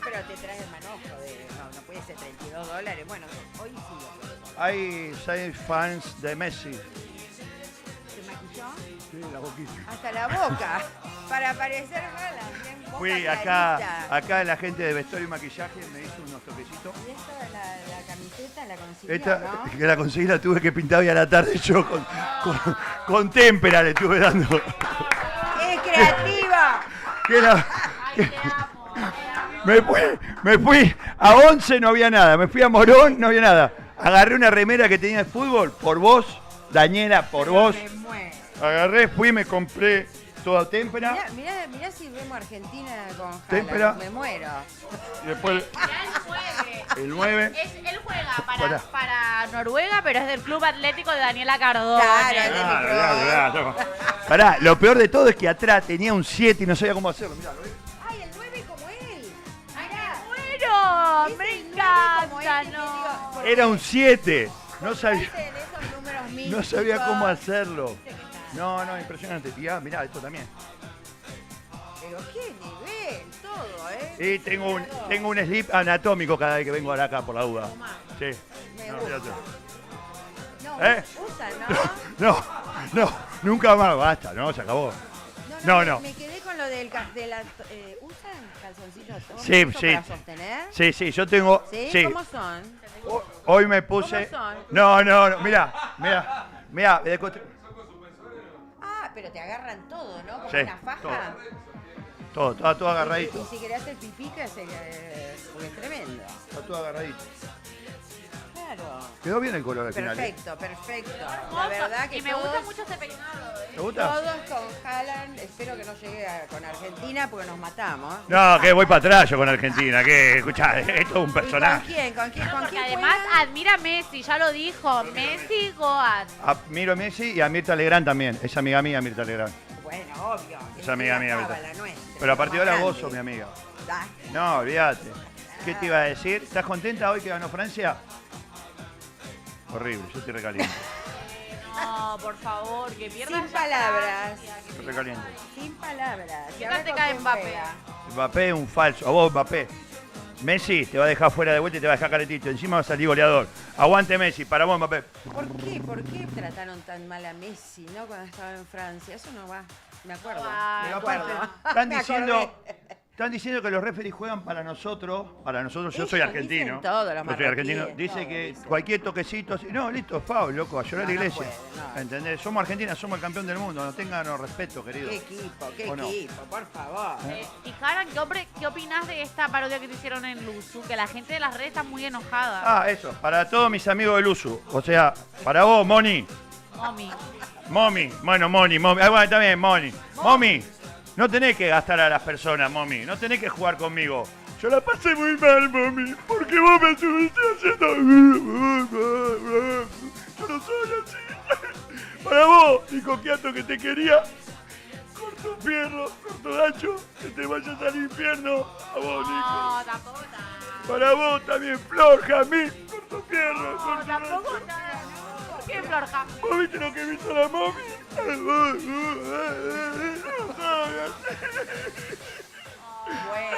pero te traes el manojo de. No puede ser $32. Bueno, hoy sí. Hay 6 fans de Messi. ¿Se maquilló? Sí, la boquita. Hasta la boca. Para parecer Haaland. Bien boca Fui clarita. acá la gente de vestuario y maquillaje me hizo unos toquecitos. Y esta, la camiseta, la consiguió, Esta, ¿no? que la conseguí, la tuve que pintar hoy a la tarde yo con témpera le estuve dando. ¡Es creativa! Que la- Ay, te amo, te amo. me fui a 11, no había nada. Me fui a Morón, no había nada. Agarré una remera que tenía de fútbol, por vos, dañera, por vos. Me muero. Agarré, fui, me compré toda témpera. Mirá si vemos a Argentina con Haaland. Témpera. Me muero. Y después Ya él juegue. el 9. Él juega Pará. para Noruega, pero es del Club Atlético de Daniela Cardona. Claro, Pará, lo peor de todo es que atrás tenía un 7 y no sabía cómo hacerlo. Mirá, ¿lo ves? ¡Ay, el 9 como él! ¡Bueno! Es ¡Me el 9 como él, encanta! que te No. digo, porque Era un 7. No sabía, en esos números no místicos. sabía cómo hacerlo. No, impresionante. Y mirá, esto también. Pero qué nivel, todo, ¿eh? Y tengo un slip anatómico cada vez que vengo acá por la duda. Sí. Me No, gusta. mirá tú. No, ¿Eh? usa, No, nunca más, basta, no, se acabó. No. Me quedé con lo del ¿usan calzoncillos? Sí, ¿Uso sí. para sostener? Sí, yo tengo. ¿Sí? Sí. ¿Cómo son? Hoy me puse. ¿Cómo son? No, mirá. Ah, pero te agarran todo, ¿no? Como Sí, una faja. Todo Y agarradito. si querés hacer pipí, que hace, porque es tremendo. Está todo agarradito. Claro. Quedó bien el color al final. ¿eh? Perfecto. La verdad que y me todos, gusta mucho ese peinado. ¿Te gusta? todos con Haaland. Espero que no llegue con Argentina porque nos matamos. No, que voy para atrás yo con Argentina. Que, escuchá, esto es un ¿Y personaje. ¿Con quién? ¿Con quién? ¿Con Porque quién además juegan? admira a Messi, ya lo dijo. Messi, Goat. Admiro a Messi y a Mirta Legrand también. Es amiga mía, Mirta Legrand. Bueno, obvio. Es amiga mía, Estaba Mirta. la nuestra, Pero a partir de más ahora vos grande. sos mi amiga. Ah, No, olvídate. ¿Qué te iba a decir? ¿Estás contenta hoy que ganó Francia? Horrible, yo estoy recaliente. No, por favor, que pierda. Sin palabras. Estoy recaliente. Sin palabras. ¿Qué Y a tal ver te con cae quién Mbappé? juega. Mbappé es un falso. A vos, Mbappé. Messi te va a dejar fuera de vuelta y te va a dejar calentito. Encima va a salir goleador. Aguante Messi, para vos, Mbappé. ¿Por qué? ¿Por qué trataron tan mal a Messi, no? Cuando estaba en Francia. Eso no va. Me acuerdo. va. Me Pero acuerdo. aparte, están Me diciendo. acordé. Están diciendo que los referees juegan para nosotros. Yo soy Ellos argentino. dicen todo, los Yo soy argentino. marroquíes, Dice todo que dicen. cualquier toquecito. No, listo, foul, loco, a llorar a la No, no iglesia. puede, no. ¿Entendés? Somos Argentina, somos el campeón del mundo. No tengan respeto, querido. Qué equipo, ¿O no? por favor. Y Haran, ¿qué opinás de esta parodia que te hicieron en Luzu? Que la gente de las redes está muy enojada. Ah, eso, para todos mis amigos del Usu. O sea, para vos, Moni. Mami. Moni. Ah, bueno, también, Moni. Momi, no tenés que gastar a las personas, Momi. No tenés que jugar conmigo. Yo la pasé muy mal, Momi, porque vos me estuviste haciendo... Yo no soy así. Para vos, Nico Quiato, que te quería. Corto fierro, corto gancho, que te vayas al infierno. A vos, Nico. No, tampoco Para vos también, Flor, Jamil, corto fierro. no, corto tampoco gancho. no. ¿Por qué, Flor Jam? ¿Vos viste lo que hizo la Momi? Bueno,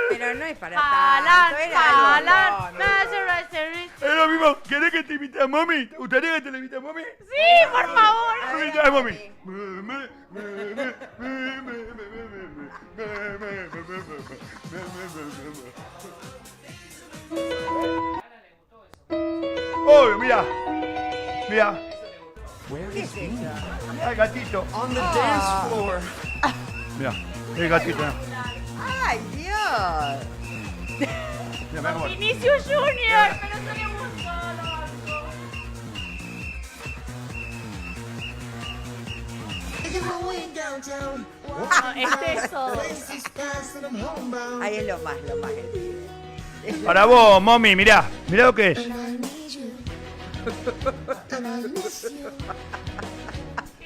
pero no es para Halan, tanto. Era Halan, algo, no. Es lo mismo, ¿querés que te invite a Momi? ¿Te gustaría que te la invite a Momi? Sí, por favor. Invita a Momi. ¡Oh, mira! Mira. ¿Qué es eso? Mira el gatito. Mira, el gatito. ¡Ay, Dios! Mira, mira cómo- Vinicius Junior, pero se le gustó. Este es todo. Ahí es lo más el pibe. Para vos, Momi, mirá. Mirá lo que es.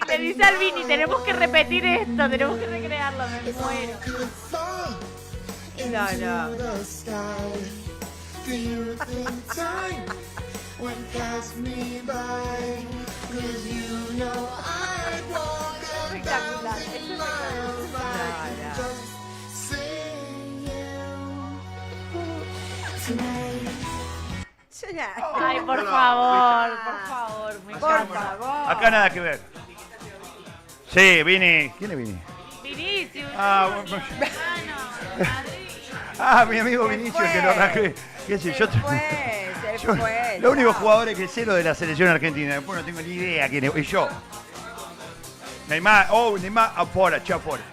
Le dice al Vini, tenemos que repetir esto, tenemos que recrearlo, me muero. No. Espectacular. Ay, por favor, me Por encanta. favor. Acá nada que ver. Sí, Vini. ¿Quién es Vini? Vinicius. Ah, bueno. Ah, mi amigo Vinicius, que lo arranqué. ¿Qué sé yo? Se fue. Los únicos jugadores que sé lo de la selección argentina. Después no tengo ni idea quién es. Y yo. Neymar afuera, che afuera.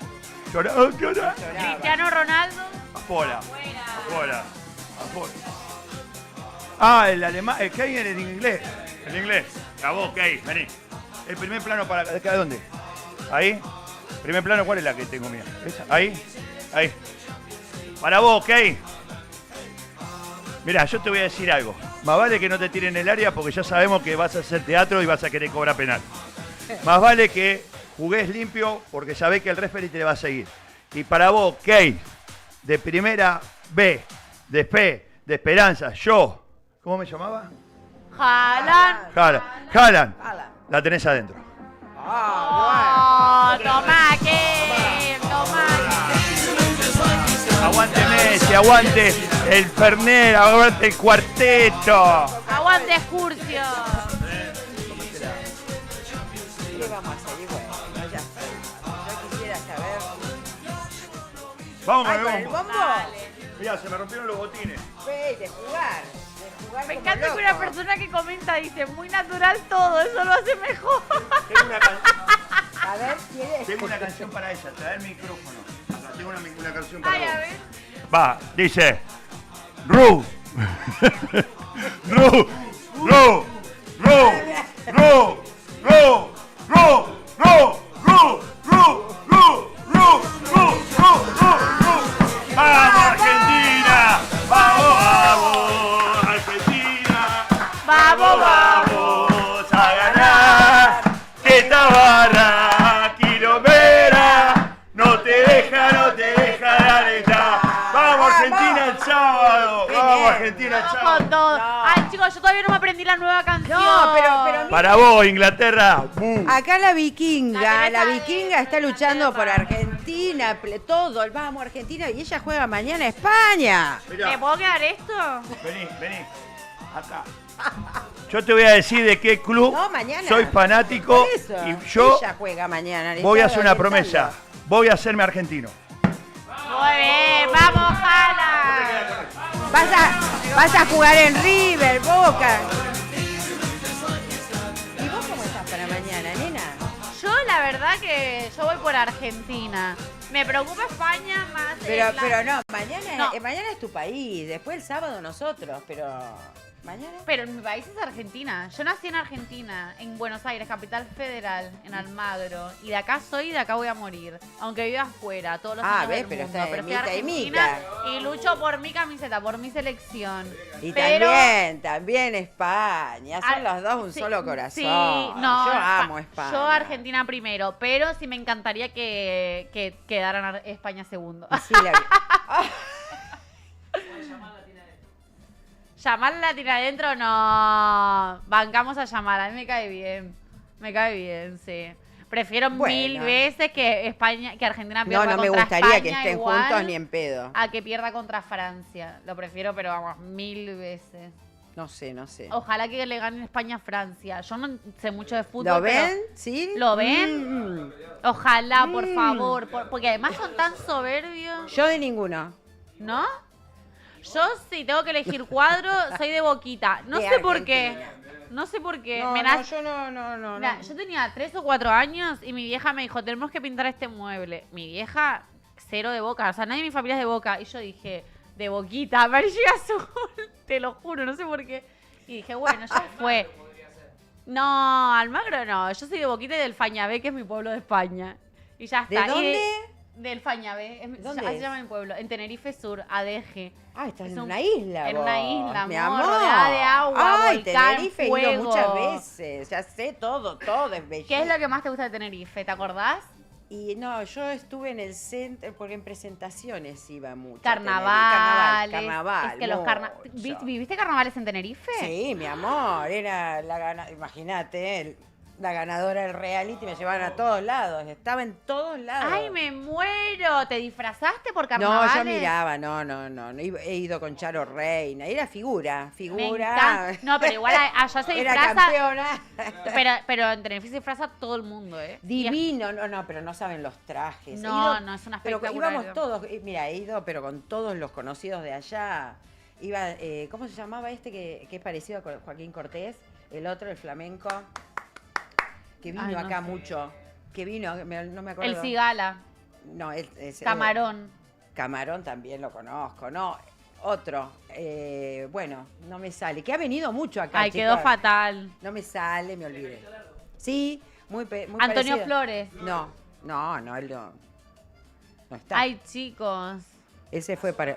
Afuera. Cristiano Ronaldo. Afuera. Ah, el alemán, el Key en el inglés. El inglés. A vos, Key, vení. El primer plano para acá, ¿dónde? Ahí. Primer plano, ¿cuál es la que tengo mía? ¿Esa? Ahí. Para vos, Key. Mirá, yo te voy a decir algo. Más vale que no te tiren el área porque ya sabemos que vas a hacer teatro y vas a querer cobrar penal. Más vale que jugués limpio porque sabés que el referee te va a seguir. Y para vos, Key, de primera B, de fe, de esperanza, yo. ¿Cómo me llamaba? Haaland. Haaland. La tenés adentro. Oh, toma que. Aguante Messi, aguante el Fernet, aguante el cuarteto. Aguante Excursio. ¿Qué vamos a hacer? Y bueno, ya está. Yo quisiera saber. Vamos Ay, con con el el bombo. bombo. Mirá, se me rompieron los botines. Ve, de jugar. Me como encanta que loco. una persona que comenta dice muy natural todo, eso lo hace mejor. Tengo una, A ver, ¿quieres? tengo una canción para ella, trae el micrófono. Acá tengo una canción para Ay, vos. a ver. Va, dice. Ru. Ru. Ru. Ru. Ru. Ru. Ru. Ru. Ru. Ru. Ru. Ru. Ru. Ru. ¡Vamos, Argentina! ¡Vamos, Argentina! Vamos. A ganar! ¡Que esta barra quilomera no te deja alentar! ¡Vamos, Argentina el sábado! ¡Vamos, Argentina el Vamos sábado! con todo. No. Ay, chicos, yo todavía no me aprendí la nueva canción. No, pero Para vos, Inglaterra. acá la vikinga, La la tenés vikinga está luchando por Argentina, todo, el vamos Argentina y ella juega mañana a España. Mirá, ¿Me puedo quedar esto? vení. Acá. Yo te voy a decir de qué club No, mañana. soy fanático Por eso, y yo ella juega mañana. le voy a estaba hacer una promesa. avisando. Voy a hacerme argentino. Muy bien, vamos, Jala. Vas a jugar en River, Boca. ¿Y vos cómo estás para mañana, nena? Yo la verdad que yo voy por Argentina. Me preocupa España más. Pero no, mañana, No. mañana es tu país, después el sábado nosotros, pero mañana. Pero mi país es Argentina. Yo nací en Argentina, en Buenos Aires, capital federal, en Almagro. Y de acá soy y de acá voy a morir. Aunque viva afuera, todos los años ves, del pero mundo. está Pero de soy mitad y argentina mitad. y lucho por mi camiseta, por mi selección. Y Pero- también España, son los dos un sí, solo corazón. Sí, no, yo amo España. Yo Argentina primero, pero sí me encantaría que quedaran España segundo. Sí, la- ¿Llamarla tiene adentro? No. Bancamos a llamar. A mí me cae bien. Me cae bien, sí. Prefiero Bueno. 1000 veces que Argentina pierda no me contra gustaría España que estén igual juntos ni en pedo. a que pierda contra Francia. Lo prefiero, pero vamos, 1000 veces. No sé. Ojalá que le ganen España a Francia. Yo no sé mucho de fútbol. ¿Lo pero ven? ¿Sí? ¿Lo ven? Ojalá, por favor. Porque además son tan soberbios. Yo de ninguno. ¿No? Yo si tengo que elegir cuadro, soy de Boquita. No De sé por qué. Argentina. No sé por qué. No, Me no, nace- yo no. Mira, yo tenía 3 o 4 años y mi vieja me dijo, tenemos que pintar este mueble. Mi vieja, cero de Boca. O sea, nadie de mi familia es de Boca. Y yo dije, de Boquita, amarillo y azul. Te lo juro, no sé por qué. Y dije, bueno, ya fue. No, Almagro no. Yo soy de Boquita y del Fañabé, que es mi pueblo de España. Y ya ¿De está. dónde? Del Fañabé. ¿Dónde Así es? se llama mi pueblo. En Tenerife Sur, ADG. Ah, estás Es en un- una isla, en vos, una isla, mi amor, amor. rodeada de agua, Ay, volcán, Tenerife he ido fuego. muchas veces. Ya sé todo es bello. ¿Qué es lo que más te gusta de Tenerife? ¿Te acordás? Y no, yo estuve en el centro porque en presentaciones iba mucho. a Carnavales. Tenerife. Carnaval. Es que los mucho. ¿Viviste carnavales en Tenerife? Sí, mi amor, era la ganadora, imagínate, la ganadora del reality, me llevaban a todos lados, estaba en todos lados. Ay, me muero. ¿Te disfrazaste por No, carnavales? yo miraba, no, he ido con Charo Reina, era figura. Me encanta. No, pero igual allá se Era disfraza. campeona. Pero en Tenerife se disfraza todo el mundo, ¿eh? Divino, no, pero no saben los trajes. No, He ido- no, es una Pero espectacularidad. íbamos todos, mira, he ido, pero con todos los conocidos de allá. Iba, ¿cómo se llamaba este que es parecido a Joaquín Cortés? El otro, el flamenco, que vino Ay, no acá sé. mucho. Que vino, no me acuerdo. El Cigala. No, Camarón. Camarón también lo conozco, no. Otro, bueno, no me sale. Que ha venido mucho acá. Ay, quedó chicos. fatal. No me sale, me olvidé. Sí, muy Antonio parecido. Flores. No, él no está. Ay, chicos. Ese fue para...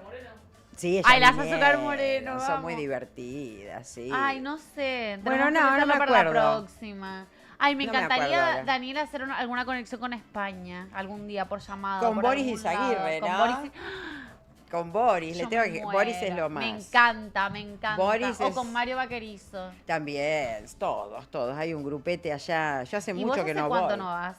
Sí, ella Ay, las vinieron, Azúcar Moreno, son vamos. muy divertidas, sí. Ay, no sé. Bueno, Tenemos que no pensarlo me para la acuerdo. próxima. Ay, me No me encantaría, acuerdo ahora. Daniela, hacer alguna conexión con España algún día por llamada. Con por Boris algún Izaguirre, lado. ¿no? Con Boris. Con Boris, Yo le tengo me que... muero. Boris es lo más. Me encanta, me encanta. Boris o es- con Mario Vaquerizo. También, todos. Hay un grupete allá. Yo hace ¿Y mucho vos que hace no cuánto voy. no vas?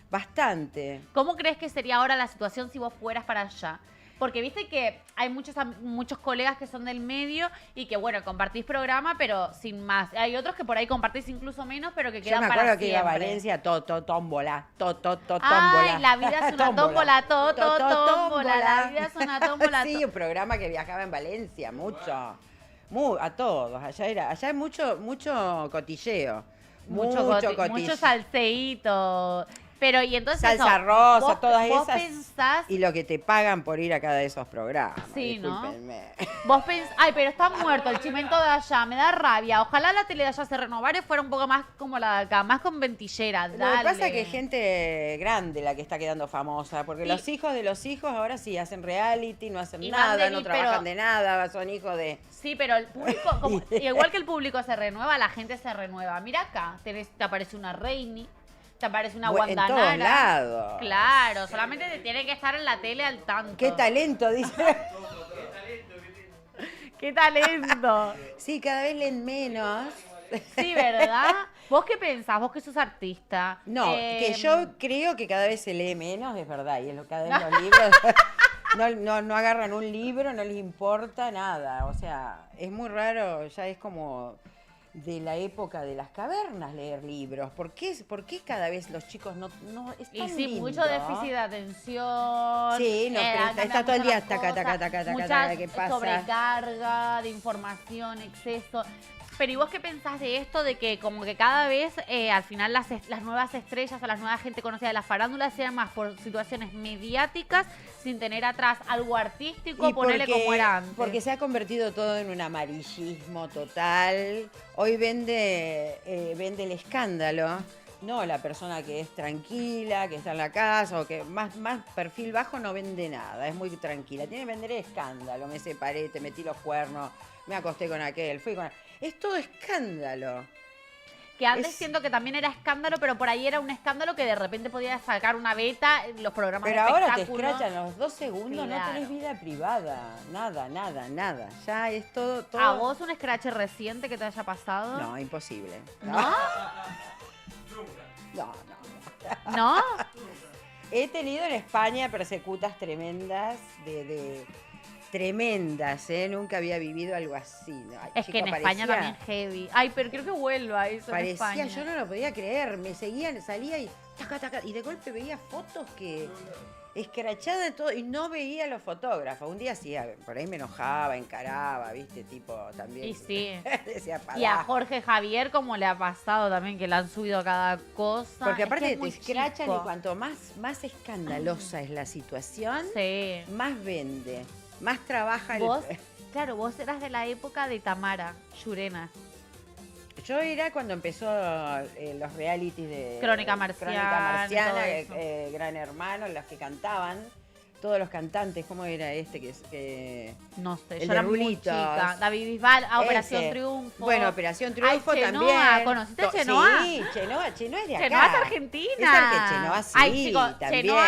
Bastante. ¿Cómo crees que sería ahora la situación si vos fueras para allá? Porque viste que hay muchos colegas que son del medio y que, bueno, compartís programa, pero sin más. Hay otros que por ahí compartís incluso menos, pero que Yo quedan me para acuerdo que iba a siempre. Valencia, tómbola, tómbola. Ay, la vida es una tómbola, tómbola, la vida es una tómbola. Sí, un programa que viajaba en Valencia, mucho. A todos, allá es mucho cotilleo. Mucho cotilleo. mucho salseíto. Pero, y entonces Salsa eso, rosa, vos- todas vos esas. pensás, Y lo que te pagan por ir a cada de esos programas. Sí, ¿no? discúlpenme. ay, pero está muerto el chimento de allá, me da rabia. Ojalá la tele de allá se renovara y fuera un poco más como la de acá, más con ventillera, Lo dale. que pasa es que es gente grande la que está quedando famosa, porque Sí. los hijos de los hijos ahora sí hacen reality, no hacen Y nada, manden no y- trabajan pero- de nada, son hijos de... Sí, pero el público, igual que el público se renueva, la gente se renueva. Mira acá, te aparece una Reini, te aparece una En Guandanara. todos lados. Claro, solamente te tiene que estar en la tele al tanto. ¡Qué talento! Dice. ¡Qué talento! Sí, cada vez leen menos. Sí, ¿verdad? ¿Vos qué pensás? ¿Vos que sos artista? No, que Em, yo creo que cada vez se lee menos, es verdad, y es cada vez los libros no agarran un libro, no les importa nada, o sea, es muy raro, ya es como de la época de las cavernas leer libros. ¿Por qué cada vez los chicos no es Y tan sí, lindo? mucho déficit de atención. Sí, no, pero cambian está todo el mucho día las taca, taca, cosas, taca, taca, mucha taca, ¿qué pasa? sobrecarga de información, exceso. Pero ¿y vos qué pensás de esto? De que como que cada vez al final las nuevas estrellas o las nuevas gente conocida de la farándula sean más por situaciones mediáticas sin tener atrás algo artístico, Y ponerle como era antes. porque se ha convertido todo en un amarillismo total. Hoy vende el escándalo, no la persona que es tranquila, que está en la casa o que más perfil bajo no vende nada, es muy tranquila. Tiene que vender escándalo, me separé, te metí los cuernos, me acosté con aquel, fui con... Es todo escándalo. Que antes Es- siento que también era escándalo, pero por ahí era un escándalo que de repente podía sacar una beta, los programas Pero de ahora te espectáculo. escrachan los 2 segundos, Claro. no tenés vida privada, nada. Ya es todo... ¿A vos un scratch reciente que te haya pasado? No, imposible. ¿No? No. ¿No? He tenido en España persecutas tremendas, tremendas, ¿eh? Nunca había vivido algo así. ¿No? Ay, Es chico, que en España parecía- también heavy. Ay, pero creo que vuelva eso en Parecía, España. yo no lo podía creer, me seguían, salía y taca, taca, y de golpe veía fotos que escrachada de todo, y no veía a los fotógrafos. Un día sí, por ahí me enojaba, encaraba, viste, tipo también. Y sí. Decía, Y a pará. Jorge Javier, como le ha pasado también, que le han subido cada cosa. Porque Es que aparte es te muy escrachan chico. y cuanto más escandalosa es la situación, Sí. más vende, más trabaja el... Vos, claro, vos eras de la época de Tamara Llurena. Yo era cuando empezó los realities de Crónica Marciana, Crónica Marciana, todo eso. Gran Hermano, los que cantaban, todos los cantantes, ¿cómo era este que No sé, El yo de era muy Rulitos. chica. David Bisbal, Operación Ese. Triunfo. Bueno, Operación Triunfo Ay, también. Chenoa, ¿conociste a Chenoa? Sí, Chenoa es de acá. Chenoa es argentina. Chenoa sí, Ay, chicos, también. Chenoa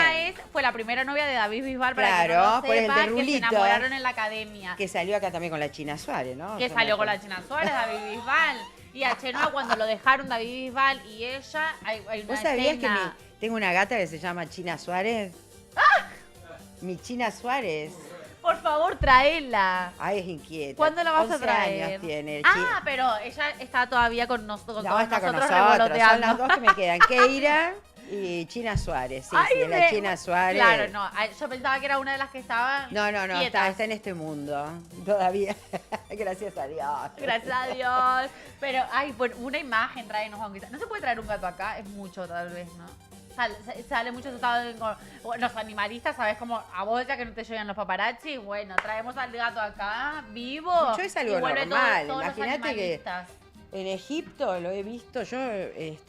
fue la primera novia de David Bisbal, para que Claro, no lo por el de sepa, que se Rulitos. enamoraron en la academia. Que salió acá también con la China Suárez, ¿no? Que Yo salió me con la acuerdo. China Suárez, David Bisbal. Y a Chenoa cuando lo dejaron David Bisbal y ella, hay una ¿Vos sabías que escena- tengo una gata que se llama China Suárez? Mi China Suárez. Por favor, traela. Ay, es inquieta. ¿Cuándo la vas a 11 traer? años tiene. Ah, pero ella está todavía con nosotros. No, está con nosotros. revoloteando. Son las dos que me quedan. Keira y China Suárez. Sí, Ay, sí, es la China Suárez. Claro, no. Yo pensaba que era una de las que estaba. No, quietas. está en este mundo. Todavía. Gracias a Dios. Gracias a Dios. Pero, ay, por una imagen traenos, aunque sea. No se puede traer un gato acá, es mucho tal vez, ¿no? Sale mucho asustado con los animalistas, ¿sabes? Como a vos ya que no te llegan los paparazzi, bueno, traemos al gato acá, vivo. Yo es algo y vuelve normal. todos los Imagínate que animalistas. en Egipto lo he visto, yo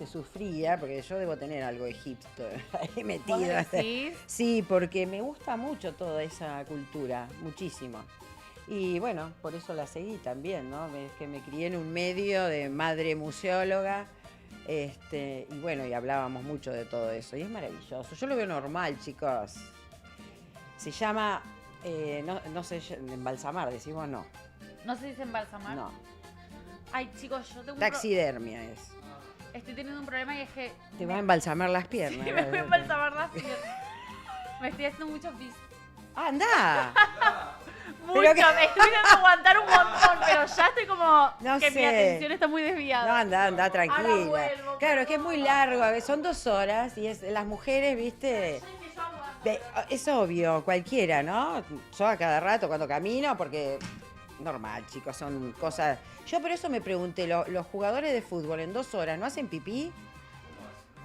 sufría, porque yo debo tener algo de Egipto ahí ¿Vos metido. decís? Sí, porque me gusta mucho toda esa cultura, muchísimo. Y bueno, por eso la seguí también, ¿no? Es que me crié en un medio de madre museóloga, y bueno, y hablábamos mucho de todo eso. Y es maravilloso. Yo lo veo normal, chicos. Se llama, no sé, embalsamar, decimos no. ¿No se dice embalsamar? No, Ay, chicos, yo tengo taxidermia es. estoy teniendo un problema y es que Te va a embalsamar las sí, piernas. me voy a embalsamar las piernas. Me estoy haciendo mucho pis. ¡Anda! Mucho, Pero que- me estoy viendo aguantar un montón, pero ya estoy como No que mi sé. atención está muy desviada. No, anda, tranquila. Ahora vuelvo, Claro, es que es muy perdón. largo, son 2 horas y las mujeres, viste, es obvio, cualquiera, ¿no? Yo a cada rato cuando camino, porque normal, chicos, son cosas... Yo por eso me pregunté, los jugadores de fútbol en 2 horas, ¿no hacen pipí?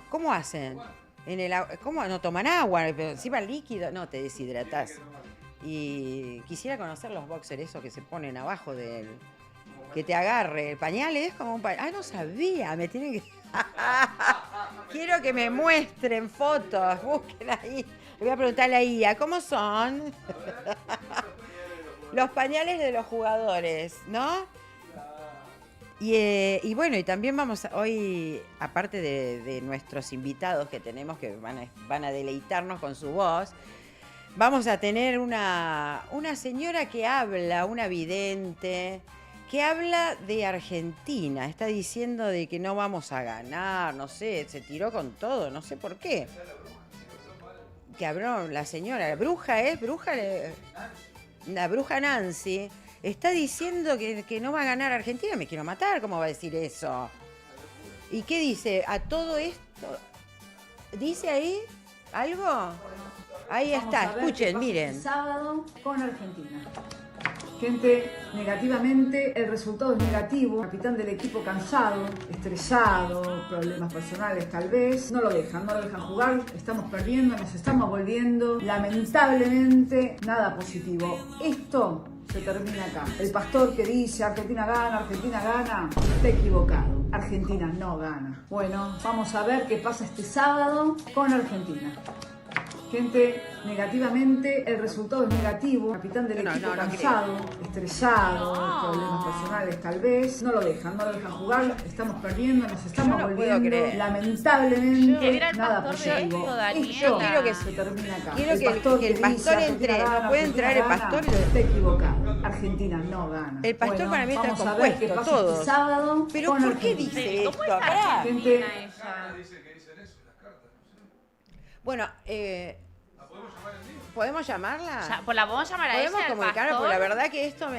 ¿Cómo hacen? ¿Cómo no toman agua? Pero encima líquido, no, te deshidratás. Y quisiera conocer los boxers esos que se ponen abajo del... Que te agarre. El pañal es como un pañal. Ah, no sabía. Me tienen que... Quiero que me muestren fotos. Busquen ahí. Le voy a preguntarle a IA, ¿cómo son? Los pañales de los jugadores, ¿no? Y bueno, y también vamos hoy, aparte de nuestros invitados que tenemos, que van a deleitarnos con su voz, vamos a tener una señora que habla, una vidente, que habla de Argentina. Está diciendo de que no vamos a ganar, no sé, se tiró con todo, no sé por qué. Que habló la señora, la bruja, la bruja Nancy, Está diciendo que no va a ganar Argentina. Me quiero matar, ¿cómo va a decir eso? ¿Y qué dice? A todo esto, ¿dice ahí algo? Ahí está, escuchen, miren. Sábado con Argentina. Gente, negativamente, el resultado es negativo. Capitán del equipo cansado, estresado, problemas personales tal vez. No lo dejan jugar. Estamos perdiendo, nos estamos volviendo. Lamentablemente, nada positivo. Esto se termina acá. El pastor que dice Argentina gana, está equivocado. Argentina no gana. Bueno, vamos a ver qué pasa este sábado con Argentina. Gente, negativamente, el resultado es negativo. Capitán del equipo cansado, estresado, problemas personales tal vez. No lo dejan jugar. Estamos perdiendo, nos estamos volviendo. Lamentablemente, nada positivo. Esto quiero que se termina acá. Quiero que el pastor entre. No puede entrar el pastor. Está equivocado. Argentina no gana. El pastor Bueno, para mí está vamos a ver qué compuesto, pasa todos. este sábado. Pero con ¿por qué Argentina. dice ¿Cómo esto? es Pará. Argentina Gente. ella? Bueno, ¿podemos llamarla? Pues la podemos llamar a ella, Podemos al comunicarnos, pastor. porque la verdad que esto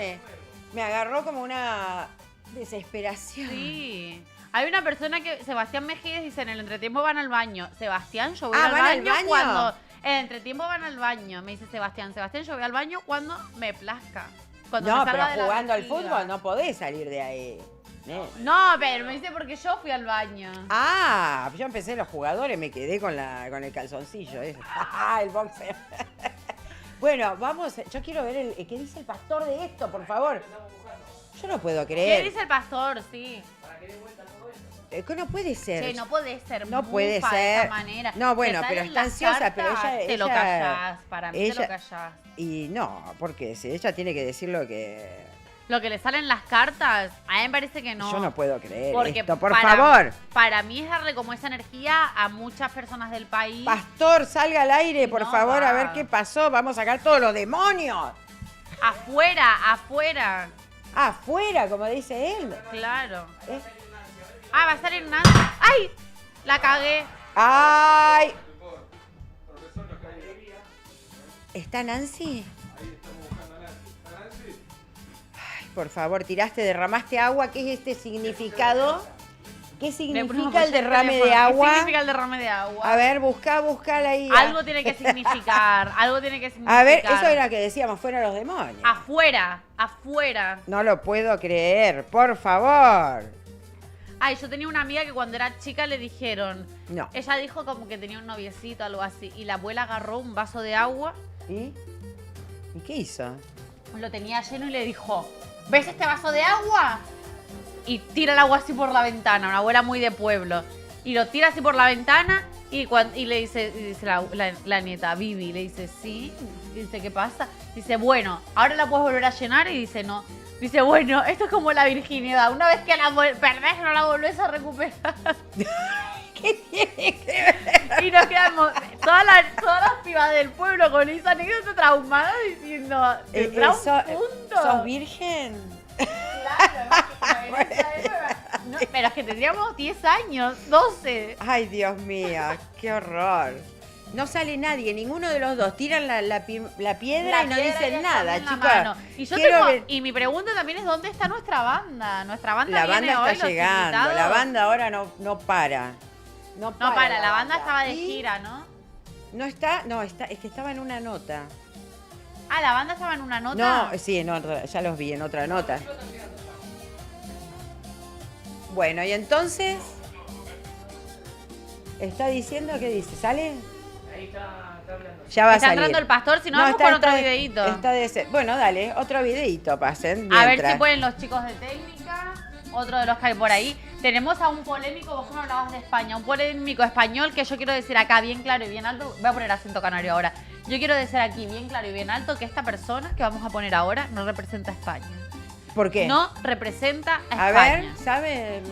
me agarró como una desesperación. Sí. Hay una persona que, Sebastián Mejides, dice, en el entretiempo van al baño. Sebastián, yo voy Ah, al ¿van al baño baño? cuando... En el entretiempo van al baño, me dice Sebastián. Sebastián, yo voy al baño cuando me plazca. Cuando No, me pero salga de la jugando al vejiga. fútbol no podés salir de ahí. No, pero me dice porque yo fui al baño. Ah, yo empecé los jugadores, me quedé con el calzoncillo. El boxeo. Bueno, vamos, yo quiero ver qué dice el pastor de esto, por favor. Yo no puedo ¿Qué creer. dice el pastor? Sí. Que no puede ser. Che, no puede ser No mufa puede de ser. esa manera. No, bueno, Te pero salen está las ansiosa, pero cartas, ella... Te lo callás, para mí te ella- lo callás. Y no, porque si ella tiene que decir lo que... Lo que le salen las cartas, a mí me parece que no. Yo no puedo creer Porque esto, por para- favor. Para mí es darle como esa energía a muchas personas del país. Pastor, salga al aire, por No favor, va. a ver qué pasó. Vamos a sacar todos los demonios. Afuera, afuera. Afuera, como dice él. Claro. ¿Eh? Ah, va a estar en Nancy. ¡Ay! La cagué. ¡Ay! ¿Está Nancy? Ay, por favor, tiraste, derramaste agua. ¿Qué es este significado? ¿Qué Le significa ponemos el el derrame teléfono. de agua? ¿Qué significa el derrame de agua? A ver, buscala ahí. Algo tiene que significar. Algo tiene que significar. A ver, eso era que decíamos, fuera los demonios. Afuera, afuera. No lo puedo creer, por favor. Ay, yo tenía una amiga que cuando era chica le dijeron. No. Ella dijo como que tenía un noviecito, algo así. Y la abuela agarró un vaso de agua, ¿Y qué hizo? lo tenía lleno y le dijo: ¿ves este vaso de agua? Y tira el agua así por la ventana, una abuela muy de pueblo. Y lo tira así por la ventana y le dice, la nieta, Vivi, le dice, sí. Y dice, ¿qué pasa? Dice, bueno, ahora la puedes volver a llenar. Y dice, no. Dice, bueno, esto es como la virginidad. Una vez que la perdés, no la volvés a recuperar. ¿Qué tiene que ver? Y nos quedamos todas las pibas del pueblo con esa anécdota traumadas diciendo, ¿tendrá un punto? ¿Sos virgen? Claro, en esa época- no, pero es que tendríamos 10 años, 12. Ay, Dios mío, qué horror. No sale nadie, ninguno de los dos. Tiran la piedra y no dicen nada, en la chicos. mano. Y yo Quiero tengo, ver- y mi pregunta también es ¿dónde está nuestra banda? Nuestra banda La viene banda hoy, está los llegando, invitados. la banda ahora no para. No para, la banda estaba de Y gira, ¿no? No está, es que estaba en una nota. Ah, la banda estaba en una nota. No, sí, en otra, ya los vi en otra nota. Bueno, y entonces está diciendo, ¿qué dice? ¿Sale? Ahí está hablando. Ya va a Está salir. entrando el pastor, si no, vamos con otro videíto. Bueno, dale, otro videíto pasen. A ver mientras. si pueden los chicos de técnica, otro de los que hay por ahí. Tenemos a un polémico, vos no hablabas de España, un polémico español que yo quiero decir acá bien claro y bien alto. Voy a poner acento canario ahora. Yo quiero decir aquí bien claro y bien alto que esta persona que vamos a poner ahora no representa a España. ¿Por qué? No representa a A España. ver, ¿saben?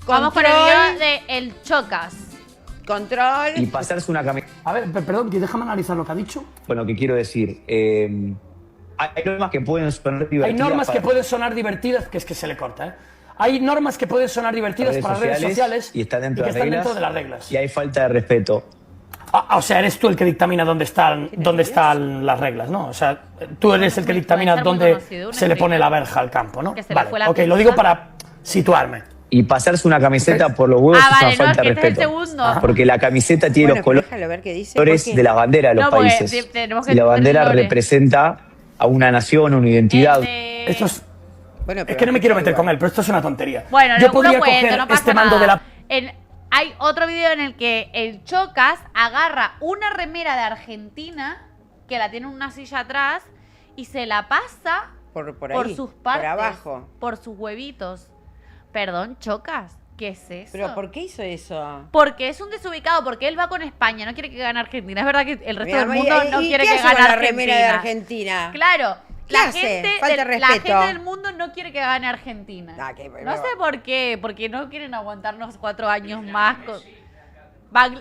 Vamos con el video de El Chocas. Control. Y pasarse una camiseta. A ver, perdón, que déjame analizar lo que ha dicho. Bueno, ¿qué quiero decir? Hay normas que pueden sonar divertidas. Hay normas que para pueden sonar divertidas, que es que se le corta, ¿eh? Hay normas que pueden sonar divertidas para redes sociales y están dentro, que de, están reglas, dentro de las reglas. Y hay falta de respeto. O sea, eres tú el que dictamina dónde están las reglas, ¿no? O sea, tú eres el que dictamina dónde se le pone la verja al campo, ¿no? Vale, ok, lo digo para situarme. Y pasarse una camiseta por los huevos es una falta de este es el respeto. segundo. Porque la camiseta tiene los Déjalo ver qué dice. colores porque- de la bandera de los No, porque países. tenemos que Y la bandera entender representa a una nación, una identidad. Esto es... Bueno, Es pero que no me quiero meter igual. con él, pero esto es una tontería. Bueno, yo lo podría cuento, coger no pasa este mando nada. de la... Hay otro video en el que el Chocas agarra una remera de Argentina, que la tiene en una silla atrás, y se la pasa por por ahí, sus partes, por abajo. por sus huevitos. Perdón, Chocas, ¿qué es eso? ¿Pero por qué hizo eso? Porque es un desubicado, porque él va con España, no quiere que gane Argentina. Es verdad que el resto Mira, del mundo no ¿y quiere qué que hace gane con la Argentina. remera de Argentina? Claro. ¿Qué La hace? gente, Falta la respeto. gente del mundo no quiere que gane Argentina. Pero- No sé por qué, porque no quieren aguantarnos 4 años más.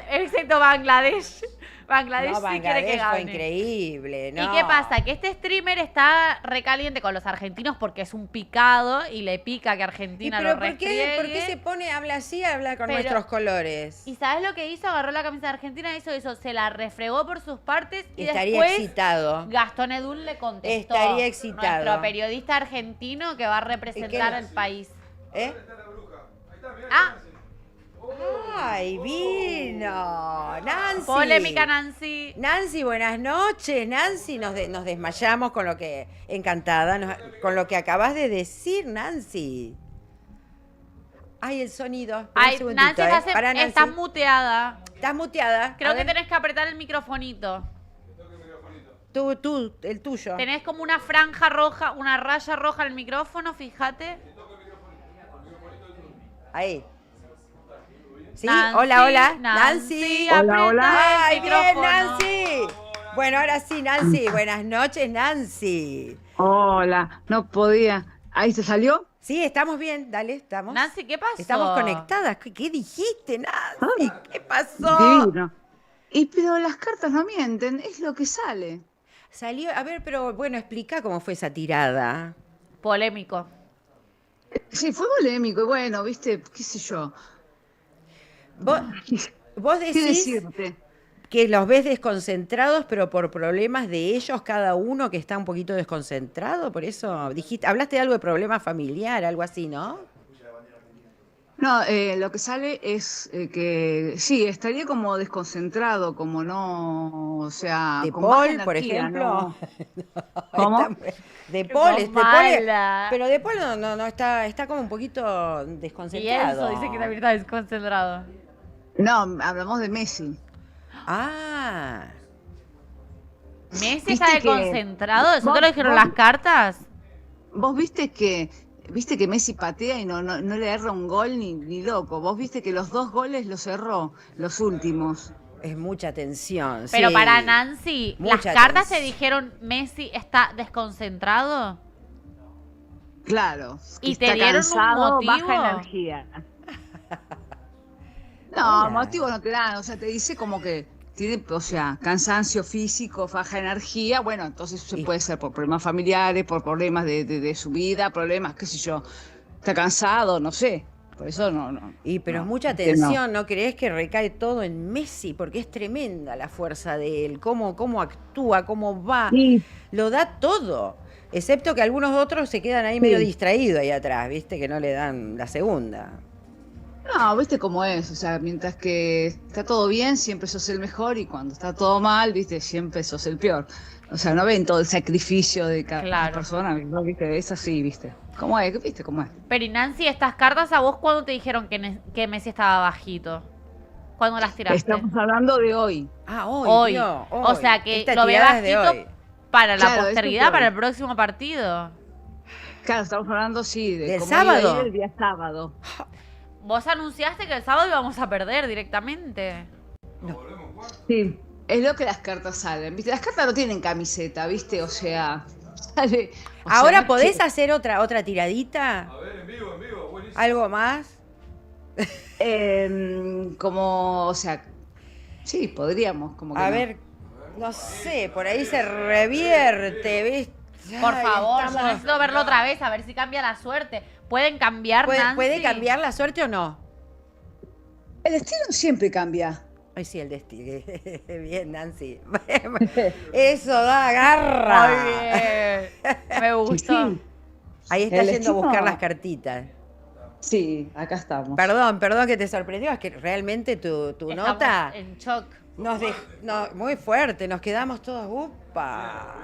Excepto Bangladesh. Bangladesh No, sí quiere que Bangladesh fue gane. increíble, ¿no? ¿Y qué pasa? Que este streamer está recaliente con los argentinos porque es un picado y le pica que Argentina ¿Pero lo por qué restriegue. se pone, habla así, habla con Pero- nuestros colores? ¿Y sabes lo que hizo? Agarró la camisa de Argentina, hizo eso, se la refregó por sus partes y Estaría después excitado. Gastón Edul le contestó. Estaría excitado. Nuestro periodista argentino que va a representar al país. ¿Eh? Ah, ¡Ay, vino! ¡Nancy! polémica Nancy. Nancy, buenas noches. Nancy, nos desmayamos con lo que... Encantada, con lo que acabas de decir, Nancy. Ay, el sonido. Espera un Ay, segundito, Nancy, Para, Nancy. estás muteada. Estás muteada. Creo A que ver, tenés que apretar el microfonito. tú, el tuyo. Tenés como una franja roja, una raya roja en el micrófono, fíjate. Ahí. ¿Sí? Nancy, Hola. Nancy, Nancy. aprieta ¡Ay, el bien, micrófono. Nancy! Bueno, ahora sí, Nancy. Buenas noches, Nancy. Hola, no podía. ¿Ahí se salió? Sí, estamos bien. Dale, estamos. Nancy, ¿qué pasó? Estamos conectadas. ¿Qué dijiste, Nancy? ¿Qué pasó? Divino. Pero las cartas no mienten, es lo que sale. Salió, a ver, pero bueno, explica cómo fue esa tirada. Polémico. Sí, fue polémico y bueno, viste, qué sé yo. Vos ¿Qué decís decirte? que los ves desconcentrados, pero por problemas de ellos, cada uno que está un poquito desconcentrado, por eso dijiste, hablaste de algo de problema familiar, algo así, ¿no? No, lo que sale es que sí, estaría como desconcentrado, como no, o sea, De con baja Paul, por energía, ejemplo. ¿no? ¿Cómo? De Paul, Qué mala. pero De Paul no está como un poquito Y desconcentrado. eso dice que también está desconcentrado. No, hablamos de Messi. Ah, ¿Messi ¿Viste está que- desconcentrado? ¿Eso vos- te lo dijeron vos- las cartas? Vos viste que Messi patea y no le erra un gol ni loco. Vos viste que los 2 goles los erró, los últimos. es mucha tensión. Pero sí. para Nancy, ¿las Mucha cartas te tensión. dijeron Messi está desconcentrado? Claro. ¿Y que te está dieron un cansado, motivo? baja energía. No, motivo no te dan, o sea, te dice como que tiene, o sea, cansancio físico, baja energía, bueno, entonces eso puede ser por problemas familiares, por problemas de su vida, problemas, qué sé yo, está cansado, no sé, por eso no. Pero no, es mucha que no. tensión, ¿no crees que recae todo en Messi? Porque es tremenda la fuerza de él, cómo actúa, cómo va, Sí. lo da todo. Excepto que algunos otros se quedan ahí medio distraídos ahí atrás, ¿viste? Que no le dan la segunda. No, viste cómo es, o sea, mientras que está todo bien, siempre sos el mejor y cuando está todo mal, viste, siempre sos el peor. O sea, no ven todo el sacrificio de cada Claro. persona, ¿no? ¿Viste? Es así, viste. ¿Cómo es? ¿Viste cómo es? Pero y Nancy, estas cartas a vos, ¿cuándo te dijeron que Messi estaba bajito? ¿Cuándo las tiraste? Estamos hablando de hoy. Ah, hoy. Hoy. vio, O sea que Esta lo ve tirada es de bajito hoy. para la Claro, esto es posteridad, de para hoy. el próximo partido. Claro, estamos hablando, sí, de ¿Del cómo iba a ir sábado? el día sábado. Vos anunciaste que el sábado íbamos a perder directamente. Sí. Es lo que las cartas salen, ¿viste? Las cartas no tienen camiseta, ¿viste? O sea, sale. o sea, Ahora no podés que- hacer otra tiradita. A ver, en vivo, buenísimo. ¿Algo más? Como, o sea, sí, podríamos, como que A no. ver, no sé, por ahí se revierte, ¿viste? Por Ay, favor, yo estamos- necesito verlo otra vez, a ver si cambia la suerte. ¿Pueden cambiar, Nancy? ¿Puede cambiar la suerte o no? El destino siempre cambia. Ay, sí, el destino. Bien, Nancy. Eso da garra. Muy bien. Me gustó. Sí. Ahí está El yendo a destino. buscar las cartitas. Sí, acá estamos. Perdón que te sorprendió, es que realmente tu Estamos nota en shock. muy fuerte, nos quedamos todos, upa.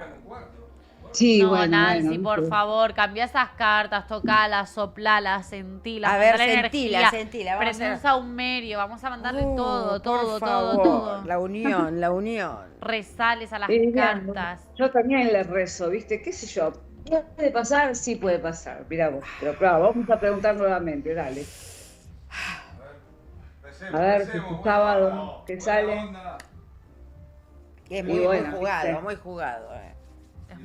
Sí, No, bueno, Nancy, bueno, por ¿viste? favor, cambia esas cartas, tocalas, soplalas, sentilas. A ver, mandale sentila, energía, sentila, vamos a prende un hacer. saumerio, vamos a mandarle todo, Por todo, favor, todo. La unión, la unión. Rezales a las Mirá, cartas. yo también le rezo, ¿viste? ¿Qué sé yo? ¿Puede pasar? Sí puede pasar. Mirá vos. Pero claro, vamos a preguntar nuevamente, dale. A ver, si este sábado que sale. Es Y muy, bueno, muy jugado, ¿viste? muy jugado.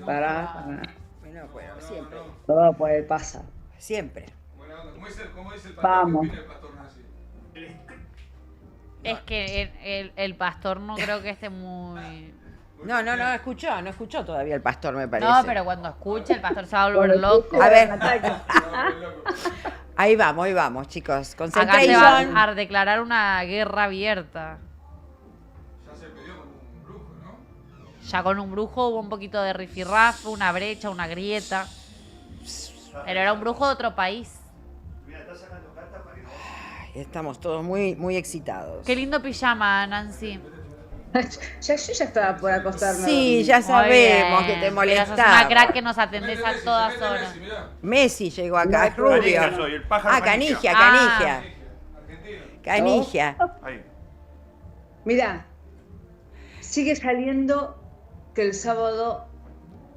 Pará. Bueno, siempre. Todo puede pasar. Siempre. ¿Cómo dice el Vamos. que opina el pastor Nancy? Es que el pastor no creo que esté muy... No escuchó todavía el pastor, me parece. No, pero cuando escuche el pastor se va a volver loco. A ver. Ahí vamos, chicos. Acá se Concentration. va a declarar una guerra abierta. Ya se peleó con un brujo, ¿no? Ya con un brujo hubo un poquito de rifirrafe, una brecha, una grieta. Pero era un brujo de otro país. Estamos todos muy, muy excitados. Qué lindo pijama, Nancy. Yo ya estaba por acostarme. Sí, ya sabemos que te Sos una molestaba. crack que nos atendés a todas horas. Messi llegó acá, No, rubio. Canigia soy, el pájaro Canigia, Canigia. Canigia. Ahí. Mirá, sigue saliendo que el sábado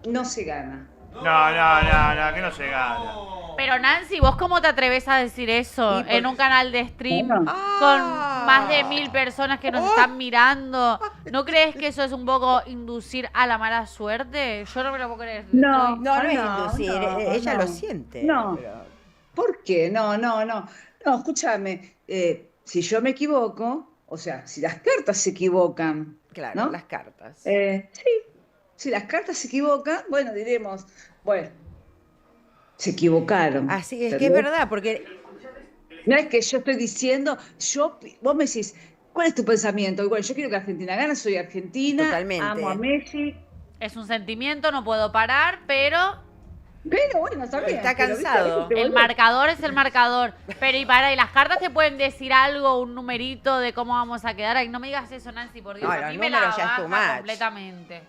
no se gana. No, que no se gana. Pero Nancy, ¿vos cómo te atreves a decir eso en un canal de stream Bueno. con más de 1000 personas que nos están mirando? ¿No crees que eso es un poco inducir a la mala suerte? Yo no me lo puedo creer. No, No es no, inducir, no, ella no. lo siente. No. pero- ¿Por qué? No, escúchame. Si yo me equivoco, o sea, si las cartas se equivocan, Claro, ¿no? las cartas. Sí, si las cartas se equivocan, bueno, diremos, bueno, se equivocaron. Así es que es ¿entendés? verdad, porque No es que yo estoy diciendo, vos me decís, ¿cuál es tu pensamiento? Y bueno, yo quiero que Argentina gane, soy argentina, Totalmente. amo a Messi, Es un sentimiento, no puedo parar, pero pero bueno, está bien. Está pero, ¿viste? cansado. ¿Viste, el boludo? marcador es el marcador. Pero y las cartas te pueden decir algo, un numerito de cómo vamos a quedar. Ay, no me digas eso, Nancy, por Dios. No, a los mí me la números ya es too baja much. completamente.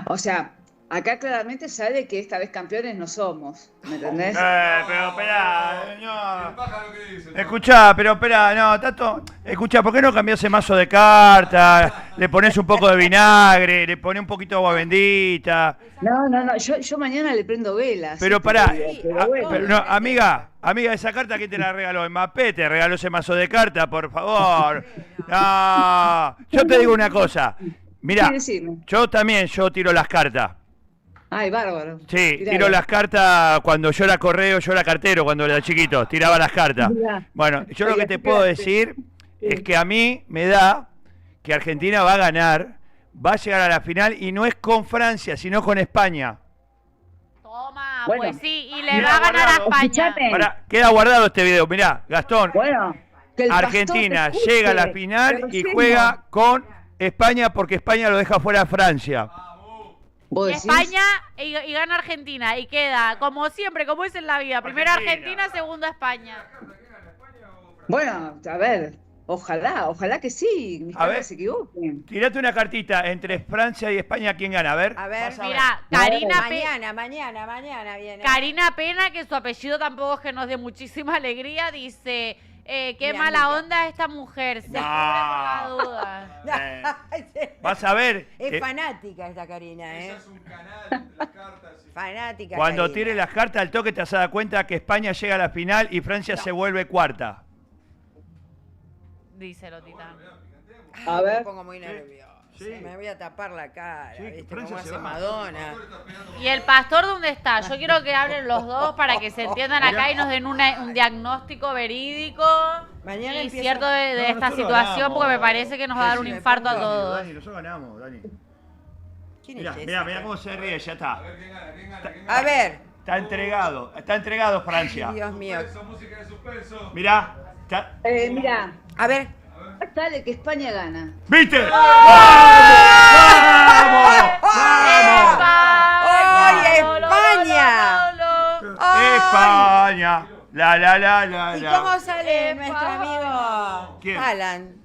O sea, acá claramente sale que esta vez campeones no somos, ¿me entendés? Pero esperá, ¿El no. pájaro qué dice? Escuchá, pero esperá, no, Tato, escuchá, ¿por qué no cambiás el mazo de cartas? Le pones un poco de vinagre, le pones un poquito de agua bendita. No, yo mañana le prendo velas. Pero pará, Pero bueno. pero no, amiga, esa carta que te la regaló Mbappé, te regaló ese mazo de cartas, por favor. No, yo te digo una cosa. Mirá, Sí, decime. yo tiro las cartas. Ay, bárbaro. Sí, Mirá. tiro las cartas cuando yo era correo, yo era cartero cuando era chiquito, tiraba las cartas. Mirá. Bueno, yo lo Ay, que te así puedo quedaste. decir es que a mí me da que Argentina va a ganar, va a llegar a la final y no es con Francia, sino con España. Toma, Bueno. pues sí, y le Mirá, va a ganar a guardado, España. escuchame. Pará, queda guardado este video, mirá, Gastón. Bueno, que el pastor Argentina te escuche, llega a la final pero y sí, juega con España porque España lo deja fuera a Francia. ¿Vos decís? España y gana Argentina y queda como siempre, como es en la vida. Primero Argentina, segundo España. Bueno, a ver, ojalá que sí, mis A cartas ver. se equivoquen. Tirate una cartita entre Francia y España, ¿quién gana? A ver. A ver, vas a Mira, Karina viene. Karina Pena, que su apellido tampoco es que nos dé muchísima alegría, dice, qué Mi mala amiga. onda esta mujer, se No. cubre por la duda. Vas a ver. Es fanática esta Karina, ¿eh? Es un canal, las cartas. Fanática. Cuando Karina. tires las cartas al toque te vas a dar cuenta que España llega a la final y Francia se vuelve cuarta. Díselo, Titán. A Me ver. pongo muy nerviosa. Sí. Me voy a tapar la cara, Sí, ¿viste? Francia Como se hace va. Madonna. ¿Y el pastor dónde está? Yo quiero que hablen los dos para que se entiendan acá y nos den un diagnóstico verídico Mañana y empieza- cierto de esta situación, porque me parece que nos va a dar un infarto a todos. Dani, nosotros ganamos, Dani. ¿Quién Mirá, es ese? mirá, mirá cómo se ríe, ya está. A ver. Está entregado Francia. Dios mío. Música de suspenso. Mirá, Mirá, A ver. sale que España gana. ¿Viste? ¡Ay, España! ¡Ay! España. La. ¿Y cómo sale nuestro amigo ¿Quién? Haaland?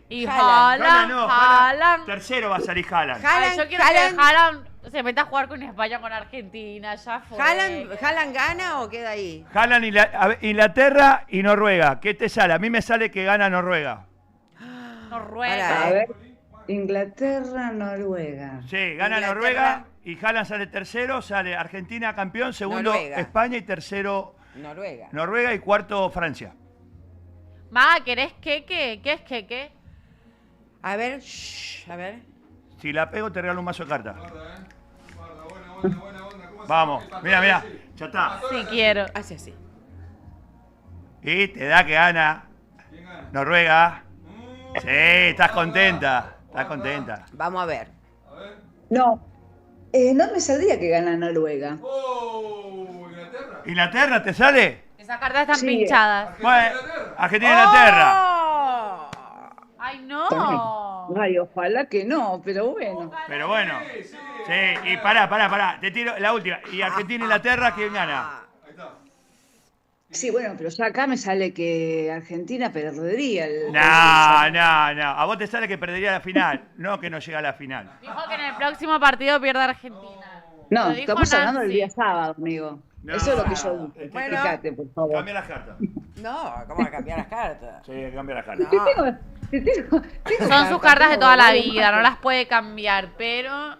Y Haaland Haaland. Tercero va a salir Haaland. Haaland, Yo quiero que Haaland se meta a jugar con España, con Argentina, ya fue. ¿Haaland gana o queda ahí? Haaland, Inglaterra y Noruega. ¿Qué te sale? A mí me sale que gana Noruega. Noruega. A ver, Inglaterra, Noruega. Sí, gana Inglaterra. Noruega y Haaland sale tercero, sale Argentina campeón, segundo Noruega. España y tercero Noruega. Noruega y cuarto Francia. Ma, ¿querés queque? ¿Qué es queque? A ver, shh, a ver. Si la pego te regalo un mazo de cartas. Vamos, mira, ya está. Sí, quiero. Hace así. Y te da que gana Noruega. Sí, estás contenta. Vamos a ver. No, no me saldría que gana Noruega. ¿Inglaterra te sale? Esas cartas están Sí. pinchadas. Bueno, Argentina-Inglaterra. ¡Oh! ¡Ay, no! Ay, ojalá que no, pero bueno. Pero bueno. Sí, y pará. Te tiro la última. ¿Y Argentina-Inglaterra quién gana? Sí, bueno, pero ya acá me sale que Argentina perdería el... No. A vos te sale que perdería la final. No que no llega a la final. Dijo que en el próximo partido pierde Argentina. No, Lo dijo estamos hablando del Nancy. día sábado, amigo. No. Eso es lo que yo dije. Bueno. Fíjate, por favor. Cambia las cartas. No, ¿cómo va a cambiar las cartas? Sí, cambia las cartas. No. Son sus cartas de toda la vida, no las puede cambiar, pero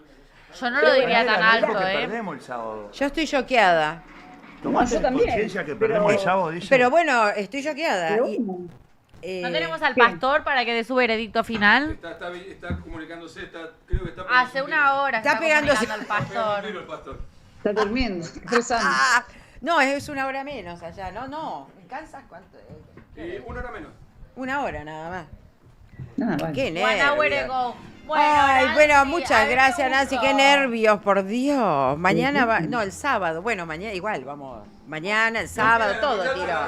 yo no lo diría tan alto, Perdemos el sábado. Yo estoy choqueada. ¿Tomaste yo también, conciencia que pero- perdemos el sábado? Dice. Pero bueno, estoy choqueada. Pero Y, bueno. ¿No tenemos al pastor para que dé su veredicto final? Está comunicándose, creo que está Hace una hora Está pegándose. comunicando al pastor. el pastor. Está durmiendo, rezando. Ah, no, es una hora menos allá. No. ¿En Kansas cuánto? Una hora menos. Una hora nada más. Ah, bueno. Qué One hour nervios. ago. Bueno, Ay, Nancy, bueno, a muchas ver, gracias, me Nancy. gustó. Qué nervios, por Dios. Mañana va. No, el sábado. Bueno, mañana igual, vamos. Mañana, el sábado, todo tiro.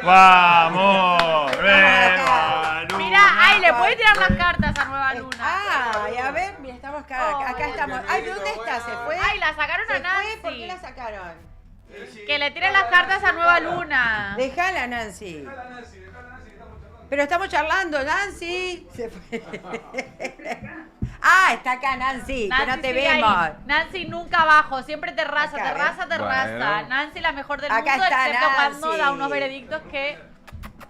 ¡Vamos! ¡Nueva Luna! Mira, ay, le puede tirar las cartas a Nueva Luna. Ay, a ver, mira, estamos acá estamos. Ay, ¿dónde está? ¿Se fue? Ay, la sacaron ¿Se a fue? Nancy. ¿Por qué la sacaron? Que le tiren las cartas a Nueva Luna. Dejala, Nancy. Pero estamos charlando, Nancy. Se fue. Ah, está acá Nancy, que no te sigue ahí. vemos. Nancy nunca abajo, siempre te raza, Acá, te raza, te Bueno. raza. Nancy la mejor del Acá mundo, está excepto cuando Nancy. da unos veredictos que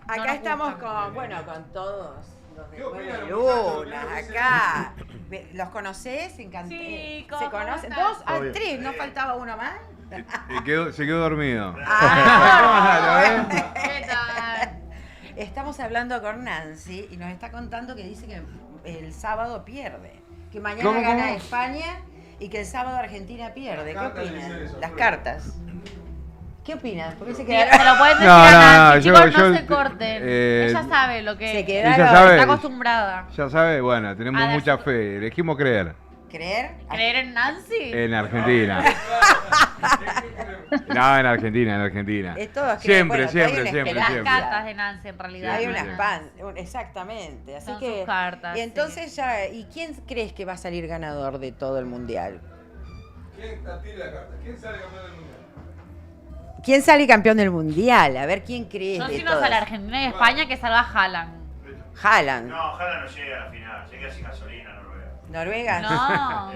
Acá nos estamos gustan. con todos los de ¿Qué opinan Nueva los Luna, muchachos? acá. ¿Los conocés? Sí, ¿Se ¿cómo conocen? están? ¿Dos? Ah, Obvio. tres, ¿no faltaba uno más? Se quedó dormido. Ah. ¿Qué tal? Estamos hablando con Nancy y nos está contando que dice que el sábado pierde. Que mañana ¿Cómo, gana cómo? España y que el sábado Argentina pierde. ¿Qué cartas opinan? dicen eso, Las pero- cartas. ¿Qué opinas? ¿Por qué se Mira, quedaron? se lo pueden decir No, a no, Nancy, yo- chicos, no yo- se corten. Ella sabe lo que Se es. quedaron. Ella sabe. Está acostumbrada. Ya sabe, bueno, tenemos A ver, mucha sí. fe. Elegimos creer ¿Creer? ¿Creer en Nancy? en Argentina. No, en Argentina. Es todo creer. Siempre, Bueno, siempre, hay una siempre, Las siempre. cartas de Nancy, en realidad. Hay Siempre, unas siempre. pan, exactamente. Así Son que sus cartas, y entonces ya, ¿y quién crees que va a salir ganador de todo el mundial? ¿Quién tira la carta? ¿Quién sale campeón del mundo? ¿Quién sale campeón del mundial? A ver quién crees No, de si no todos. sale Argentina y España, que salga Haaland. Haaland. No, ojalá no llegue a la final. Llegue sin gasolina, Noruega. Noruega. No.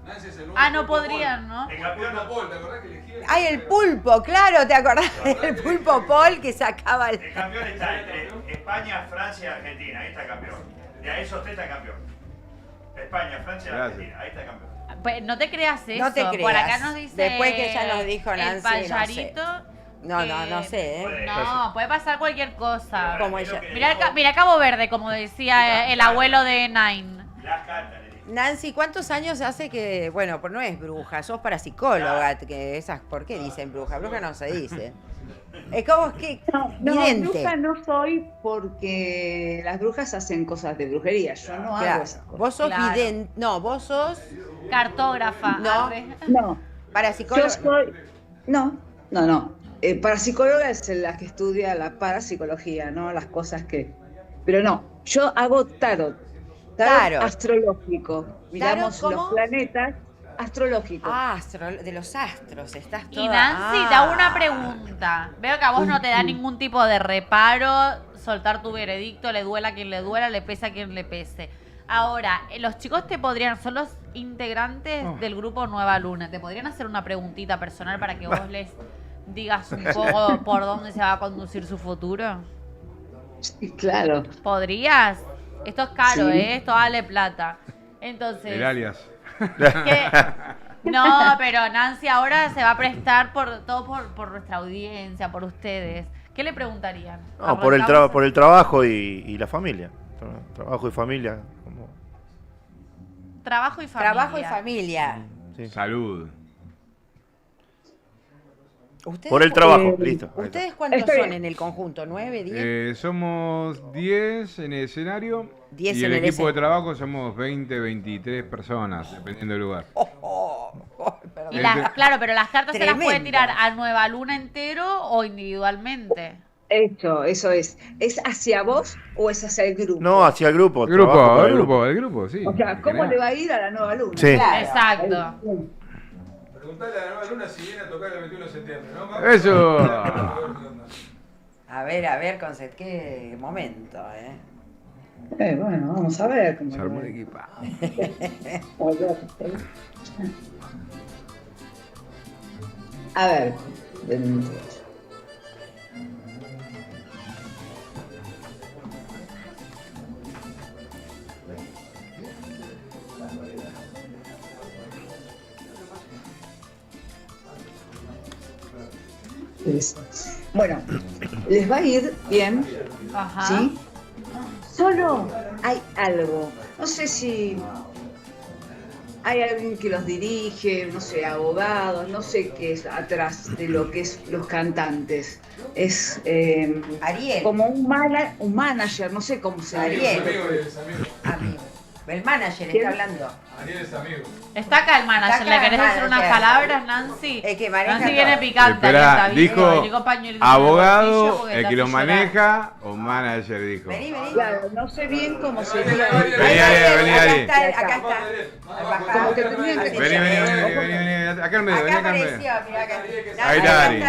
Nancy es el Ah, no podrían, ¿no? El campeón no. Paul, ¿te acordás que elegí? Ay, el pulpo, claro, ¿te acordás del pulpo Paul que sacaba el... El campeón está entre España, Francia y Argentina. Ahí está el campeón. De ahí esos tres está el campeón. España, Francia y Gracias. Argentina. Ahí está el campeón. Pues no te creas eso. No te creas. Por acá nos dice. Después que ya nos dijo el Nancy, no sé. Payarito. No sé, ¿eh? No, puede pasar cualquier cosa. Como ella. Mira Cabo Verde, como decía el abuelo de Nine. Las cartas le dije. Nancy, ¿cuántos años hace que, bueno, pues no es bruja, sos parapsicóloga, que esas, ¿por qué dicen bruja? Bruja no se dice. Es como que No, vidente. bruja no soy porque las brujas hacen cosas de brujería. Yo no hago Claro. esas cosas. Vos sos Claro. vidente, no, vos sos Cartógrafa. No. arre. No, parapsicóloga. yo soy... No. Parapsicóloga es la que estudia la parapsicología, ¿no? Las cosas que Pero no, yo hago tarot astrológico. Miramos los planetas astrológicos. De los astros, estás toda... Y Nancy, te hago una pregunta. Veo que a vos no te da ningún tipo de reparo soltar tu veredicto, le duela a quien le duela, le pese a quien le pese. Ahora, los chicos son los integrantes del grupo Nueva Luna. ¿Te podrían hacer una preguntita personal para que vos les digas un poco por dónde se va a conducir su futuro? Sí, claro. ¿Podrías? Esto es caro, esto vale plata. Entonces... El alias. No, pero Nancy ahora se va a prestar por nuestra audiencia, por ustedes. ¿Qué le preguntarían? No, por el trabajo y la familia. Trabajo y familia. Trabajo y familia. Trabajo y familia. Sí. Salud. Por el trabajo, listo. ¿Ustedes cuántos son en el conjunto? ¿9, 10? Somos 10 en el escenario. 10 y en el el equipo de trabajo somos 20, 23 personas, dependiendo del lugar. Y claro, pero las cartas se las puede tirar a Nueva Luna entero o individualmente. Eso es. ¿Es hacia vos o es hacia el grupo? No, hacia el grupo. El grupo, sí. O sea, ¿cómo le va a ir a la Nueva Luna? Sí. Claro. Exacto. Preguntale a la Nueva Luna si viene a tocar el 21 de septiembre, ¿no? Eso. A ver, qué momento, Bueno, vamos a ver cómo se armó el equipo. A ver. Bueno, les va a ir bien, ¿sí? Solo hay algo, no sé si hay alguien que los dirige, no sé, abogados, no sé qué es atrás de lo que es los cantantes. Es Ariel. Como un manager, no sé cómo se Ariel. Amigo. El manager está hablando. Ariel es amigo. Está acá el manager. ¿Le querés decir unas palabras, Nancy? Nancy viene picante. Espera, dijo abogado, el que lo llorar. maneja, o manager, dijo. Vení. Claro, no sé bien cómo sería. Vení, Ari. Acá está. Vení. Acá en medio, vení acá en medio. Ahí está Ariel.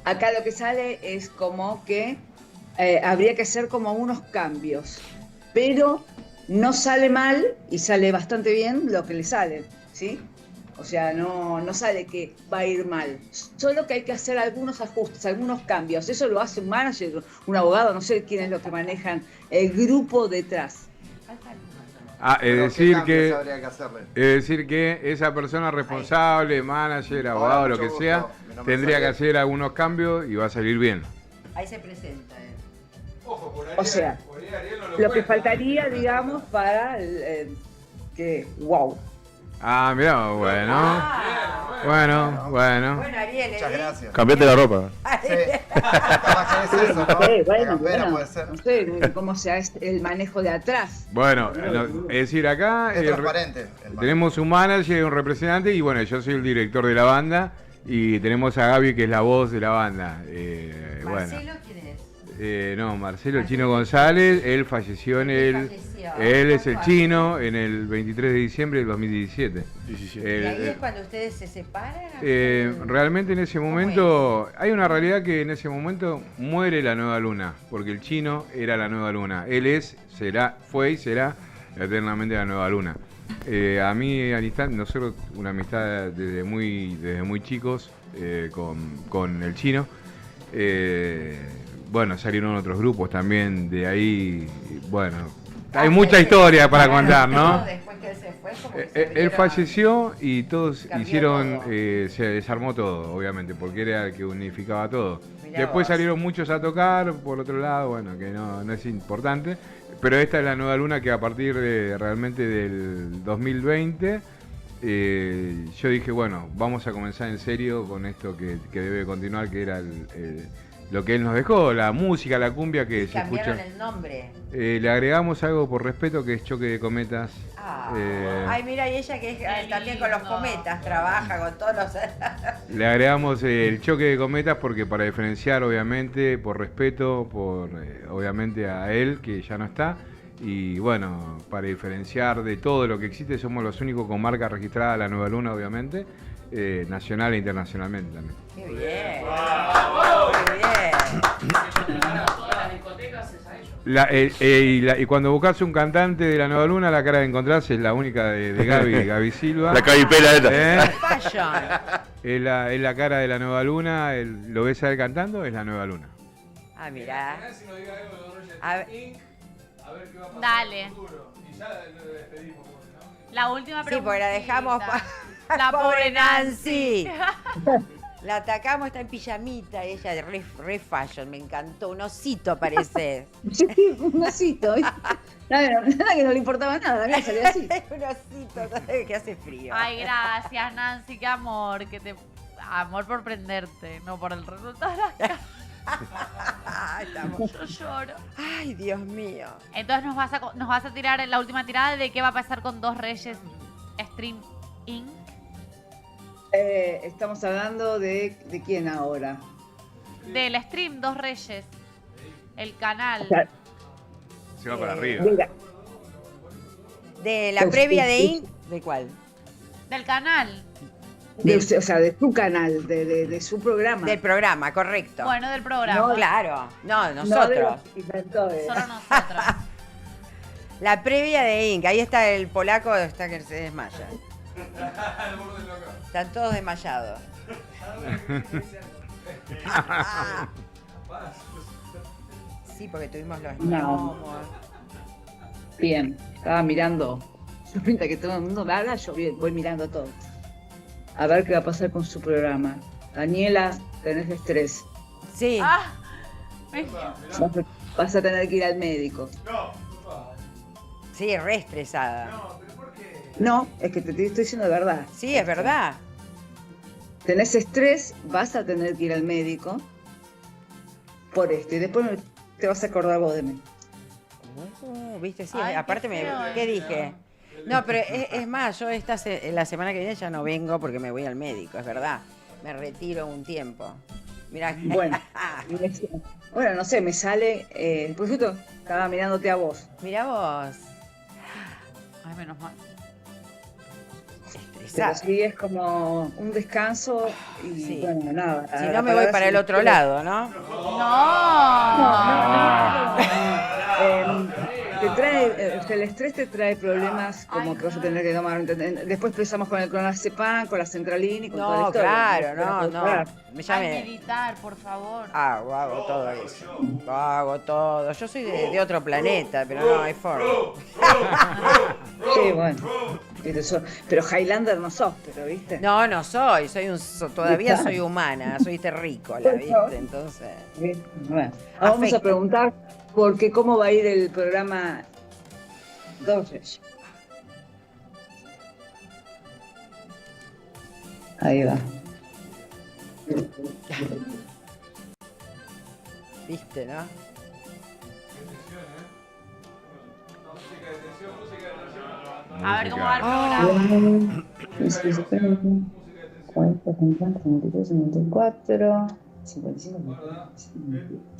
Acá lo que sale es como que habría que hacer como unos cambios, pero no sale mal y sale bastante bien lo que le sale, ¿sí? O sea, no sale que va a ir mal, solo que hay que hacer algunos ajustes, algunos cambios. Eso lo hace un manager, un abogado, no sé quién es lo que manejan el grupo detrás. Es decir que esa persona responsable, manager, abogado, lo que sea, tendría que hacer algunos cambios y va a salir bien. Ahí se presenta. Ojo, por ahí, O sea, lo que faltaría, digamos, para que wow. Ah, mirá, bueno. Bueno, Bueno, Ariel, muchas gracias. Cambiate la ropa. Puede ser. No sé cómo sea el manejo de atrás. Bueno, es decir, acá es transparente. Tenemos un manager y un representante, y bueno, yo soy el director de la banda, y tenemos a Gaby, que es la voz de la banda. ¿Marcelo quién es? No, Marcelo el Chino González, él falleció él es el Chino en el 23 de diciembre del 2017. ¿Y ahí es cuando ustedes se separan? Realmente en ese momento, hay una realidad que en ese momento muere la Nueva Luna, porque el Chino era la Nueva Luna. Él fue y será eternamente la Nueva Luna. A mí, nosotros una amistad desde muy chicos con el Chino. Bueno, salieron otros grupos también de ahí. Bueno, hay mucha historia para contar, ¿no? Después que él se fue, él falleció y todos hicieron, se desarmó todo, obviamente, porque era el que unificaba todo. Después salieron muchos a tocar, por otro lado, bueno, que no es importante. Pero esta es la Nueva Luna que a partir de realmente del 2020, yo dije, bueno, vamos a comenzar en serio con esto que debe continuar, que era lo que él nos dejó, la música, la cumbia que se escucha. Cambiaron el nombre. Le agregamos algo por respeto que es Choque de Cometas. Ay, mira, y ella que es, también con los cometas trabaja, con todos los... Le agregamos el Choque de Cometas porque para diferenciar, obviamente, por respeto, obviamente a él, que ya no está. Y bueno, para diferenciar de todo lo que existe, somos los únicos con marca registrada La Nueva Luna, obviamente, nacional e internacionalmente también. ¡Qué bien! Y cuando buscas un cantante de La Nueva Luna, la cara que encontrás es la única de Gaby Silva. La cabipela esta. Es la cara de La Nueva Luna, lo ves a él cantando, es La Nueva Luna. Ah, mirá. A ver qué va a pasar. Dale. Y ya lo despedimos. La última pregunta. Sí, porque la dejamos la pobre Nancy. La atacamos, está en pijamita, ella re fashion, me encantó. Un osito parece. Sí, un osito. Nada que no le importaba nada, mira, salió así. Un osito, ¿sabes? Que hace frío. Ay, gracias, Nancy, qué amor. Amor por prenderte, no por el resultado. Yo lloro. Ay, Dios mío. Entonces nos vas a tirar en la última tirada de qué va a pasar con Dos Reyes Stream Inc. Estamos hablando de quién ahora. Del stream Dos Reyes. El canal. Se va para arriba. De la previa de Inc. ¿De cuál? Del canal. O sea, de su canal, de su programa. Del programa, correcto. Bueno, del programa. No, claro. No, nosotros. Solo nosotros. La previa de Inc. Ahí está el polaco, está que se desmaya. Están todos desmayados. Sí, porque tuvimos los gnomos. Bien, estaba mirando. Mientras que todo el mundo me habla, yo voy mirando todo. A ver qué va a pasar con su programa. Daniela, tenés estrés. Sí. Vas a tener que ir al médico. Sí, re estresada. No, es que te estoy diciendo de verdad. Sí, es verdad. Tenés estrés, vas a tener que ir al médico por esto. Y después te vas a acordar vos de mí. ¿Viste? Sí, Ay, aparte ¿qué dije? No, pero es más, yo la semana que viene ya no vengo porque me voy al médico, es verdad. Me retiro un tiempo. Mirá. Bueno, no sé, me sale... por cierto, estaba mirándote a vos. Mirá vos. Ay, menos mal. Pero sí es como un descanso y sí. Bueno, nada. Si no me voy para el otro lado, ¿no? Te trae, el estrés te trae problemas como que vas a tener que tomar. Después empezamos con el clonazepam, con la centralina y con toda la historia. Claro, no. Meditar, por favor. Hago todo eso. Hago todo. Yo soy de otro planeta, pero no hay forma. Sí, bueno. Pero Highlander no sos, pero ¿viste? No soy. Todavía soy humana, soy terrícola, ¿viste? Entonces. Bueno, vamos a preguntar porque cómo va a ir el programa Dos Reyes. Ahí va. ¿Viste, no? A ver cómo va el programa. 40, 50, 53, 54, 55.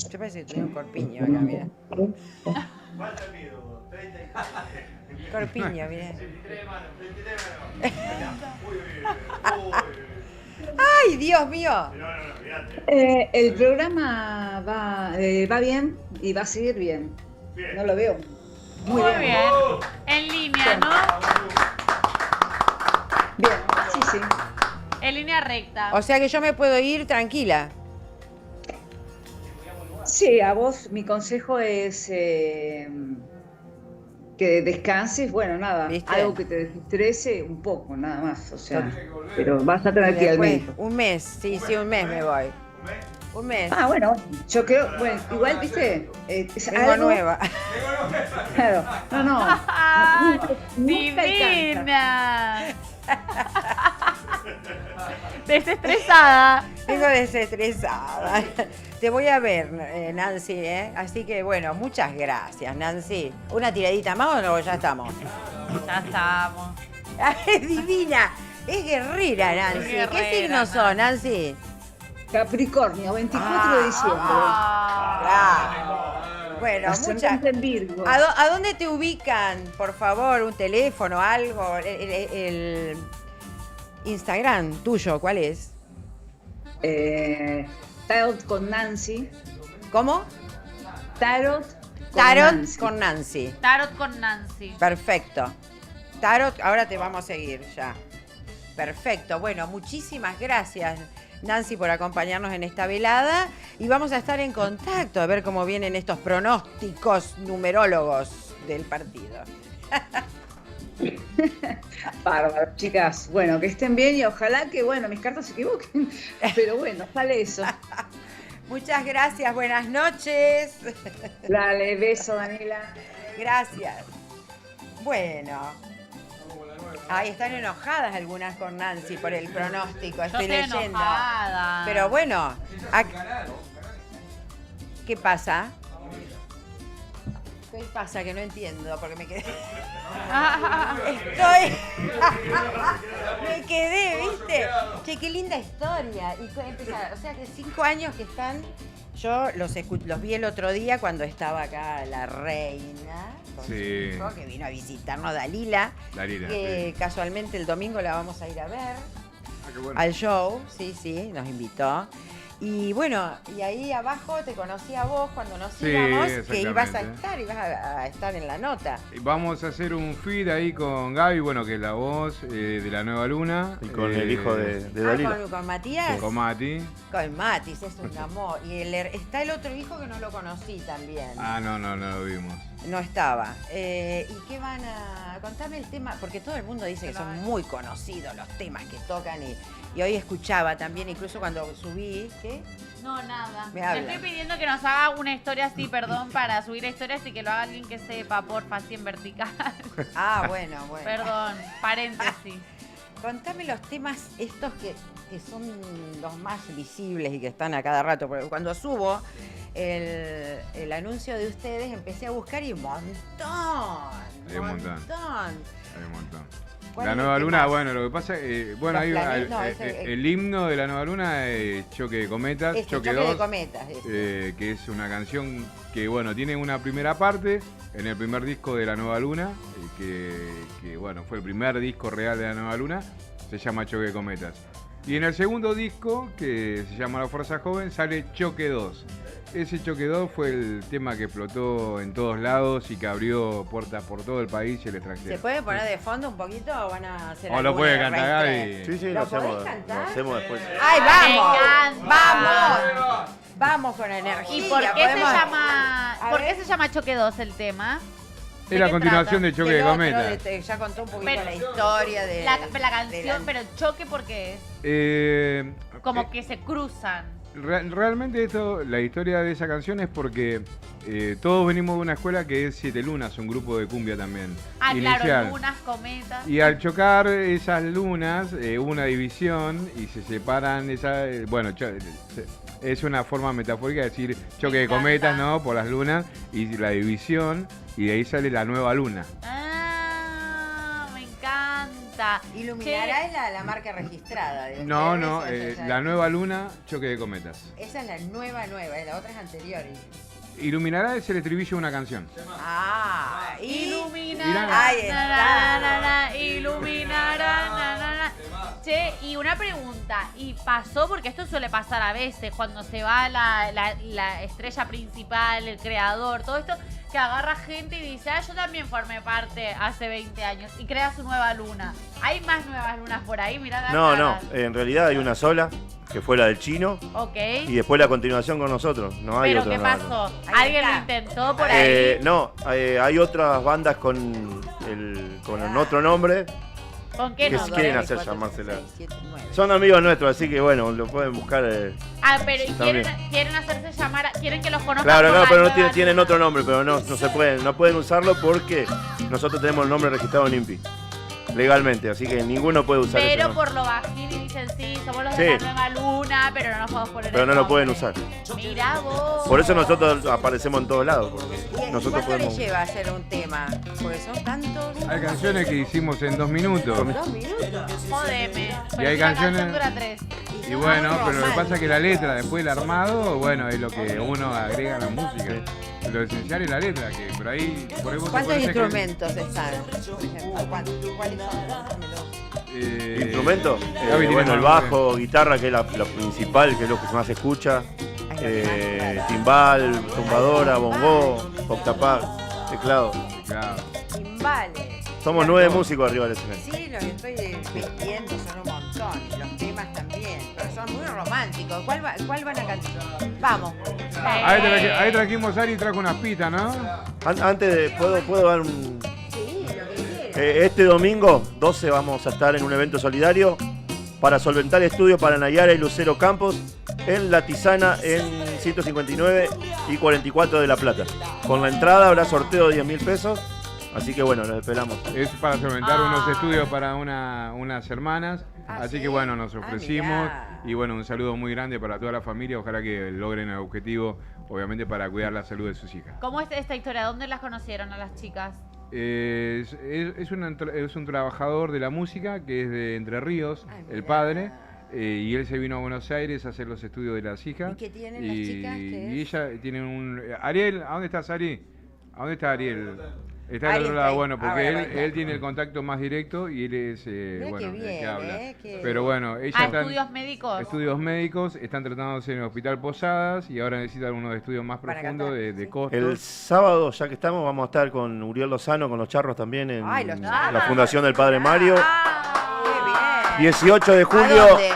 Yo parece que tenía un corpiño acá, mira. Corpiño, mira. ¡Ay, Dios mío! El programa va bien y va a seguir bien. No lo veo. Muy bien. En línea, ¿no? Bien, sí. En línea recta. O sea que yo me puedo ir tranquila. Sí, a vos mi consejo es que descanses, bueno, nada, ¿viste? Algo que te desestrese un poco, nada más, o sea, pero vas a tener que ir al médico. Un mes, sí, un mes me voy. Un mes. Ah, bueno, yo creo, bueno, igual, ¿viste? Tengo nueva. Claro, no. Divina. Desestresada. Vengo desestresada. Te voy a ver, Nancy, ¿eh? Así que, bueno, muchas gracias, Nancy. ¿Una tiradita más o no? Ya estamos. Ya estamos. Es divina. Es guerrera, Nancy. ¿Qué signos son, Nancy? Capricornio, 24 de diciembre. Claro. Bueno, muchas. ¿A dónde te ubican? Por favor, un teléfono, algo. El Instagram tuyo, ¿cuál es? Tarot con Nancy. ¿Cómo? Tarot con Nancy. Tarot con Nancy. Perfecto. Tarot, ahora te vamos a seguir ya. Perfecto. Bueno, muchísimas gracias, Nancy, por acompañarnos en esta velada. Y vamos a estar en contacto a ver cómo vienen estos pronósticos numerólogos del partido. Bárbaro, chicas. Bueno, que estén bien y ojalá que, bueno, mis cartas se equivoquen. Pero bueno, sale eso. Muchas gracias, buenas noches. Dale, beso, Daniela. Gracias. Bueno. Ahí están enojadas algunas con Nancy por el pronóstico, estoy leyendo. Enojada. Pero bueno, ¿qué pasa? ¿Qué pasa? Que no entiendo, porque me quedé... Me quedé, ¿viste? Che, qué linda historia. Y o sea, que 5 años que están... Yo los vi el otro día cuando estaba acá la reina, con su hijo, que vino a visitarnos, Dalila, que casualmente el domingo la vamos a ir a ver al show, sí, nos invitó. Y bueno, y ahí abajo te conocí a vos cuando nos íbamos, que ibas a estar en la nota. Vamos a hacer un feed ahí con Gaby, bueno, que es la voz de La Nueva Luna. Y con el hijo de Dalila. ¿Con Matías? Con Mati. Con Matis, es un amor. Y está el otro hijo que no lo conocí también. No lo vimos. No estaba. ¿Y qué van a...? Contame el tema, porque todo el mundo dice que son muy conocidos los temas que tocan y hoy escuchaba también, incluso cuando subí, ¿qué? No, nada. Me Te estoy pidiendo que nos haga una historia así, perdón, para subir historias y que lo haga alguien que sepa, porfa, así en vertical. Bueno. Perdón, paréntesis. Contame los temas estos que son los más visibles y que están a cada rato, porque cuando subo el anuncio de ustedes empecé a buscar y un montón. Hay un montón. ¿Cuál La es Nueva el Luna, más? bueno, lo que pasa es el himno de La Nueva Luna es Choque de Cometas, Choque 2, de Cometas, que es una canción que, bueno, tiene una primera parte en el primer disco de La Nueva Luna, que bueno, fue el primer disco real de La Nueva Luna, se llama Choque de Cometas. Y en el segundo disco, que se llama La Fuerza Joven, sale Choque 2. Ese Choque 2 fue el tema que explotó en todos lados y que abrió puertas por todo el país y el extranjero. ¿Se puede poner de fondo un poquito o van a hacer lo puede cantar Gaby. Sí, lo hacemos después. ¡Ay, vamos! Vamos con energía. ¿Y por qué se llama Choque 2 el tema? Es la continuación de Choque de Cometas. Ya contó un poquito la historia de la canción, pero Choque porque es como que se cruzan. Realmente la historia de esa canción es porque todos venimos de una escuela que es Siete Lunas, un grupo de cumbia también. Claro, lunas, cometas. Y al chocar esas lunas, hubo una división y se separan es una forma metafórica de decir choque de cometas, ¿no? Por las lunas y la división, y de ahí sale la nueva luna. Me encanta. Iluminará es la marca registrada. No, la nueva luna, Choque de Cometas. Esa es la nueva, la otra es anterior. Iluminará es el estribillo de una canción. Iluminará. Ahí está. Iluminará. Che, y una pregunta, ¿y pasó? Porque esto suele pasar a veces, cuando se va la estrella principal, el creador, todo esto, que agarra gente y dice, yo también formé parte hace 20 años, y crea su nueva luna. ¿Hay más nuevas lunas por ahí? Mirá las caras. En realidad hay una sola, que fue la del chino. Ok. Y después la continuación con nosotros. No hay ¿Pero otra. qué pasó? ¿Alguien lo intentó por ahí? Hay otras bandas con otro nombre. ¿Con qué que nombre? quieren hacer llamársela. Son amigos nuestros, así que bueno, lo pueden buscar. Pero quieren hacerse llamar, quieren que los conozcan. Claro, pero no tienen otro nombre, pero no se pueden, no pueden usarlo porque nosotros tenemos el nombre registrado en INPI. Legalmente, así que ninguno puede usar Pero ese nombre. por lo bajín y dicen sí, somos los de Sí. la nueva luna, pero no nos podemos poner Pero el no lo nombre. pueden usar. Mirá vos. Por eso nosotros aparecemos en todos lados. Porque ¿Y nosotros cuánto le podemos. lleva a hacer un tema? Porque son tantos. Hay canciones que hicimos en 2 minutos. 2 minutos. Jodeme. Y Pero hay si la canciones- canción dura 3. Y bueno, pero lo que pasa es que la letra, después el armado, bueno, es lo que uno agrega a la música. Lo esencial es la letra, que por ahí vos te ¿Cuántos pones a escribir. instrumentos están? Por ejemplo, ¿cuáles son? ¿Instrumento? Gaby tiene Bueno, el más, bajo, guitarra, que es la principal, que es lo que más se escucha. Timbal, tumbadora, bongó, octapad, teclado. Timbales. Somos 9 músicos arriba del escenario. Sí, los estoy vistiendo, son un montón. Y los temas también. Pero son muy románticos. ¿Cuál van a cantar? Vamos. Ahí trajimos Ari y trajo unas pitas, ¿no? Antes de. ¿Puedo dar un.? Este domingo 12 vamos a estar en un evento solidario para solventar estudio para Nayara y Lucero Campos en La Tisana en 159 y 44 de La Plata. Con la entrada habrá sorteo de 10.000 pesos. Así que bueno, nos esperamos. Es para solventar unos estudios para unas hermanas. Así que bueno, nos ofrecimos. Y bueno, un saludo muy grande para toda la familia. Ojalá que logren el objetivo, obviamente, para cuidar la salud de sus hijas. ¿Cómo es esta historia? ¿Dónde las conocieron a las chicas? Es un trabajador de la música que es de Entre Ríos, el padre. Y él se vino a Buenos Aires a hacer los estudios de las hijas. ¿Y qué tienen las chicas? Y ella tiene un... Ariel, ¿a dónde estás, Ari? ¿A dónde está Ariel? Está al Ari otro está lado, ahí. bueno, porque Ahora va a estar. él tiene el contacto más directo y él es, bueno, qué el bien, que habla. qué- Pero bueno, ella está en ¿Estudios médicos? estudios médicos, están tratándose en el Hospital Posadas y ahora necesitan unos estudios más Para profundos de costos. El sábado, ya que estamos, vamos a estar con Uriel Lozano, con los charros también en Ay, los charros. la Fundación del Padre Mario. Qué bien. 18 de ¿A julio. dónde?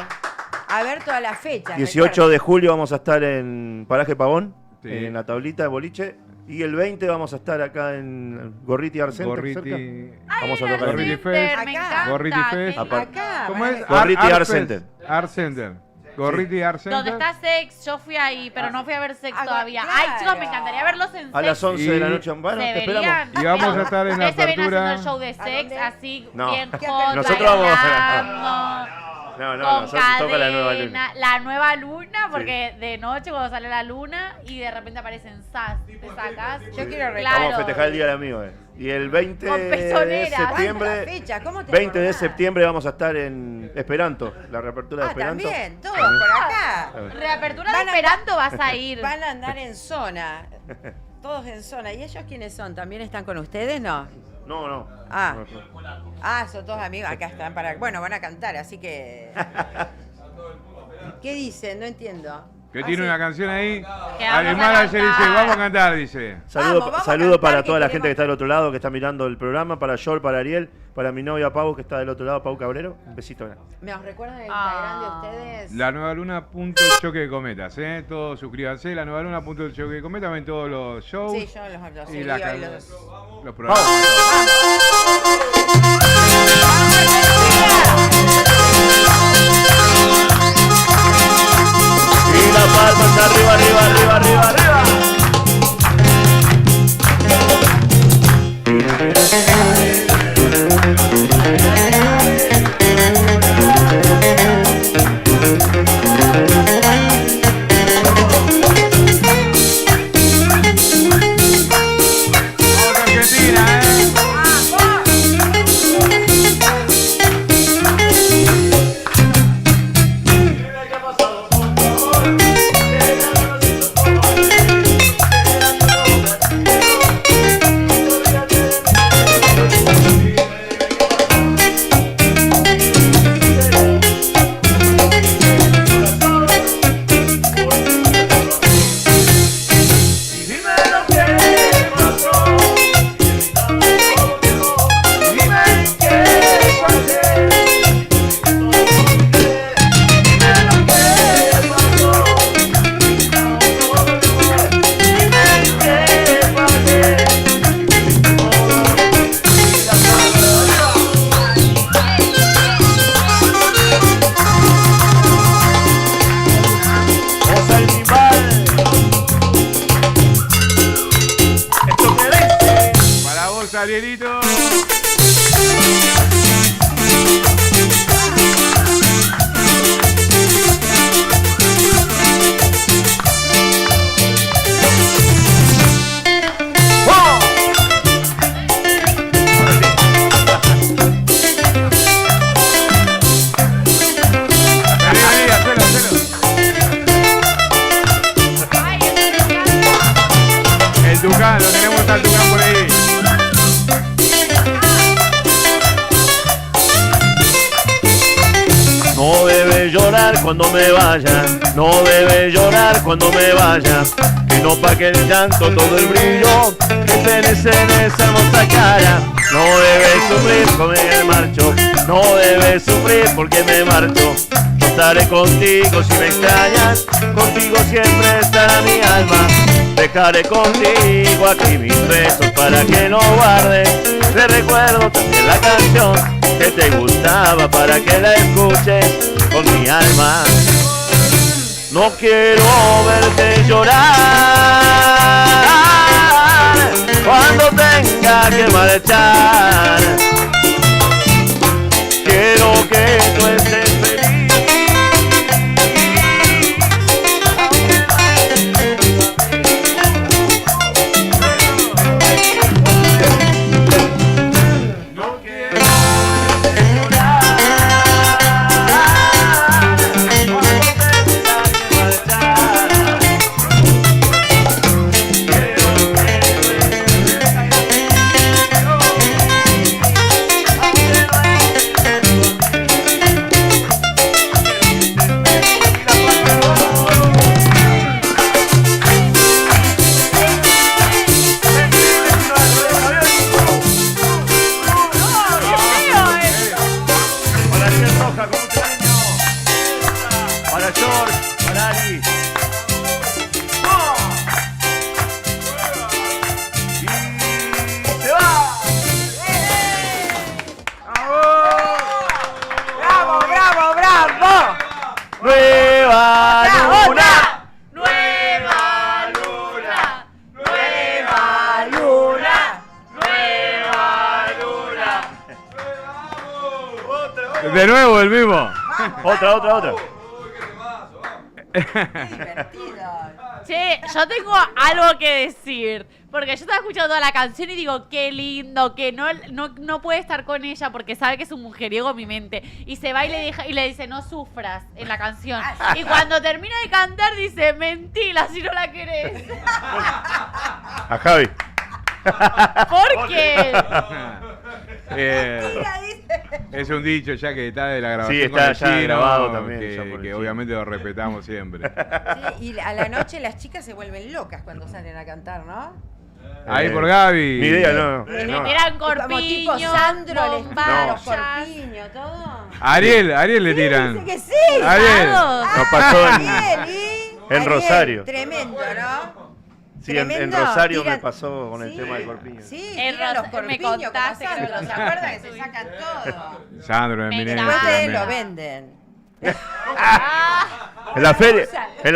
A ver todas las fechas. 18 de julio vamos a estar en Paraje Pavón, Sí. en la tablita de boliche. Y el 20 vamos a estar acá en Gorriti Art Center, Gorriti- cerca. Vamos a tocar Gorriti ahí. Fest. Me encanta. Gorriti Fest. Acá. ¿Cómo es? Gorriti Art Fest. Center. Art Center. Gorriti Art Center. ¿Dónde está Sex? Yo fui ahí, pero no fui a ver Sex Ah, todavía. claro. Ay, chicos, me encantaría verlos en Sex. A las 11 de la noche. Bueno, te Deberían. esperamos. Y vamos a estar en la Ustedes se ven haciendo apertura. el show de Sex, así, No. bien ¿Qué hot, Nosotros vamos bailando, No, con nosotros toca la nueva luna. cadena. La nueva luna, porque de noche cuando sale la luna y de repente aparecen SAS, te sacas. Yo quiero Vamos a festejar el Día del Amigo. Y el 20 Con de pezoneras. septiembre, ¿Cuántas fechas? ¿Cómo te 20 de acordás? septiembre vamos a estar en Esperanto, la reapertura de Esperanto. También, todos por acá. Reapertura de Van a- Esperanto vas a ir. Van a andar en zona. Todos en zona. ¿Y ellos quiénes son? ¿También están con ustedes? No. No. Ah. No. Son todos amigos. Acá están para. Bueno, van a cantar, así que. ¿Qué dicen? No entiendo. Que tiene una canción ahí. Que vamos El a manager cantar. dice, vamos a cantar, dice. Saludo vamos a saludo cantar, para que toda la queremos- gente que está del otro lado, que está mirando el programa, para Yol, para Ariel, para mi novia Pau, que está del otro lado, Pau Cabrero. Un besito grande. ¿Me os recuerdan el Instagram de ustedes? La nueva luna punto choque de cometas, todos suscríbanse, la nueva luna punto choque de cometas, ven todos los shows. Sí, yo los y seguí la ahí can- los- los programas. Y la palmas arriba, arriba, arriba, arriba, arriba. Vamos Argentina, Osa el timbal. Esto que ves. Para vos, Arielito. Tucán, lo tenemos al Tucán por ahí. No debes llorar cuando me vaya, no debes llorar cuando me vaya, que no pague el llanto todo el brillo que tenés en esa hermosa cara. No debes sufrir porque me marcho, no debes sufrir porque me marcho. Yo estaré contigo si me extrañas, contigo siempre estará mi alma. Dejaré contigo aquí mis besos para que no guardes. Te recuerdo también la canción que te gustaba para que la escuches con mi alma. No quiero verte llorar cuando tenga que marchar. Quiero que tú estés feliz. De nuevo el mismo. Otra. Che, yo tengo algo que decir. Porque yo estaba escuchando toda la canción y digo, qué lindo, que no puede estar con ella porque sabe que es un mujeriego en mi mente. Y se va y le dice, no sufras en la canción. Y cuando termina de cantar dice, mentira si no la querés. A Javi. ¿Por qué? Es un dicho ya que está de la grabación. Sí, está con el ya grabado también. Que obviamente lo respetamos siempre. Sí, y a la noche las chicas se vuelven locas cuando salen a cantar, ¿no? Ahí por Gaby. Ni idea, no. Le tiran corpiño, como tipo Sandro, les tiran los bombachas. corpiños, todo. Ariel le tiran. Dice que sí. Ariel. Nos pasó Ariel, en Rosario. Tremendo, ¿no? Sí, en Rosario me pasó con el tema del corpiño. Sí, En tiran los me corpiños como contaste, Sandro, creo que ¿se acuerdan que se sacan todo? Sandro, eminencia. Después ustedes también. lo venden. En la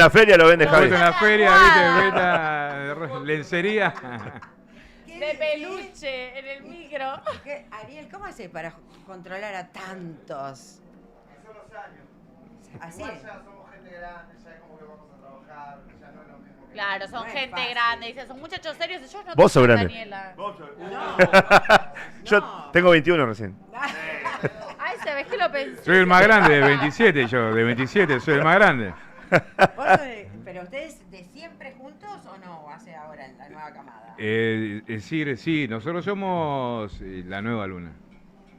feria lo vende Javi. En la feria, viste, venta, lencería. De peluche en el micro. Ariel, ¿cómo hace para controlar a tantos? Así. Igual ya somos gente grande, ya es como que vamos a trabajar, ya no es lo mismo. Claro, son gente grande, dice, son muchachos serios. Yo no Vos sos tengo, grande. Daniela. Yo tengo 21 recién. Ay, ¿sabés que lo pensé? Soy el más grande, de 27 yo, de 27, soy el más grande. ¿Pero ustedes de siempre juntos o no? ¿Hace ahora en la nueva camada? Sí, nosotros somos la nueva luna.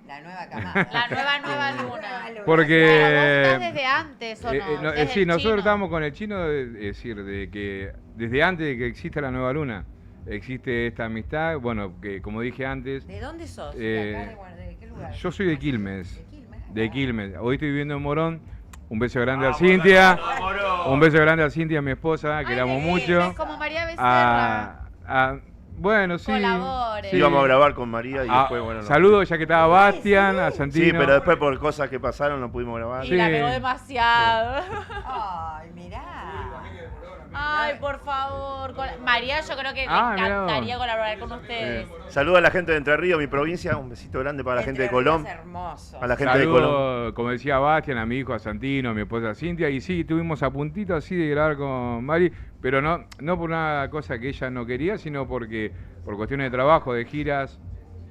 La nueva camada. La nueva luna. Porque... Pero vos estás desde antes, ¿o no? Desde sí, el nosotros chino. estamos con el chino, es decir, de que desde antes de que exista la nueva luna, existe esta amistad, bueno, que como dije antes... ¿De dónde sos? ¿De qué lugar? Yo soy de Quilmes. De Quilmes. Hoy estoy viviendo en Morón. Un beso grande a Cintia. Un beso grande a Cintia, mi esposa, que la amo mucho. Es como María Becerra. Bueno, sí. Colabore. Sí. Íbamos a grabar con María y después, bueno. Saludos, ya que estaba Bastian, a Santino. Sí, pero después por cosas que pasaron no pudimos grabar. Y la pegó demasiado. Ay, mirá. Ay, por favor. María, yo creo que le encantaría colaborar con ustedes. Saludos a la gente de Entre Ríos, mi provincia. Un besito grande para la gente de Colón. A la gente de Colón. Como decía Bastian, a mi hijo, a Santino, a mi esposa Cintia. Y sí, tuvimos a puntito así de grabar con Mari, pero no por una cosa que ella no quería, sino porque por cuestiones de trabajo, de giras,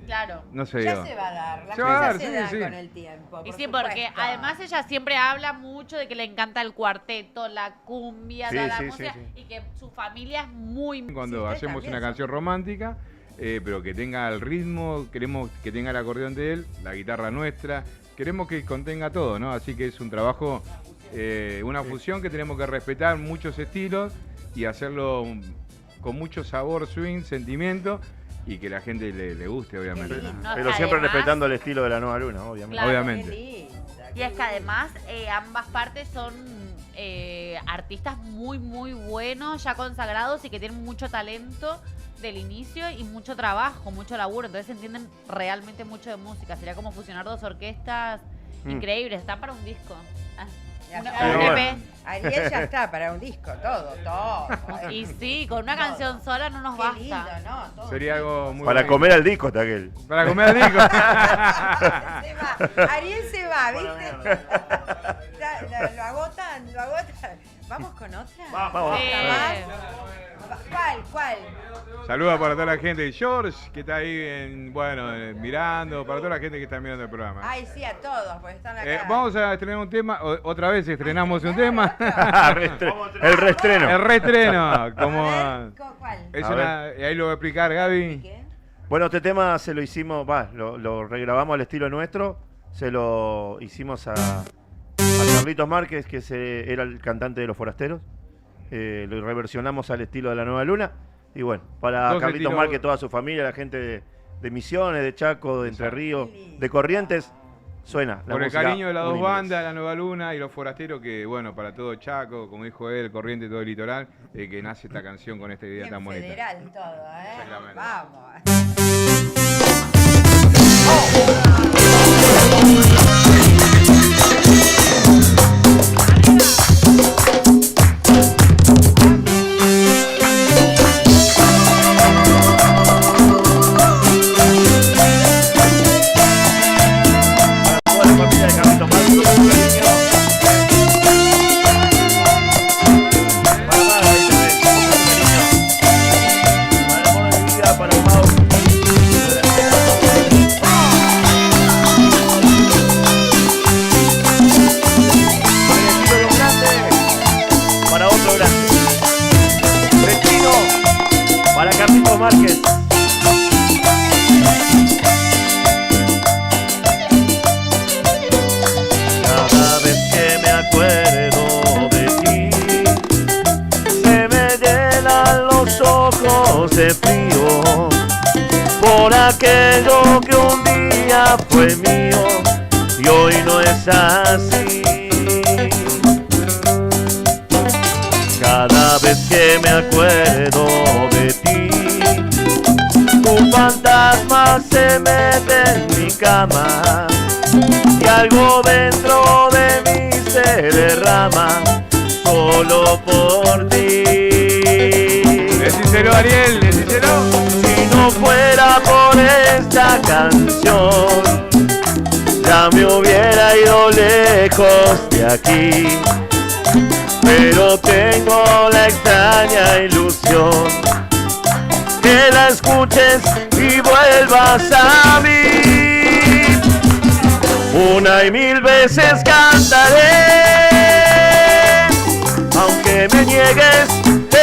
Claro. No sé Ya yo. se va a dar, las Se va a cosas dar, se sí, dan sí. con el tiempo. Y por sí, porque supuesto. además ella siempre habla mucho de que le encanta el cuarteto, la cumbia, Sí, toda la sí, música, sí, sí. y que su familia es muy... Cuando Sí, hacemos también una canción romántica, pero que tenga el ritmo, queremos que tenga el acordeón de él, la guitarra nuestra, queremos que contenga todo, ¿no? Así que es un trabajo, una fusión que tenemos que respetar muchos estilos y hacerlo con mucho sabor, swing, sentimiento y que la gente le guste, obviamente. No, Pero es que siempre además- respetando el estilo de la Nueva Luna, obviamente. Claro, Obviamente. Y es que además ambas partes son artistas muy, muy buenos, ya consagrados y que tienen mucho talento del inicio y mucho trabajo, mucho laburo. Entonces entienden realmente mucho de música. Sería como fusionar dos orquestas increíbles. Están para un disco. Ya Un está. EP. Ariel ya está para un disco, todo. Y sí, con una canción sola no nos Qué basta. lindo, ¿no? Todo. Sería algo muy Para bonito. comer al disco está aquel. Para comer al disco. Se va. Ariel se va, ¿viste? Lo agotan. ¿Vamos con otra? Vamos. ¿Cuál? Saludos para toda la gente de George, que está ahí, mirando, para toda la gente que está mirando el programa. Ay, sí, a todos, porque están acá. Vamos a estrenar un tema, otra vez estrenamos un tema. El reestreno. El reestreno. Como, ¿Cuál? es A una, ahí lo va a explicar Gaby. Bueno, este tema se lo hicimos, lo regrabamos al estilo nuestro, se lo hicimos a Carlitos Márquez, que era el cantante de Los Forasteros, lo reversionamos al estilo de la Nueva Luna, y bueno, para Dos Carlitos estilos- Márquez, toda su familia, la gente de Misiones, de Chaco, de Entre Ríos, de Corrientes, suena la Por el música cariño de las dos unánime. bandas, La Nueva Luna y Los Forasteros, que bueno, para todo Chaco, como dijo él, Corriente, todo el litoral, que nace esta canción con esta idea Bien tan bonita. federal todo, ¿eh? Exactamente. Vamos. Toda la familia de Carlitos Márquez, con su cariño. Para Maga, ahí te ves, con mucho cariño. Para el amor de mi vida, para Mau. Para el estilo de un grande, para otro grande. Destino, para Carlitos Márquez. Cada vez que me acuerdo de ti, se me llenan los ojos de frío por aquello que un día fue mío y hoy no es así. Cada vez que me acuerdo de ti, tu fantasma se mete en mi cama y algo dentro de mí se derrama solo por ti. Es sincero, Ariel, es sincero. Si no fuera por esta canción, ya me hubiera ido lejos de aquí. Pero tengo la extraña ilusión que la escuches y vuelvas a mí. Una y mil veces cantaré, aunque me niegues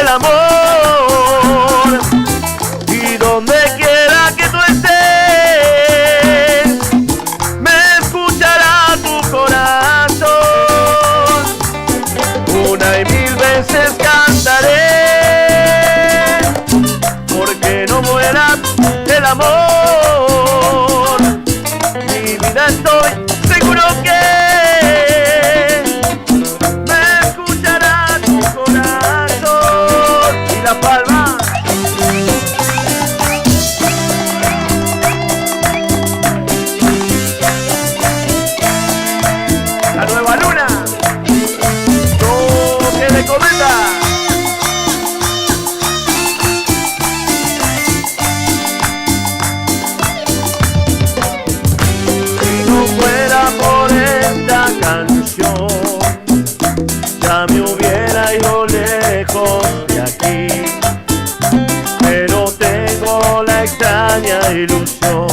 el amor. Y donde quiera que tú estés, me escuchará tu corazón. Una y mil veces cantaré, porque no muera el amor. Mi vida estoy seguro que me escuchará tu corazón. Y la palma. La Nueva Luna. Toque de cometa. Si no fuera por esta canción, ya me hubiera ido lejos de aquí. Pero tengo la extraña ilusión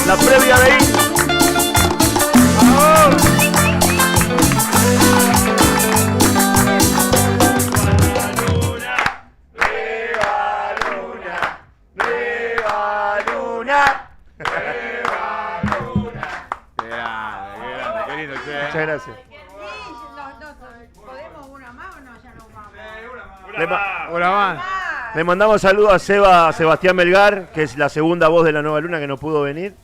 La previa de ahí. Muchas gracias. ¿Podemos una más o no? Ya no vamos. Una más. Le mandamos saludos a Sebastián Melgar, que es la segunda voz de la Nueva Luna que no pudo venir.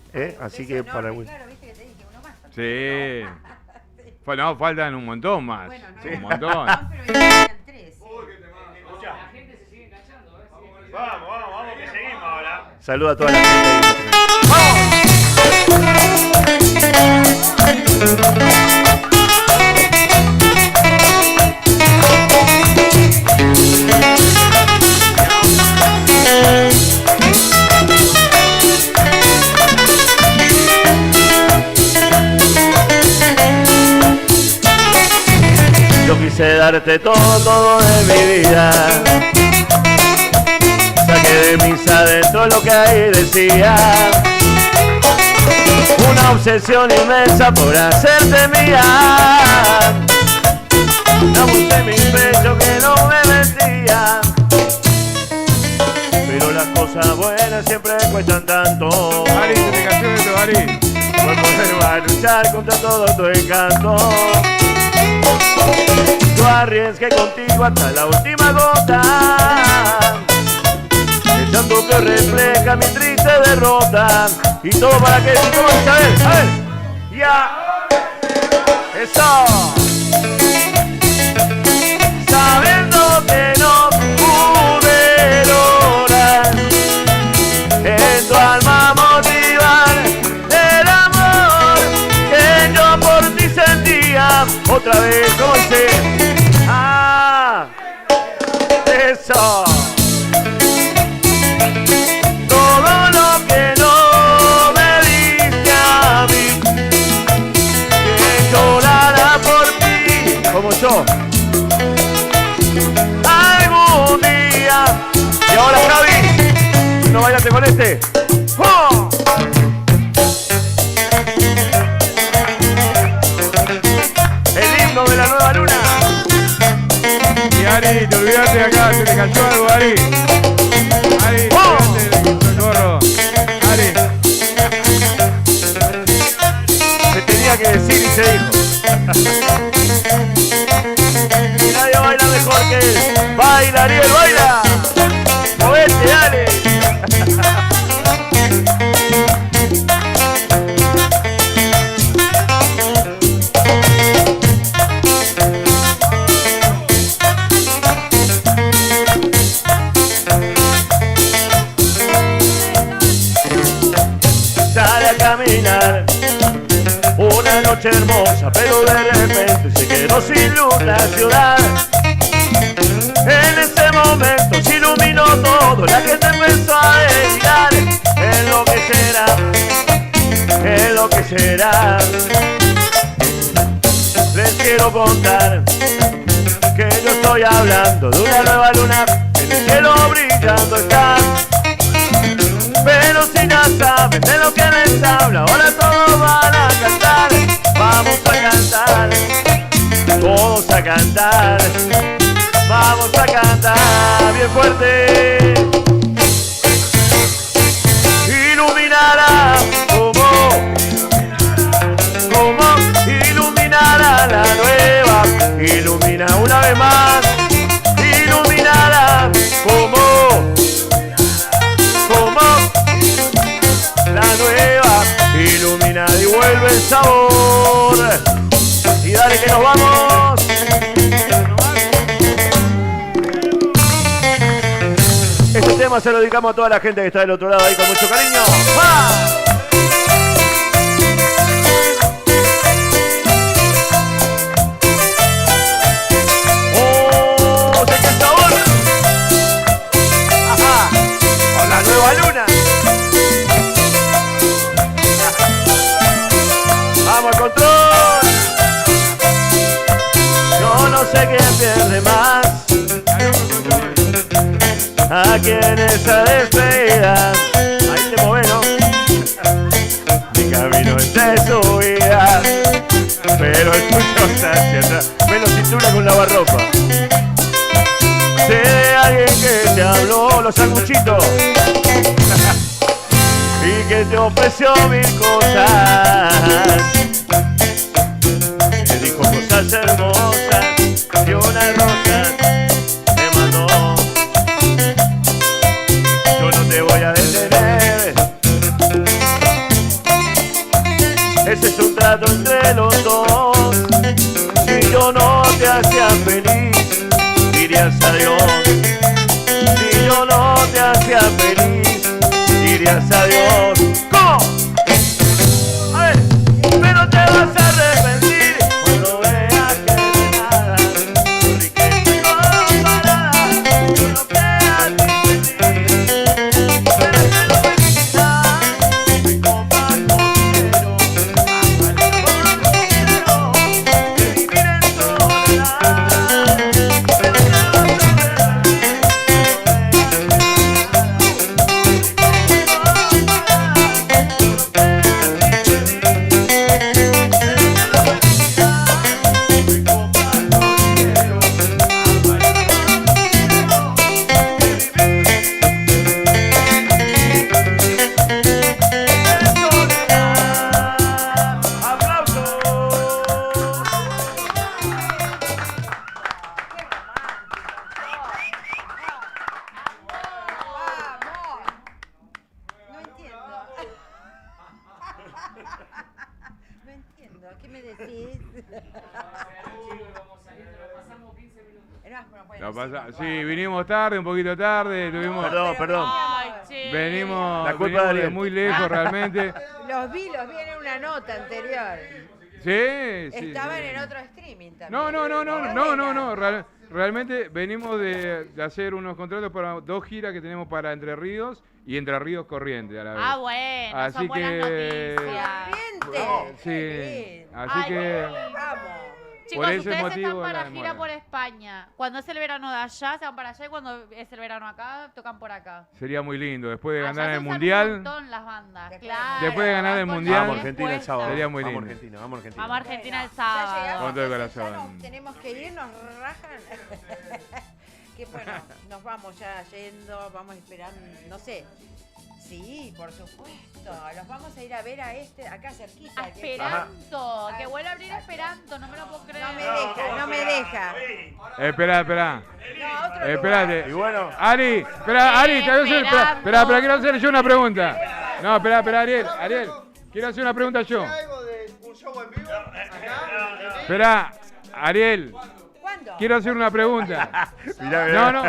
Así que para el Sí. Bueno, faltan un montón más. Un montón. Vamos, que seguimos ahora. Saludos a toda la gente. Yo quise darte todo de mi vida. Saqué de mis adentro lo que ahí decía. Una obsesión inmensa por hacerte mía. Abusé mi pecho que no me mentía. Pero las cosas buenas siempre cuestan tanto. Ari, se te cayó esto, Ari. Por poder a luchar contra todo tu encanto. Yo arriesgué contigo hasta la última gota. El llanto que refleja mi triste derrota. Y todo para que tú vas a ver, ya. Eso. Sabiendo que no pude lograr en tu alma motivar el amor que yo por ti sentía. Otra vez como dice, eso. Todo lo que no me diste a mí, que llorara por ti como yo algún día. Y ahora Javi, no bailaste con este. ¡Oh! El himno de la Nueva Luna. Y Ari, te olvidaste de acá, se te cayó algo, Ari. Ari, te olvidaste del gorro. Ari. Se tenía que decir y se dijo. Y nadie baila mejor que él. Baila, Ariel, baila. Movete, dale. Sale a caminar una noche hermosa, pero de repente se quedó sin luz la ciudad. En ese momento se iluminó todo, la gente empezó a delirar. Enloquecerá. Les quiero contar que yo estoy hablando de una nueva luna en el cielo brillando está. Pero si no saben de lo que les habla, ahora todos van a cantar. Vamos a cantar, todos a cantar. Vamos a cantar bien fuerte. Iluminará como iluminará la nueva. Ilumina una vez más. Iluminará como la nueva. Ilumina y vuelve el sabor. Y dale que nos vamos. Este tema se lo dedicamos a toda la gente que está del otro lado ahí con mucho cariño. ¡Ah! ¡Oh! ¡Sé qué sabor! ¡Ajá! ¡Con la nueva luna! ¡Vamos al control! Yo no sé quién pierde más. Aquí en esa despedida. Ahí te mueves, ¿no? y que te ofreció 1000 cosas. Te dijo cosas hermosas y una rosa te mandó. Yo no te voy a detener. Ese es un trato entre los dos. Si yo no te hacía feliz, dirías adiós. Si yo no te hacía feliz, dirías adiós. ¿Cómo? A ver, pero te vas a arrepentir cuando veas que de nada tu riqueza comparada con lo que a ti te di. Pero que no me quitas mi copa con dinero, más vale por dinero que vivir en soledad. Pero te vas a arrepentir. No entiendo, ¿qué me decís? Sí, vinimos tarde, un poquito tarde, tuvimos... Perdón. Ay, che. Venimos, La culpa venimos de de Ariel. muy lejos realmente. Los vi en una nota anterior. Sí. Estaban en otro streaming también. No. Realmente venimos de hacer unos contratos para 2 giras que tenemos para Entre Ríos y Entre Ríos Corrientes a la vez. Ah, bueno, Así son buenas que... noticias. Sí, así Ay, que... Vamos. Chicos, por ese ustedes motivo están para la gira demora. por España. Cuando es el verano de allá, se van para allá y cuando es el verano acá, tocan por acá. Sería muy lindo. Después de Allá ganar se el usan un Mundial, montón las bandas, claro. después de ganar el Van con Mundial, Vamos Argentina el sábado. sería muy Vamos lindo. Argentina, vamos Argentina. Vamos a Argentina el Ya sábado. llegamos, Con todo el entonces corazón. ya nos tenemos que ir, nos rajan. Que bueno, nos vamos ya yendo, vamos esperando, no sé. Sí, por supuesto. Los vamos a ir a ver a acá cerquita. A Esperanto, que vuelve a abrir Esperanto, no me lo puedo creer. No me deja. Espera. No, otro Espérate. lugar. Y bueno, Ari, te voy a hacer, espera, quiero hacer yo una pregunta. No, espera, Ariel, quiero hacer una pregunta yo. algo de un show en vivo? Acá. Espera, Ariel, ¿Cuándo? quiero hacer una pregunta. mirá. No.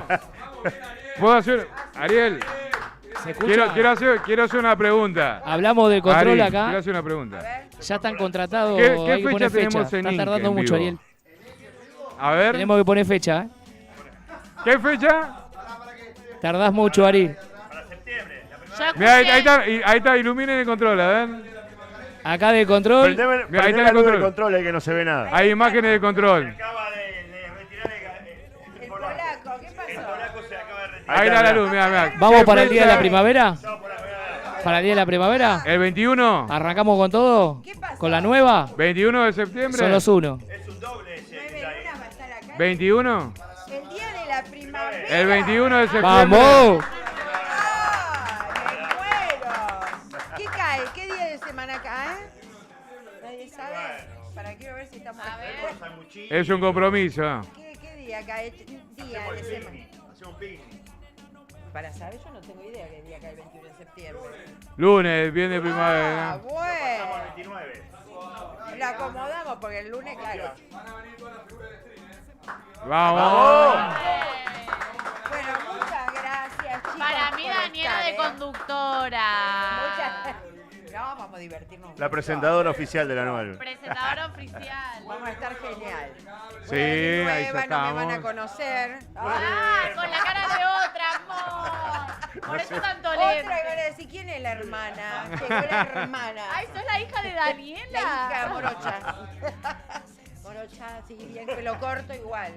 ¿Puedo hacer? Ariel, ¿Se escucha? quiero hacer una pregunta. Hablamos del control Ari, acá. quiero hacer una pregunta. Ya están contratados. ¿Qué hay que fecha poner tenemos en Está Inca tardando en mucho, vivo? Ariel. A ver, Tenemos que poner fecha, ¿eh? ¿qué fecha? Tardás mucho, Ari. Ya Mira, escuché. ahí está, iluminen el control, a ver. Acá de control. Mira, ahí Prendeme está la el luz del control. control ahí que no se ve nada. Hay imágenes de control. El polaco, ¿qué pasó? Ahí está la luz, mira. ¿Vamos ¿Qué para el día de la fecha? primavera? ¿Para el día de la primavera? ¿El 21? ¿Arrancamos con todo? ¿Qué pasó? ¿Con la nueva? ¿21 de septiembre? Son los uno. 9 va a estar acá. ¿21? El día de la primavera. El 21 de septiembre. ¡Vamos! ¡Ay, me muero! ¿Qué cae? ¿Qué día de semana cae? ¿Nadie sabe? Quiero ver si estamos... A ver. Es un compromiso. ¿Qué día cae? Día de semana. Para saber, yo no tengo idea qué día cae el 21 de septiembre. Lunes, viernes, primavera. Ah, bueno. La acomodamos porque el lunes, claro. Vamos. Bueno, muchas gracias, chicos. Para mí, por Daniela estar, de conductora. No, vamos a divertirnos. La presentadora oficial de la nueva. Presentadora oficial. Vamos a estar genial. Sí, ahí ya No me van a estamos. conocer. Ah, con la cara de otra, amor. Por eso tanto Otra, lento. y van a decir, ¿quién es la hermana? Llegó la hermana. Ay, ¿sos la hija de Daniela? La hija morocha. Morocha, sí, bien, pelo corto igual.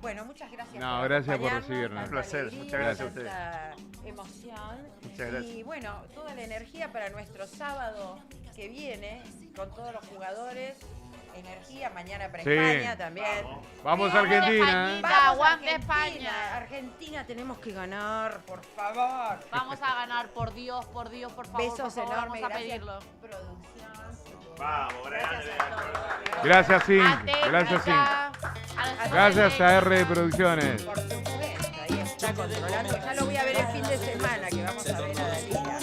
Bueno, muchas gracias. No, por gracias por acompañarnos, recibirnos. tanta Un placer, alegría, muchas gracias a ustedes. tanta emoción. Muchas gracias. Y bueno, toda la energía para nuestro sábado que viene, con todos los jugadores energía mañana para Sí. España también. Vamos a Argentina. Aguante España. Argentina, tenemos que ganar, por favor. Vamos a ganar, por Dios, por favor. Besos por favor, enormes, vamos a gracias, pedirlo. producción. Vamos, grande. Gracias, Zinc. Atenta, Gracias, Zinc. a los Gracias a R Producciones. Por supuesto, ahí está controlando. Ya lo voy a ver el fin de semana, que vamos a ver a Dalila.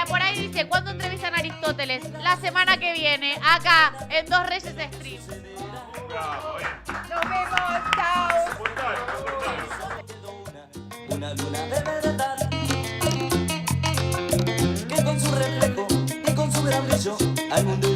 Y por ahí dice, ¿cuándo entrevistan a Aristóteles? La semana que viene, acá, en Dos Reyes Stream. Nos vemos, chao. Una luna de verdad que con su reflejo y con su gran brillo al mundo